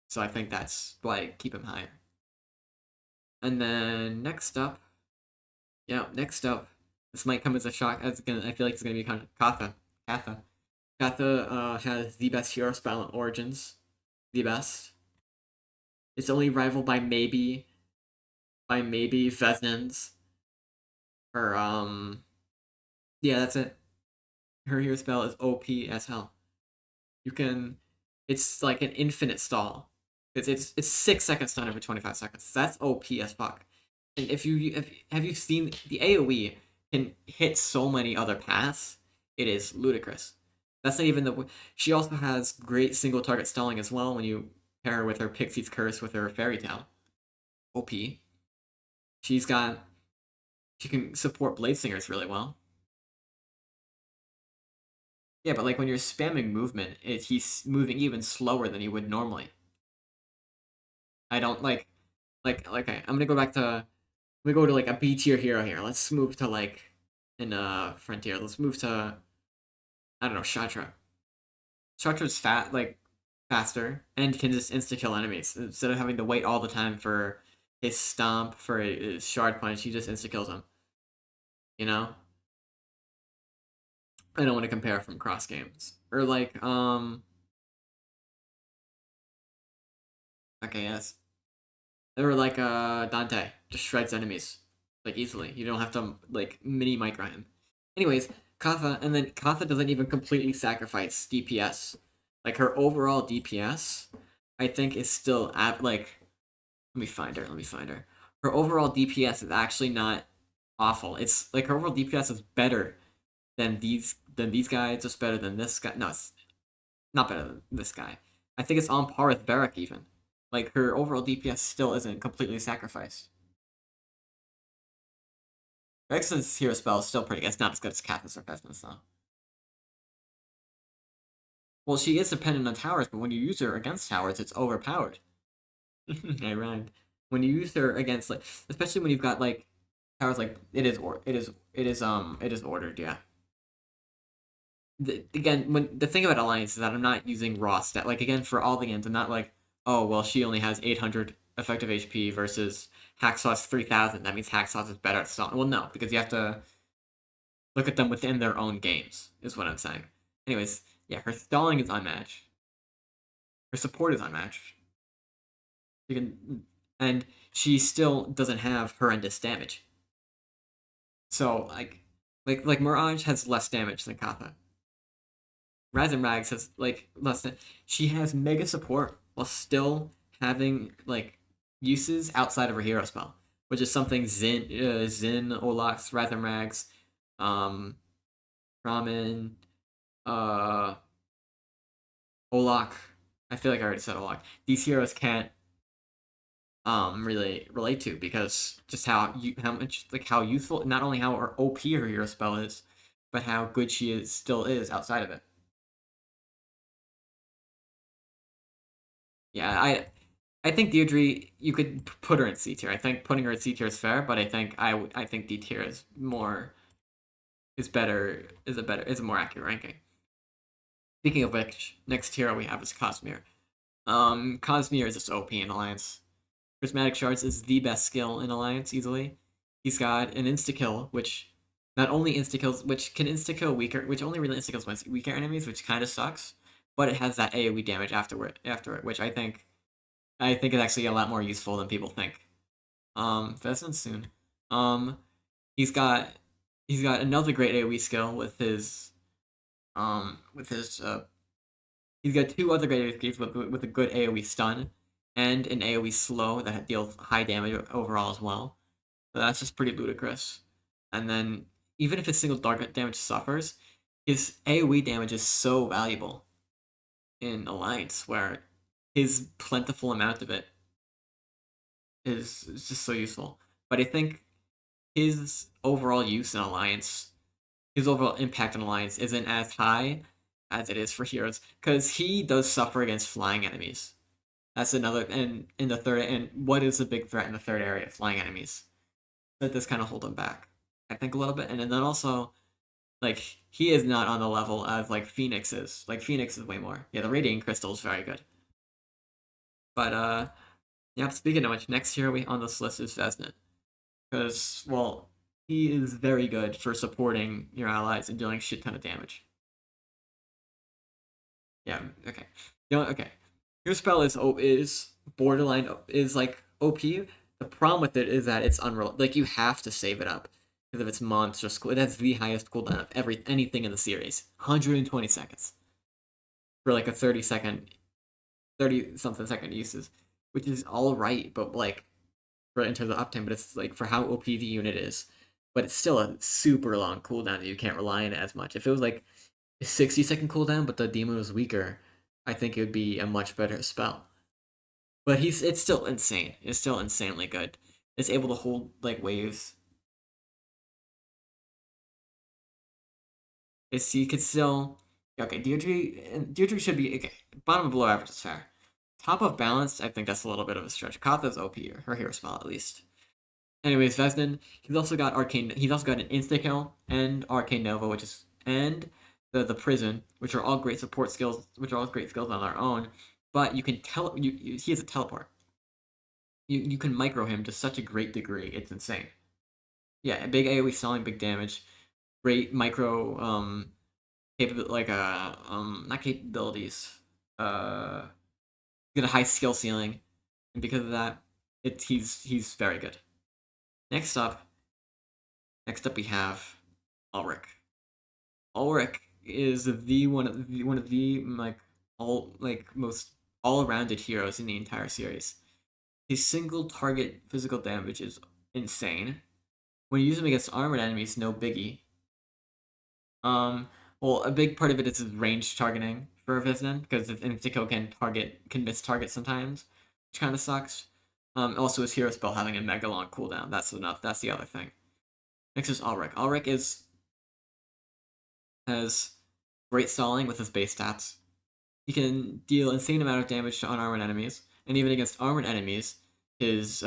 so I think that's why I keep him higher. And then next up, this might come as a shock. I feel like it's gonna be kind of Katha. Katha has the best hero spell in Origins, the best. It's only rivaled by maybe Vesnan's. Her yeah, that's it. Her hero spell is OP as hell. You can, it's like an infinite stall. It's 6 seconds stun every 25 seconds. That's OP as fuck. And have you seen the AOE can hit so many other paths? It is ludicrous. That's not even the. She also has great single target stalling as well when you pair her with her Pixie's Curse with her Fairy Tale. OP. She's got. She can support Blade Singers really well. Yeah, but like when you're spamming movement, he's moving even slower than he would normally. I don't okay. I'm gonna go back to. We go to like a B tier hero here. Let's move to like in Frontier. Let's move to I don't know, Shatra. Shatra's faster and can just insta kill enemies instead of having to wait all the time for his stomp for his shard punch. He just insta kills him. You know, I don't want to compare from cross games or like okay, yes, or like Dante just shreds enemies like easily. You don't have to like mini micro him. Anyways, Katha, and then Katha doesn't even completely sacrifice DPS. Like her overall DPS, I think is still at like. Let me find her. Let me find her. Her overall DPS is actually not awful. It's like her overall DPS is better than these guys. Just better than this guy. No, it's not better than this guy. I think it's on par with Barrack even. Like her overall DPS still isn't completely sacrificed. Vexen's hero spell is still pretty good. It's not as good as Katniss or Festus though. Well, she is dependent on towers, but when you use her against towers, it's overpowered. I rhymed. When you use her against like, especially when you've got like towers like it is ordered. Yeah. Again, when the thing about Alliance is that I'm not using raw stat. Like again, for all the games, I'm not like, oh well, she only has 800 effective HP versus Hacksaw's 3000. That means Hacksaw is better at stalling. Well, no, because you have to look at them within their own games. Is what I'm saying. Anyways, yeah, her stalling is unmatched. Her support is unmatched. You can, and she still doesn't have horrendous damage. So like Mirage has less damage than Katha. Rags has like less than she has mega support while still having like uses outside of her hero spell, which is something Zin, Olax, Rags, Ramen, uh, Olak. I feel like I already said Olak. These heroes can't really relate to, because just how much, like, how useful, not only how OP her hero spell is, but how good she is still is outside of it. Yeah, I think Deirdre, you could put her in C tier. I think putting her in C tier is fair, but I think D tier is more is a more accurate ranking. Speaking of which, next hero we have is Cosmere. Cosmere is just OP in Alliance. Prismatic Shards is the best skill in Alliance easily. He's got an insta kill, which not only insta kills, which can insta kill weaker, which only really insta kills weaker enemies, which kind of sucks. But it has that AOE damage after it, which I think is actually a lot more useful than people think. Pheasant soon. Um, he's got he's got another great AOE skill with his he's got two other great AOE skills with a good AOE stun and an AOE slow that deals high damage overall as well. So that's just pretty ludicrous. And then even if his single target damage suffers, his AOE damage is so valuable in Alliance, where his plentiful amount of it is just so useful. But I think his overall use in Alliance, his overall impact in Alliance isn't as high as it is for heroes, because he does suffer against flying enemies. That's another, and in the third, and what is a big threat in the third area? Flying enemies. That does kind of hold him back, I think, a little bit. And then also, like, he is not on the level as like Phoenix is. Like, Phoenix is way more. Yeah, the Radiant Crystal is very good. But yeah. Speaking of which, next hero we on this list is Vesnet, because, well, he is very good for supporting your allies and dealing shit ton of damage. Yeah. Okay. Okay. Your spell is borderline, is like OP. The problem with it is that it's unreal. Like, you have to save it up because of its monstrous. It has the highest cooldown of anything in the series. 120 seconds for like a 30 second, 30 something second uses, which is all right, but like for into the uptime. But it's like for how OP the unit is, but it's still a super long cooldown that you can't rely on as much. If it was like a 60-second cooldown, but the demon was weaker, I think it would be a much better spell. But it's still insane. It's still insanely good. It's able to hold like waves. It's you could still okay. Deirdre should be okay. Bottom of below average is fair. Top of balanced, I think that's a little bit of a stretch. Katha's OP, her hero spell at least. Anyways, Vesnin, he's also got arcane. He's also got an insta kill and arcane nova, which is and the prison, which are all great support skills, which are all great skills on their own. But you can he has a teleport. You can micro him to such a great degree. It's insane. Yeah, big AoE stalling, big damage, great micro like not capabilities. Get a high skill ceiling, and because of that, he's very good. Next up, we have Ulrich. Ulrich is one of the like all like most all-rounded heroes in the entire series. His single target physical damage is insane. When you use him against armored enemies, no biggie. Um, well, a big part of it is his range targeting for Viznan, because Instico can miss target sometimes, which kind of sucks. Also his hero spell having a mega long cooldown. That's the other thing. Next is Ulrich. Has great stalling with his base stats. He can deal insane amount of damage to unarmored enemies, and even against armored enemies, his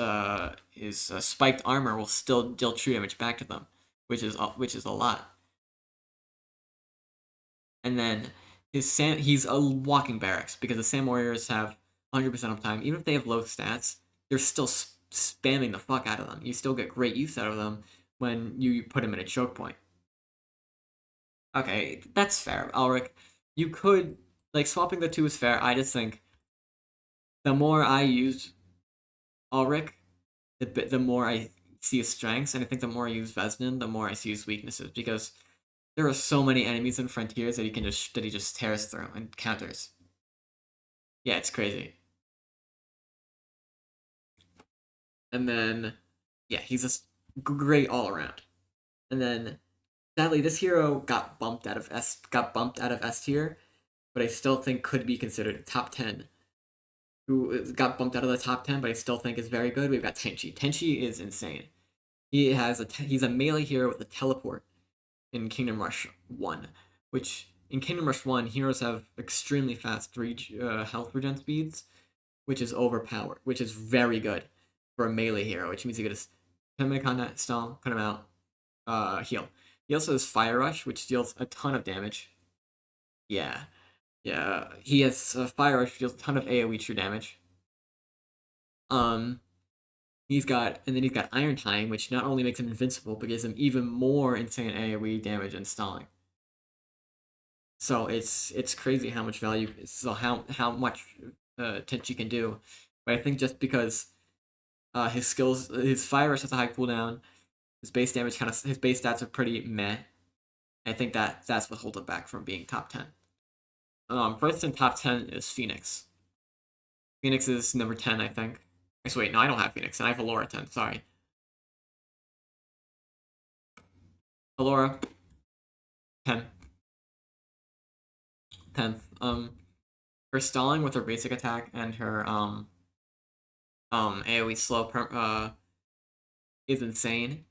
spiked armor will still deal true damage back to them, which is a lot. And then he's a walking barracks, because the Sam Warriors have 100% of time. Even if they have low stats, they're still spamming the fuck out of them. You still get great use out of them when you put them in a choke point. Okay, that's fair, Ulrich. You could, like, swapping the two is fair. I just think the more I use Ulrich, the more I see his strengths, and I think the more I use Vesnin, the more I see his weaknesses, because there are so many enemies in Frontiers that he just tears through and counters. Yeah, it's crazy. And then, yeah, he's just great all around. And then, sadly, this hero got bumped out of S tier, but I still think could be considered top 10 who got bumped out of the top 10, but I still think is very good. We've got Tenchi. Tenchi is insane. He's a melee hero with a teleport in Kingdom Rush 1, which in Kingdom Rush 1, heroes have extremely fast health regen speeds, which is overpowered, which is very good for a melee hero, which means you get a 10-minute combat stall, cut him out, heal. He also has Fire Rush, which deals a ton of damage. Yeah, yeah. He has Fire Rush, deals a ton of AoE true damage. Um, and then he's got Iron Time, which not only makes him invincible, but gives him even more insane AoE damage and stalling. So it's crazy how much value, so how much Tenchi can do. But I think just because his skills, his Fire Rush has a high cooldown, his base damage his base stats are pretty meh. I think that's what holds him back from being top 10. First in top 10 is Phoenix. Phoenix is number 10, I think. Actually, wait, no, I don't have Phoenix, and I have Allura 10. Sorry, Allura 10, 10th. Her stalling with her basic attack and her AoE slow is insane.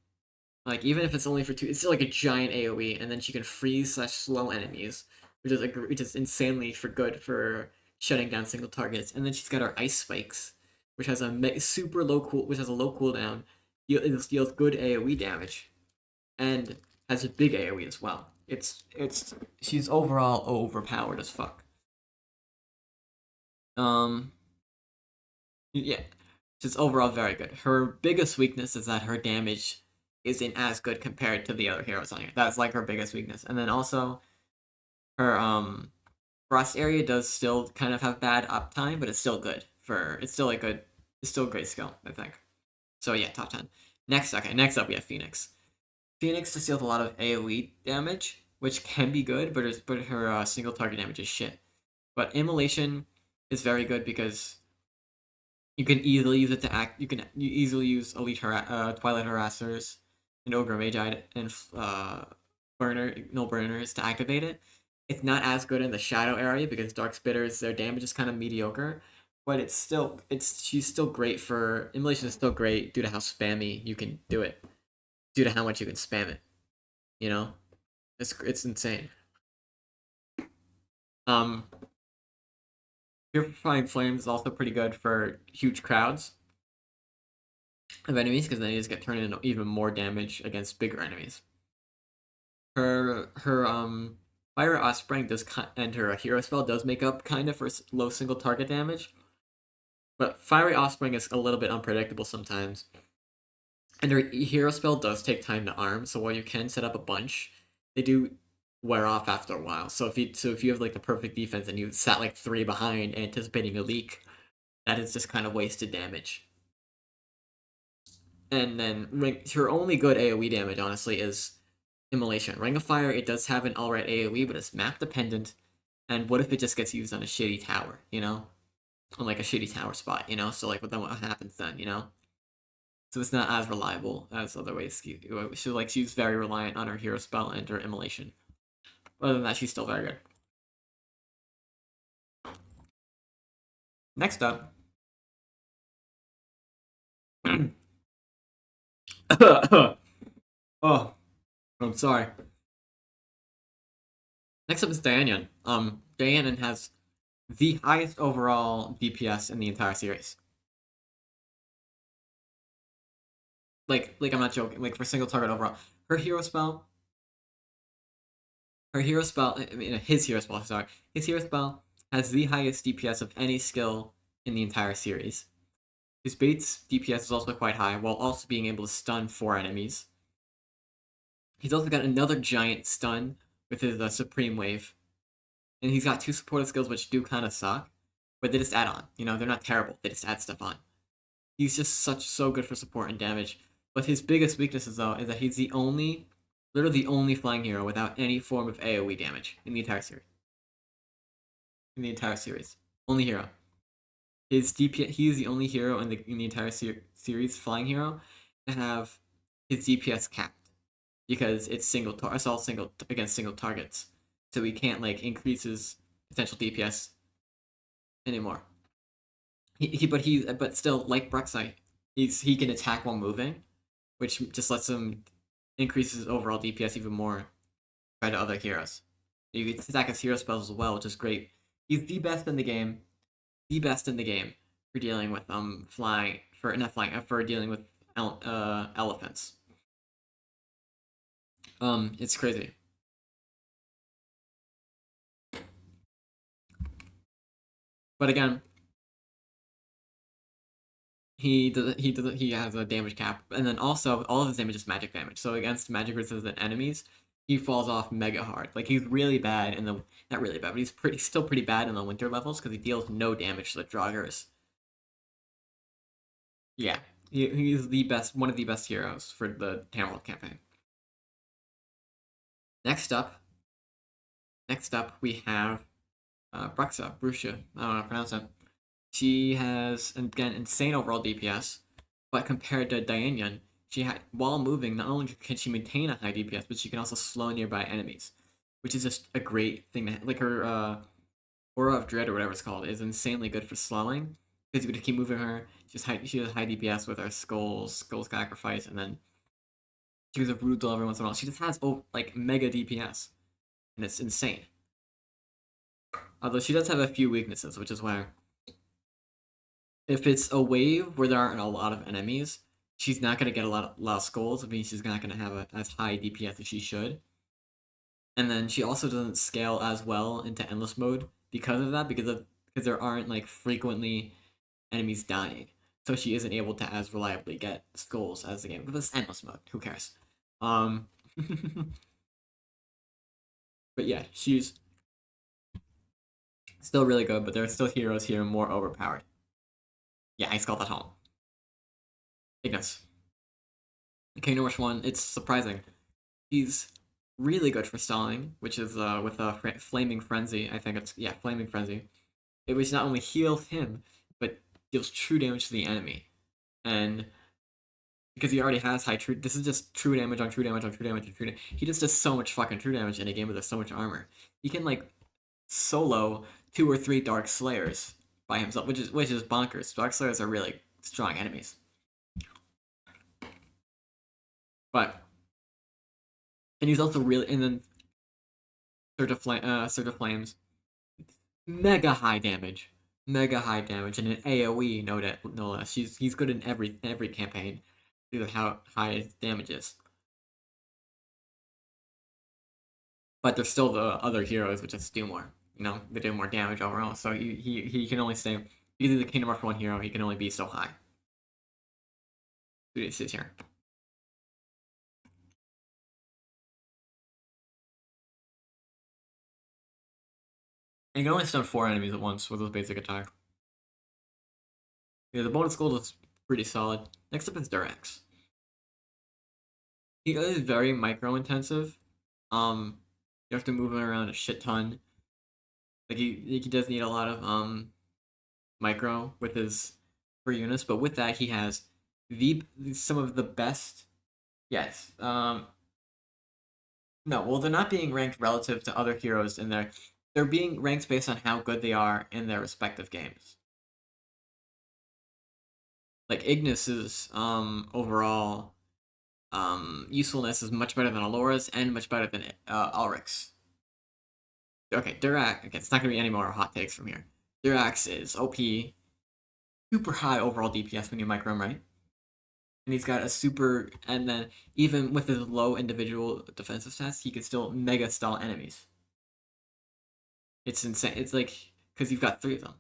Like, even if it's only for 2, it's still like a giant AoE, and then she can freeze/slow enemies, which is insanely good for shutting down single targets. And then she's got her ice spikes, which has which has a low cooldown, deals good AoE damage, and has a big AoE as well. She's overall overpowered as fuck. Yeah, she's overall very good. Her biggest weakness is that her damage isn't as good compared to the other heroes on here. That's like her biggest weakness. And then also her frost area does still kind of have bad uptime, but it's still good it's still a great skill, I think. So yeah, top 10. Next up we have Phoenix. Phoenix just deals a lot of AoE damage, which can be good, but her single target damage is shit. But Immolation is very good because you can easily use it to act. You easily use Twilight Harassers and Ogre Magi and Burners to activate it. It's not as good in the shadow area because Dark Spitters, their damage is kind of mediocre, but she's still great for Immolation is still great due to how spammy you can do it, due to how much you can spam it. You know, it's insane. Um, Purifying Flames is also pretty good for huge crowds of enemies because then you just get turned into even more damage against bigger enemies. Her Fire Offspring and her hero spell does make up kind of for low single target damage, but Fiery Offspring is a little bit unpredictable sometimes. And her hero spell does take time to arm, so while you can set up a bunch, they do wear off after a while. So if you have like the perfect defense and you sat like 3 behind anticipating a leak, that is just kind of wasted damage. And then her only good AoE damage, honestly, is Immolation. Ring of Fire, it does have an alright AoE, but it's map dependent. And what if it just gets used on a shitty tower, you know? On like a shitty tower spot, you know? So like what happens then, you know? So it's not as reliable as other ways. She's very reliant on her hero spell and her Immolation. Other than that, she's still very good. Next up. Oh, I'm sorry. Next up is Dianion. Dianion has the highest overall DPS in the entire series. Like I'm not joking. Like for single target overall, her hero spell. His hero spell. Sorry, his hero spell has the highest DPS of any skill in the entire series. His bait's DPS is also quite high, while also being able to stun 4 enemies. He's also got another giant stun with his Supreme Wave. And he's got 2 supportive skills which do kind of suck, but they just add on. You know, they're not terrible, they just add stuff on. He's just so good for support and damage. But his biggest weaknesses, though, is that he's literally the only flying hero without any form of AoE damage in the entire series. Only hero. His DPS, he is the only hero in the entire series, flying hero, to have his DPS capped because it's all single against single targets, so he can't like increase his potential DPS anymore. But still, like Bruxite, he can attack while moving, which just lets him increase his overall DPS even more compared to other heroes. You can stack his hero spells as well, which is great. He's the best in the game, the best in the game for dealing with flying for not flying for dealing with elephants. It's crazy. But again, he has a damage cap, and then also all of his damage is magic damage. So against magic resistant enemies, he falls off mega hard. Like he's really bad in the not really bad, but he's still pretty bad in the winter levels because he deals no damage to the joggers. Yeah, he's the best, one of the best heroes for the Tamworld campaign. Next up, next up we have Bruxa. I don't know how to pronounce it. She has again insane overall DPS, but compared to Dianian, she had while moving, not only can she maintain a high DPS, but she can also slow nearby enemies, which is just a great thing. Like her Aura of Dread or whatever it's called is insanely good for slowing because you could keep moving her. She has high DPS with her skull sacrifice, and then she was a brutal every once in a while. She just has like mega DPS, and it's insane. Although she does have a few weaknesses, which is why if it's a wave where there aren't a lot of enemies, she's not gonna get lot of skulls. I mean, she's not gonna have as high DPS as she should. And then she also doesn't scale as well into endless mode because of that, because there aren't like frequently enemies dying, so she isn't able to as reliably get skulls as the game. But it's endless mode. Who cares? Um, but yeah, she's still really good. But there are still heroes here more overpowered. Yeah, I called that home. Ignis. Kingdom Rush 1, it's surprising. He's really good for stalling, which is with a Flaming Frenzy. I think it's, yeah, Flaming Frenzy. It which not only heals him, but deals true damage to the enemy. And because he already has high true, this is just true damage on true damage on true damage on true damage. He just does so much fucking true damage in a game with so much armor. He can like solo 2 or 3 Dark Slayers by himself, which is bonkers. Dark Slayers are really strong enemies. But and he's also really and then Surge of Flames, mega high damage, and an AOE no less. He's good in every campaign due to how high his damage is. But there's still the other heroes which just do more. You know, they do more damage overall. So he can only stay either the Kingdom Hearts 1 hero. He can only be so high. It sits here. And you can only stun 4 enemies at once with his basic attack. Yeah, the bonus gold is pretty solid. Next up is Durax. He is very micro intensive. You have to move him around a shit ton. Like he does need a lot of micro with his per units, but with that he has the some of the best. Yes. No, well they're not being ranked relative to other heroes in there. They're being ranked based on how good they are in their respective games. Like Ignis's overall usefulness is much better than Alora's and much better than Ulrich's. Okay, Durax. Okay, it's not gonna be any more hot takes from here. Durax is OP, super high overall DPS when you micro him, right? And he's got a super, and then even with his low individual defensive stats, he can still mega stall enemies. It's insane. It's like because you've got 3 of them.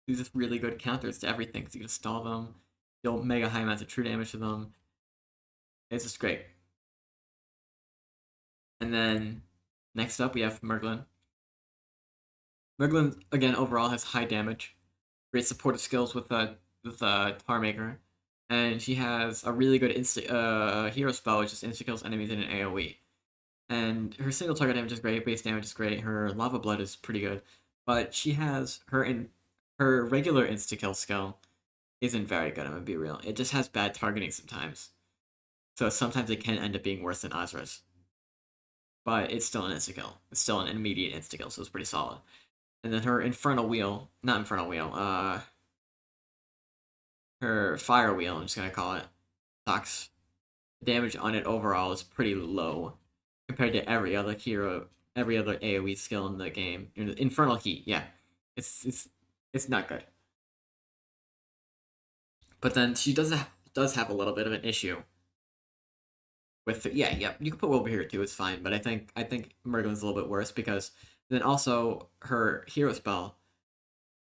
These just really good counters to everything. Because you can stall them, deal mega high amounts of true damage to them. It's just great. And then next up we have Merglin. Merglin again overall has high damage, great supportive skills with Tar Maker, and she has a really good hero spell which just insta kills enemies in an AOE. And her single target damage is great, base damage is great, her lava blood is pretty good, but she has her regular insta kill skill isn't very good. I'm gonna be real. It just has bad targeting sometimes, so sometimes it can end up being worse than Azra's. But it's still an insta kill. It's still an immediate insta kill, so it's pretty solid. And then her Infernal Wheel, not Infernal Wheel, her fire wheel, I'm just gonna call it, sucks. The damage on it overall is pretty low compared to every other hero, every other AoE skill in the game. Infernal Heat, yeah, it's not good. But then she does have a little bit of an issue with yeah. You can put Wilbur here too. It's fine, but I think Merlin's a little bit worse because then also her hero spell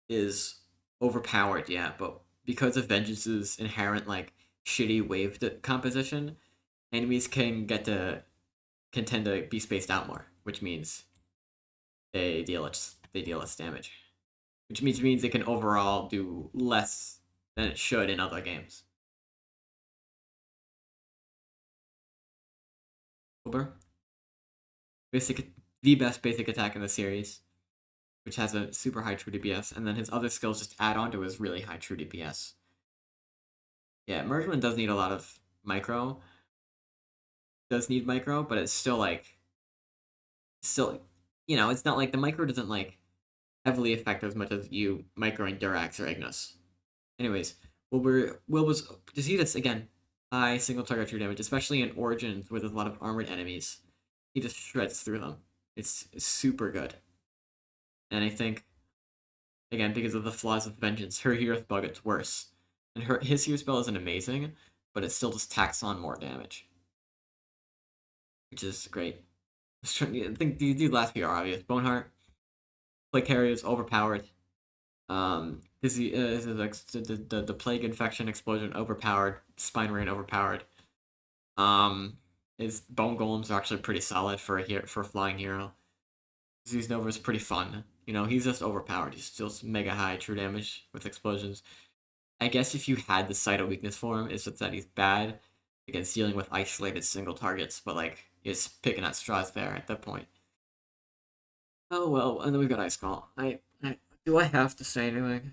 is overpowered. Yeah, but because of Vengeance's inherent like shitty wave composition, enemies can tend to be spaced out more, which means they deal less damage, which means it can overall do less than it should in other games. Wilbur, basic the best basic attack in the series, which has a super high true DPS, and then his other skills just add on to his really high true DPS. Yeah, Mergman does need a lot of micro, does need micro, but it's still like, still, it's not like the micro doesn't like heavily affect as much as you microing Durax or Ignis. Anyways, Will was to see this again, high single target true damage, especially in Origins with a lot of armored enemies. He just shreds through them. It's super good, and I think again because of the flaws of Vengeance, her hero spell gets worse, and his hero spell isn't amazing, but it still just tacks on more damage, which is great. I think these last few are obvious. Boneheart, play carrier is overpowered. This is like the plague infection explosion overpowered. Spine rain overpowered. Um, his bone golems are actually pretty solid for a flying hero. Disease Nova is pretty fun. He's just overpowered. He's still mega high true damage with explosions. I guess if you had the Cyto weakness for him, it's just that he's bad against dealing with isolated single targets, but like he's picking at straws there at that point. Oh well, and then we've got Ice Call. Do I have to say anything?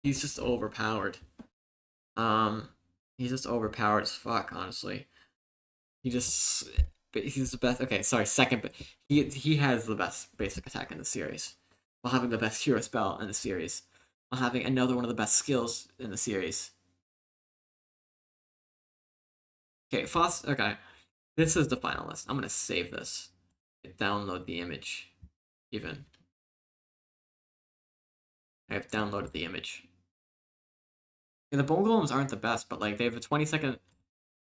He's just overpowered. Um, he's just overpowered as fuck, honestly. He just, but he's the best. Okay, sorry, second, but he has the best basic attack in the series, while having the best hero spell in the series, while having another one of the best skills in the series. Okay, Foss. Okay, this is the final list. I'm gonna save this. Download the image. Even I have downloaded the image. Yeah, the bone golems aren't the best, but like they have a 20-second.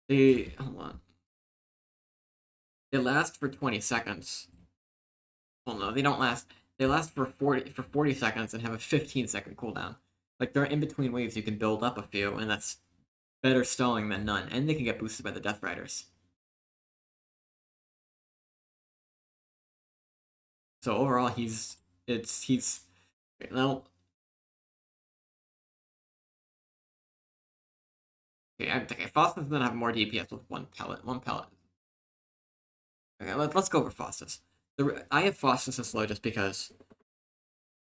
They hold on. They last for 20 seconds. Well, no, they don't last. They last for 40 seconds and have a 15-second cooldown. Like they're in between waves, you can build up a few, and that's better stalling than none. And they can get boosted by the Death Riders. So overall, he's now. Okay, I'm thinking Faustus gonna have more DPS with one pellet. One pellet. Okay, let's go over Faustus. I have Faustus as low just because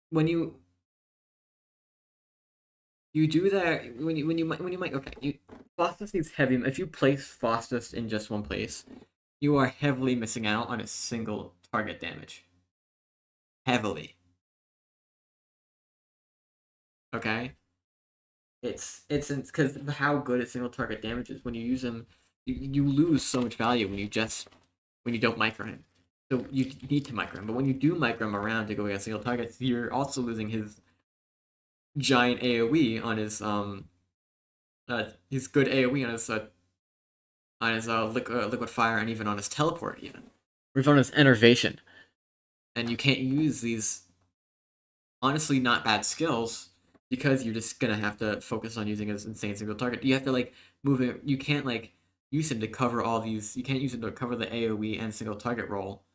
when you do that when you might okay Faustus needs heavy. If you place Faustus in just one place, you are heavily missing out on a single target damage. Heavily. Okay, it's because how good a single target damage is when you use him, you lose so much value when you don't micro him. So you need to micro him, but when you do micro him around to go against single targets, you're also losing his giant AOE on his good AOE on his liquid fire and even on his teleport even. Or even on his enervation. And you can't use these honestly not bad skills because you're just gonna have to focus on using his insane single target. You have to like move it. You can't like use him to cover all these. You can't use him to cover the AOE and single target role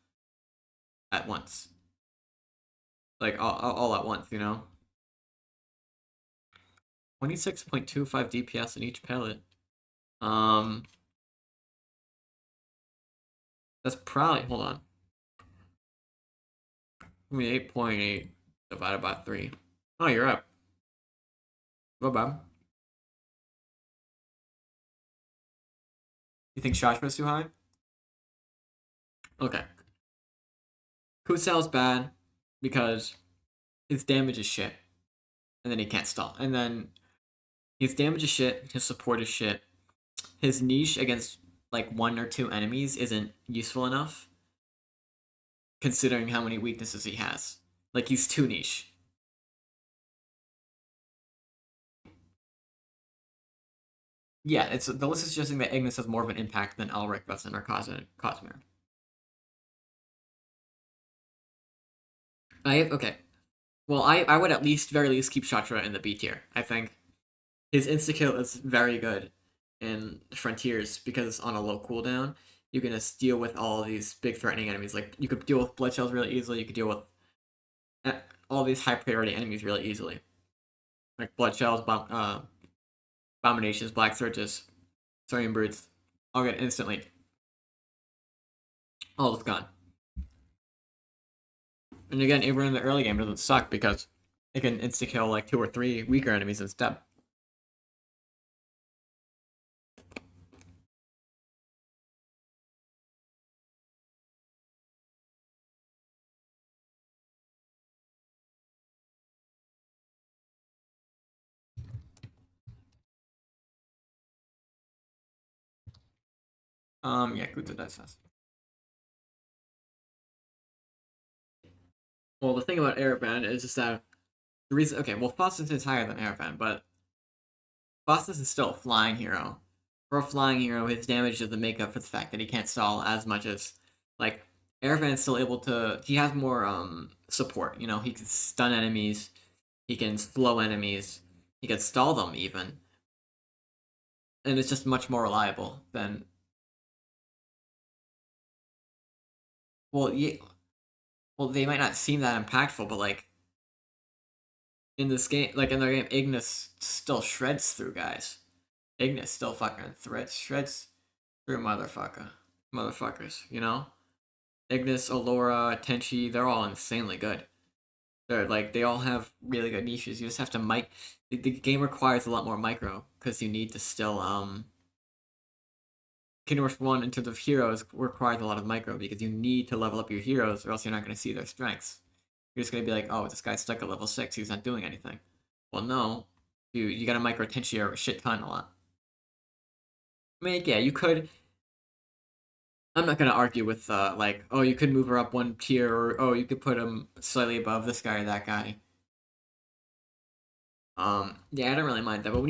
at once. Like all at once, 26.25 DPS in each pellet. Um, that's probably hold on. 8.8 divided by 3. Oh, you're up. Go, Bob. You think Shashma's too high? Okay. Kusal's bad because his damage is shit. And then he can't stall. And then His damage is shit. His support is shit. His niche against like 1 or 2 enemies isn't useful enough, considering how many weaknesses he has. Like he's too niche. Yeah, it's the list is suggesting that Ignis has more of an impact than Elric, Vestin, or Cosmere. Okay. Well, I would at least very least keep Shatra in the B tier. I think his insta kill is very good in Frontiers because on a low cooldown, you can just deal with all these big threatening enemies. Like you could deal with blood shells really easily. You could deal with all these high priority enemies really easily, like blood shells, abominations, black surges, saurian brutes. I'll get instantly. All is gone. And again, even in the early game, it doesn't suck because it can insta kill like 2 or 3 weaker enemies instead. Yeah, Kuta does this. Well, the thing about Ereband is just that the reason. Okay, well, Faustus is higher than Ereband, but Faustus is still a flying hero. For a flying hero, his damage doesn't make up for the fact that he can't stall as much as like Ereband's still able to. He has more support. You know, he can stun enemies, he can slow enemies, he can stall them even, and it's just much more reliable than. Well, yeah, well, they might not seem that impactful, but like in this game, like in their game, Ignis still shreds through guys. Ignis still fucking shreds through motherfuckers. You know, Ignis, Allura, Tenchi, they're all insanely good. They're like they all have really good niches. You just have to The game requires a lot more micro because you need to still Kingdom Hearts 1 in terms of heroes requires a lot of micro because you need to level up your heroes or else you're not going to see their strengths. You're just going to be like, oh, this guy's stuck at level 6, he's not doing anything. Well, no. You got to micro Tenchi a shit ton a lot. I mean, yeah, you could. I'm not going to argue with, like, oh, you could move her up 1 tier or, oh, you could put him slightly above this guy or that guy. Yeah, I don't really mind that, but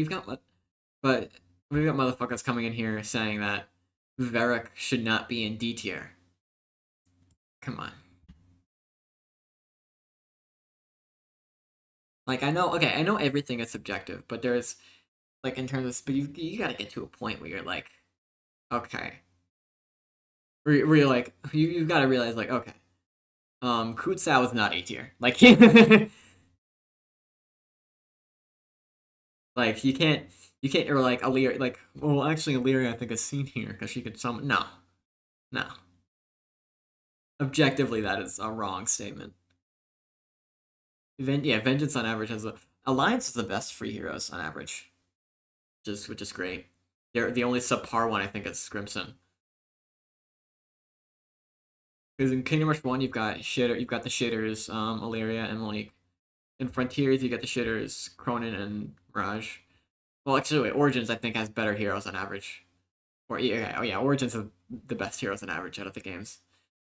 but when you've got motherfuckers coming in here saying that Varric should not be in D tier. Come on. Like I know everything is subjective, but there's like in terms of, but you gotta get to a point where you're like, okay, where you're like, you've got to realize like, okay, Kutsao is not A tier. Like, like you can't or like Alir like, well actually Illyria I think is seen here because she could summon. No, objectively that is a wrong statement. Yeah, Vengeance on average has a Alliance is the best free heroes on average, which is great. They're the only subpar one I think is Crimson. Because in Kingdom Hearts 1 you've got the shitters, Illyria and Malik. In Frontiers you got the shitters, Cronin and Mirage. Well actually wait, Origins I think has better heroes on average. Or yeah, oh yeah, Origins have the best heroes on average out of the games.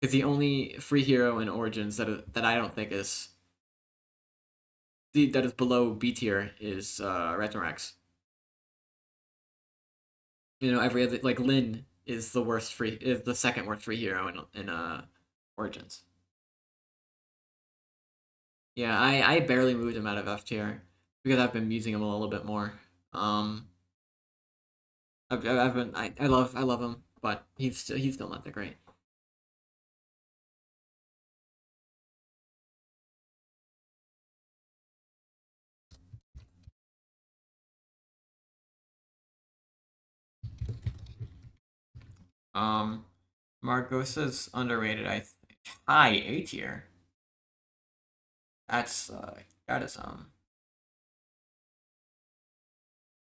Because the only free hero in Origins that I don't think is that is below B tier is Retrorax. You know, every other like Lyn is the second worst free hero in Origins. Yeah, I barely moved him out of F tier because I've been using him a little bit more. Um, I've been I love him, but he's still not that great. Um, Margosa's underrated. High A tier. That's that is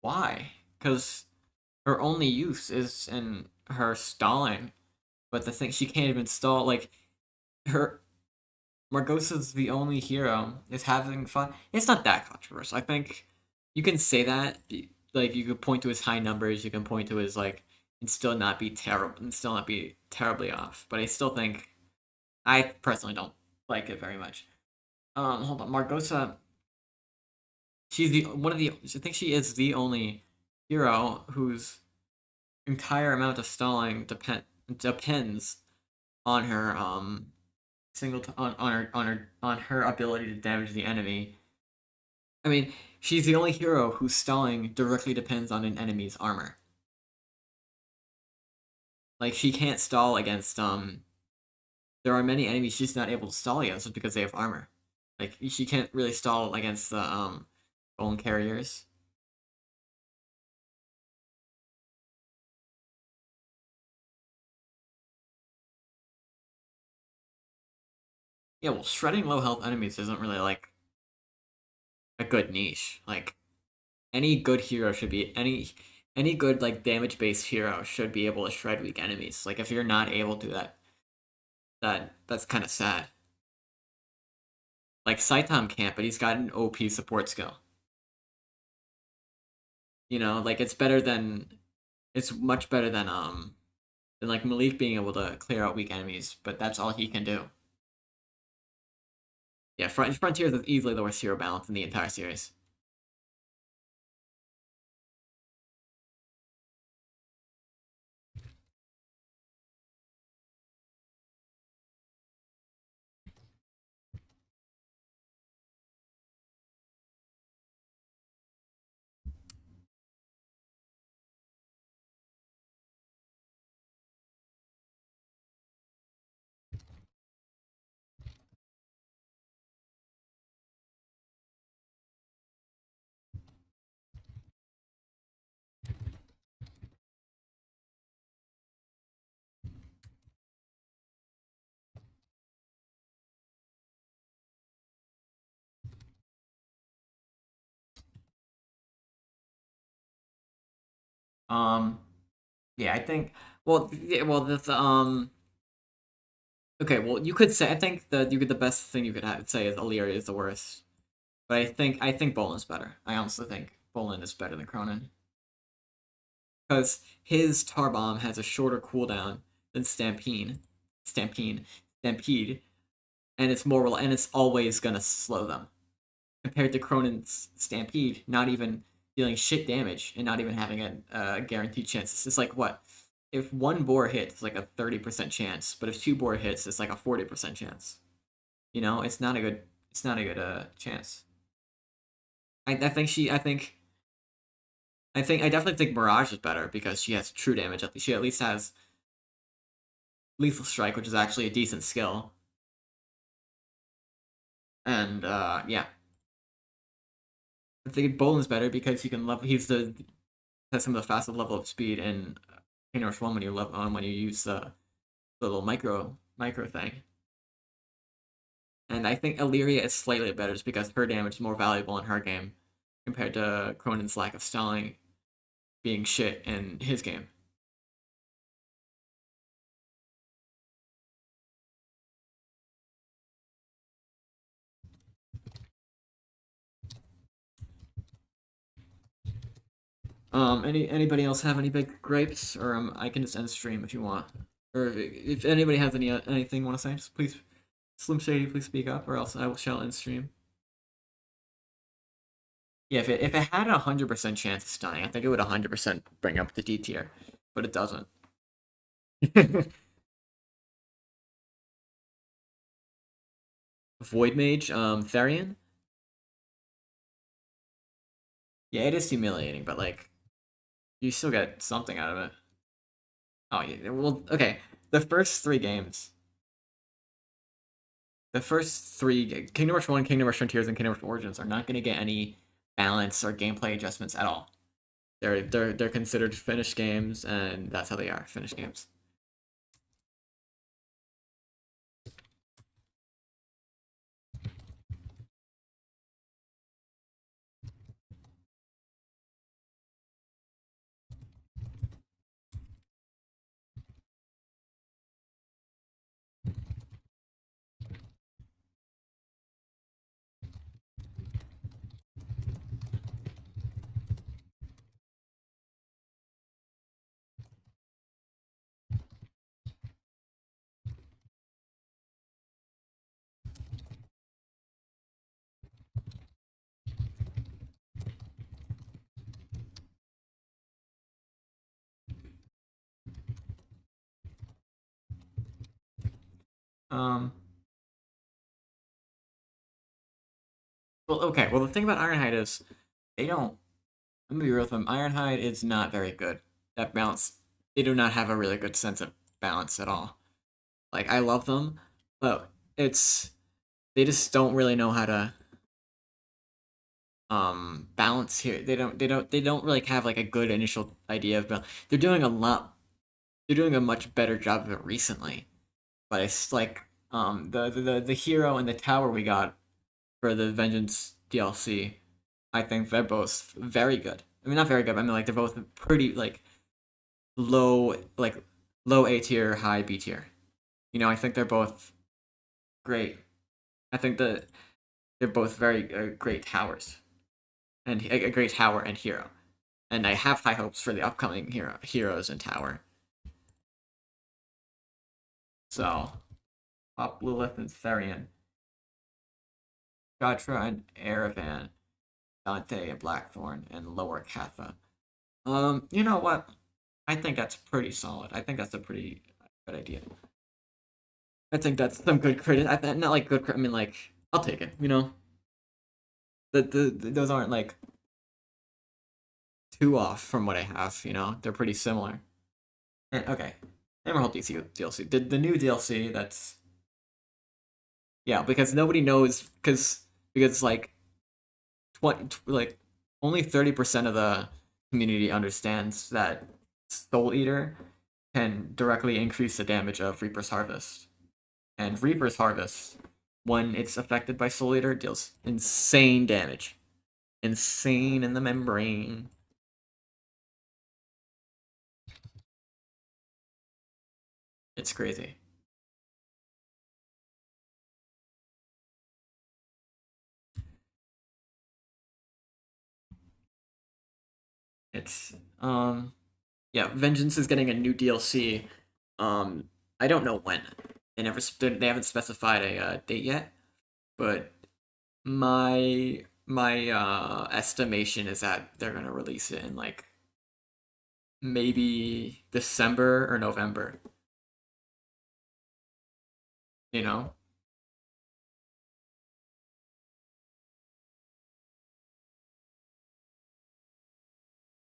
why? Because her only use is in her stalling, but the thing she can't even stall. Like her Margosa's the only hero is having fun. It's not that controversial. I think You can say that, like you could point to his high numbers, you can point to his like, and still not be terribly off. But I still think I personally don't like it very much. Hold on, Margosa. She's the one of the. I think she is the only hero whose entire amount of stalling depends on her on her ability to damage the enemy. I mean, she's the only hero whose stalling directly depends on an enemy's armor. Like she can't stall against there are many enemies she's not able to stall against just because they have armor. Like she can't really stall against the bone carriers. Yeah, well, shredding low health enemies isn't really like a good niche. Like any good hero should be any good like damage based hero should be able to shred weak enemies. Like if you're not able to that's kind of sad. Like Saitam can't, but he's got an OP support skill. You know, like it's much better than like Malik being able to clear out weak enemies, but that's all he can do. Yeah, Frontiers is easily the worst hero balance in the entire series. Um, yeah, I think. Well, yeah, well, okay. Well, you could say I think the best thing you could say is Illyria is the worst, but I think Bolin's better. I honestly think Bolin is better than Cronin because his tar bomb has a shorter cooldown than Stampede, Stampede, and it's always gonna slow them compared to Cronin's Stampede, not even dealing shit damage and not even having a guaranteed chance. It's like what? If one boar hits, it's like a 30% chance, but if two boar hits, it's like a 40% chance. You know, it's not a good chance. I think I definitely think Mirage is better because she has true damage. She at least has lethal strike, which is actually a decent skill. And yeah, I think Bolin's better because he can level. Has some of the fastest level of speed in Kingdom Hearts 1 when you level when you use the little micro thing. And I think Illyria is slightly better just because her damage is more valuable in her game compared to Cronin's lack of stalling being shit in his game. Anybody else have any big gripes, or I can just end stream if you want. Or if anybody has anything you want to say, just please, Slim Shady, please speak up, or else I will shall end stream. Yeah, if it had a 100% chance of stunning, I think it would 100% bring up the D tier, but it doesn't. Void Mage, Therian. Yeah, it is humiliating, but like you still get something out of it. Oh yeah, well, okay. The first three games, the first three Kingdom Hearts 1, Kingdom Hearts Frontiers, and Kingdom Hearts Origins are not going to get any balance or gameplay adjustments at all. They're considered finished games, and that's how they are, finished games. Um. Well, okay. Well, the thing about Ironhide is they don't. I'm gonna be real with them. Ironhide is not very good. That balance. They do not have a really good sense of balance at all. Like I love them, but it's they just don't really know how to balance here. They don't really have like a good initial idea of balance. They're doing a much better job of it recently. But it's like the hero and the tower we got for the Vengeance DLC, I think they're both very good. I mean not very good, but I mean like they're both pretty low like low A tier, high B tier. I think they're both great. I think that they're both very great towers and a great tower and hero. And I have high hopes for the upcoming heroes and tower. So, Pop Lilith and Therian, Gatra and Erevan, Dante and Blackthorn, and Lower Katha. You know what? I think that's pretty solid. I think that's a pretty good idea. I think that's some good credit. Not like good. I mean, like I'll take it. Those aren't like too off from what I have. They're pretty similar. Okay, Emerald DLC. The new DLC. That's yeah, because nobody knows because like 20 like only 30% of the community understands that Soul Eater can directly increase the damage of Reaper's Harvest. And Reaper's Harvest, when it's affected by Soul Eater, deals insane damage. Insane in the membrane. It's crazy. It's yeah, Vengeance is getting a new DLC. I don't know when. They haven't specified a date yet, but my estimation is that they're gonna release it in like maybe December or November. You know?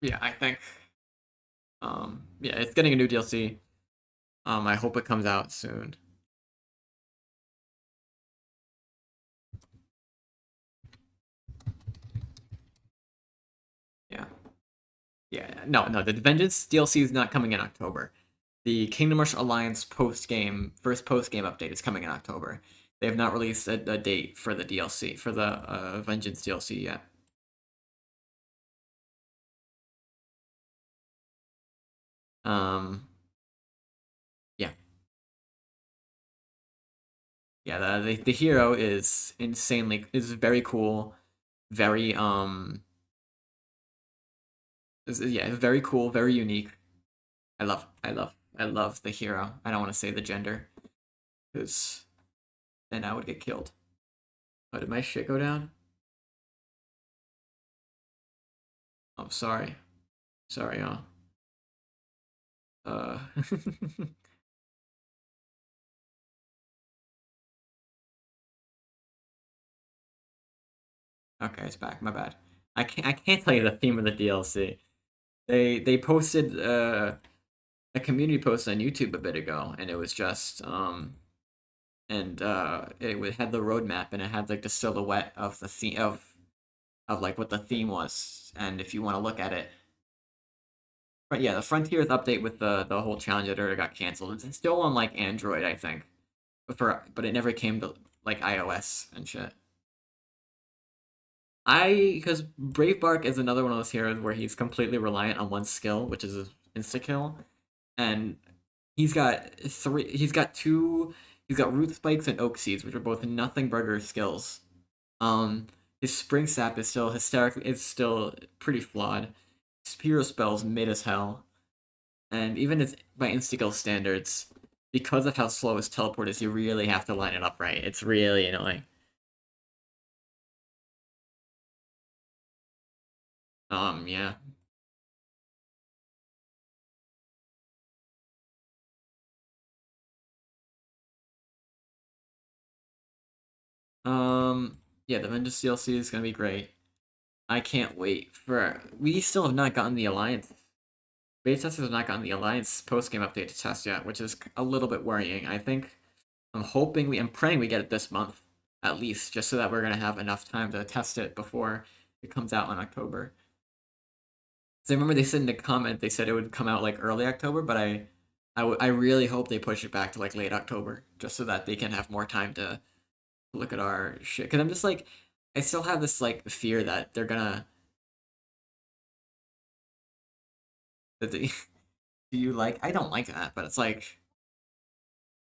Yeah, I think. Yeah, it's getting a new DLC. I hope it comes out soon. Yeah, yeah. No. The Vengeance DLC is not coming in October. The Kingdom Rush Alliance first post game update is coming in October. They have not released a date for the DLC for the Vengeance DLC yet. Um, yeah, yeah. The hero is very cool, very yeah, very cool, very unique. I love the hero. I don't want to say the gender because then I would get killed. Oh, did my shit go down? I'm sorry. Sorry, uh okay, it's back. My bad. I can't tell you the theme of the DLC. They posted a community post on YouTube a bit ago, and it was just and had the roadmap, and it had like the silhouette of the theme of like what the theme was, and if you want to look at it, but yeah, the Frontiers update with the whole challenge editor got canceled. It's still on like Android, I think, but it never came to like iOS and shit. Because Brave Bark is another one of those heroes where he's completely reliant on one skill, which is insta kill, and he's got root spikes and oak seeds, which are both nothing burger skills. Um, his spring sap is still hysterical. It's still pretty flawed. Hero spells mid as hell, and even by insta kill standards, because of how slow his teleport is, you really have to line it up right. It's really annoying. Yeah. Yeah, the Vengeance DLC is gonna be great. I can't wait for. We still have not gotten the Alliance. Beta testers have not gotten the Alliance post game update to test yet, which is a little bit worrying. I'm praying we get it this month, at least, just so that we're gonna have enough time to test it before it comes out in October. So I remember they said in the comment they said it would come out like early October, but I really hope they push it back to like late October, just so that they can have more time to look at our shit. Because I'm just like, I still have this like fear that they're gonna that they, do you like? I don't like that, but it's like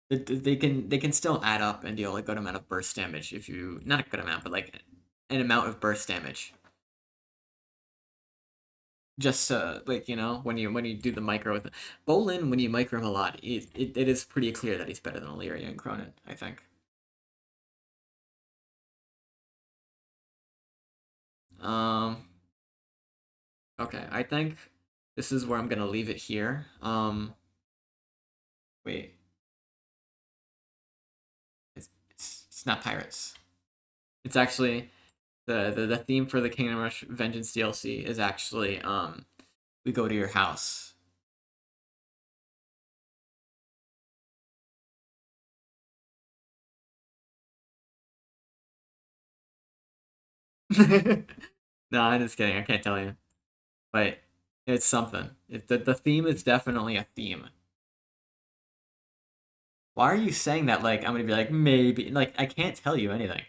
they can still add up and deal a good amount of burst damage if you not a good amount, but like an amount of burst damage. Just like when you do the micro with Bolin, when you micro him a lot, it is pretty clear that he's better than Illyria and Cronin, I think. Um, okay, I think this is where I'm gonna leave it here. Wait, it's not pirates. It's actually the theme for the Kingdom Rush Vengeance DLC is actually we go to your house. No, I'm just kidding. I can't tell you, but it's something. The theme is definitely a theme. Why are you saying that? Like I'm gonna be like maybe. Like I can't tell you anything.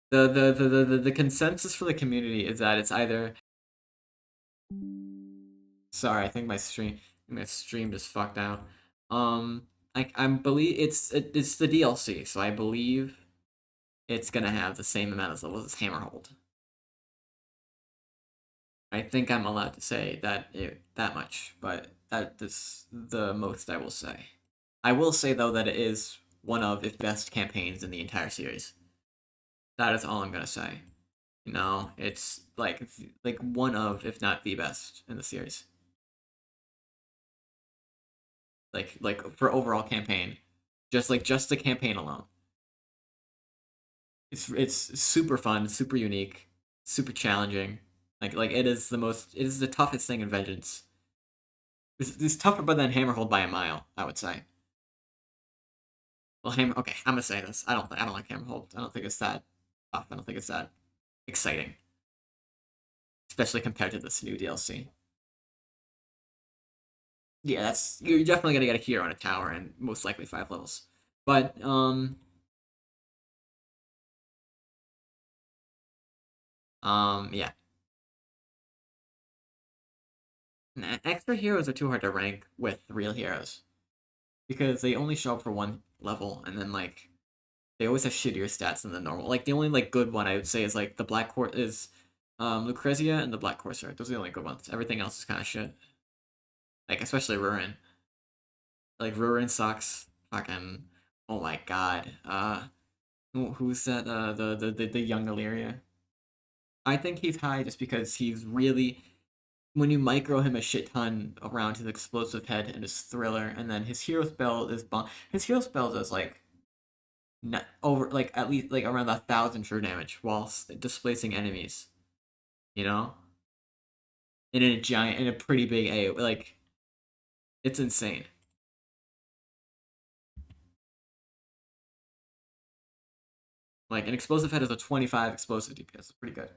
The consensus for the community is that it's either. Sorry, I think my stream just fucked out. I'm believe it's the DLC, so I believe it's gonna have the same amount as levels as Hammerhold. I think I'm allowed to say that much, but that is the most I will say. I will say though that it is one of, if best, campaigns in the entire series. That is all I'm gonna say. It's like one of, if not the best in the series. Like for overall campaign, just the campaign alone. It's super fun, super unique, super challenging. Like it is the toughest thing in Vengeance. It's tougher than Hammerhold by a mile, I would say. Well, Hammer. Okay, I'm gonna say this. I don't like Hammerhold. I don't think it's that tough. I don't think it's that exciting, especially compared to this new DLC. Yeah, that's you're definitely gonna get a hero on a tower and most likely 5 levels. But yeah, extra heroes are too hard to rank with real heroes because they only show up for one level, and then like they always have shittier stats than the normal. Like the only like good one I would say is like the Black Horse is Lucrezia and the Black Courser. Those are the only good ones. Everything else is kind of shit. Like especially Rurin. Like Rurin sucks. Fucking oh my god. Who's that? The young Illyria. I think he's high just because he's really when you micro him a shit ton around his explosive head and his thriller, and then his hero spell is his hero spell does like over like at least like around 1,000 true damage while displacing enemies. You know, in a pretty big A, like it's insane. Like an explosive head is a 25 explosive DPS. It's pretty good.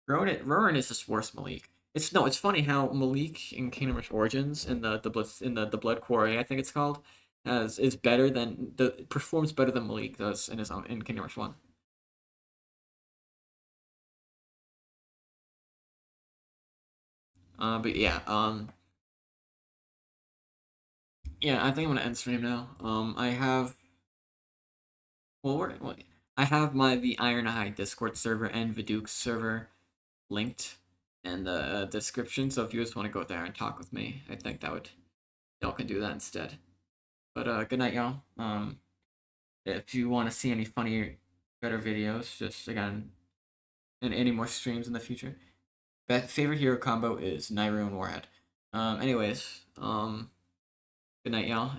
Rowan is just worse Malik. It's no, it's funny how Malik in Kingdom Rush Origins in the Blitz in the Blood Quarry, I think it's called, as is better than the performs better than Malik does in his own in Kingdom Rush 1. But yeah, I think I'm gonna end stream now. I have well, I have the Ironhide Discord server and Viduk's server linked in the description. So if you just want to go there and talk with me, I think that would y'all can do that instead. But good night, y'all. If you want to see any funny, better videos, just again, and any more streams in the future. Best favorite hero combo is Nairu and Warhead. Anyways, good night, y'all.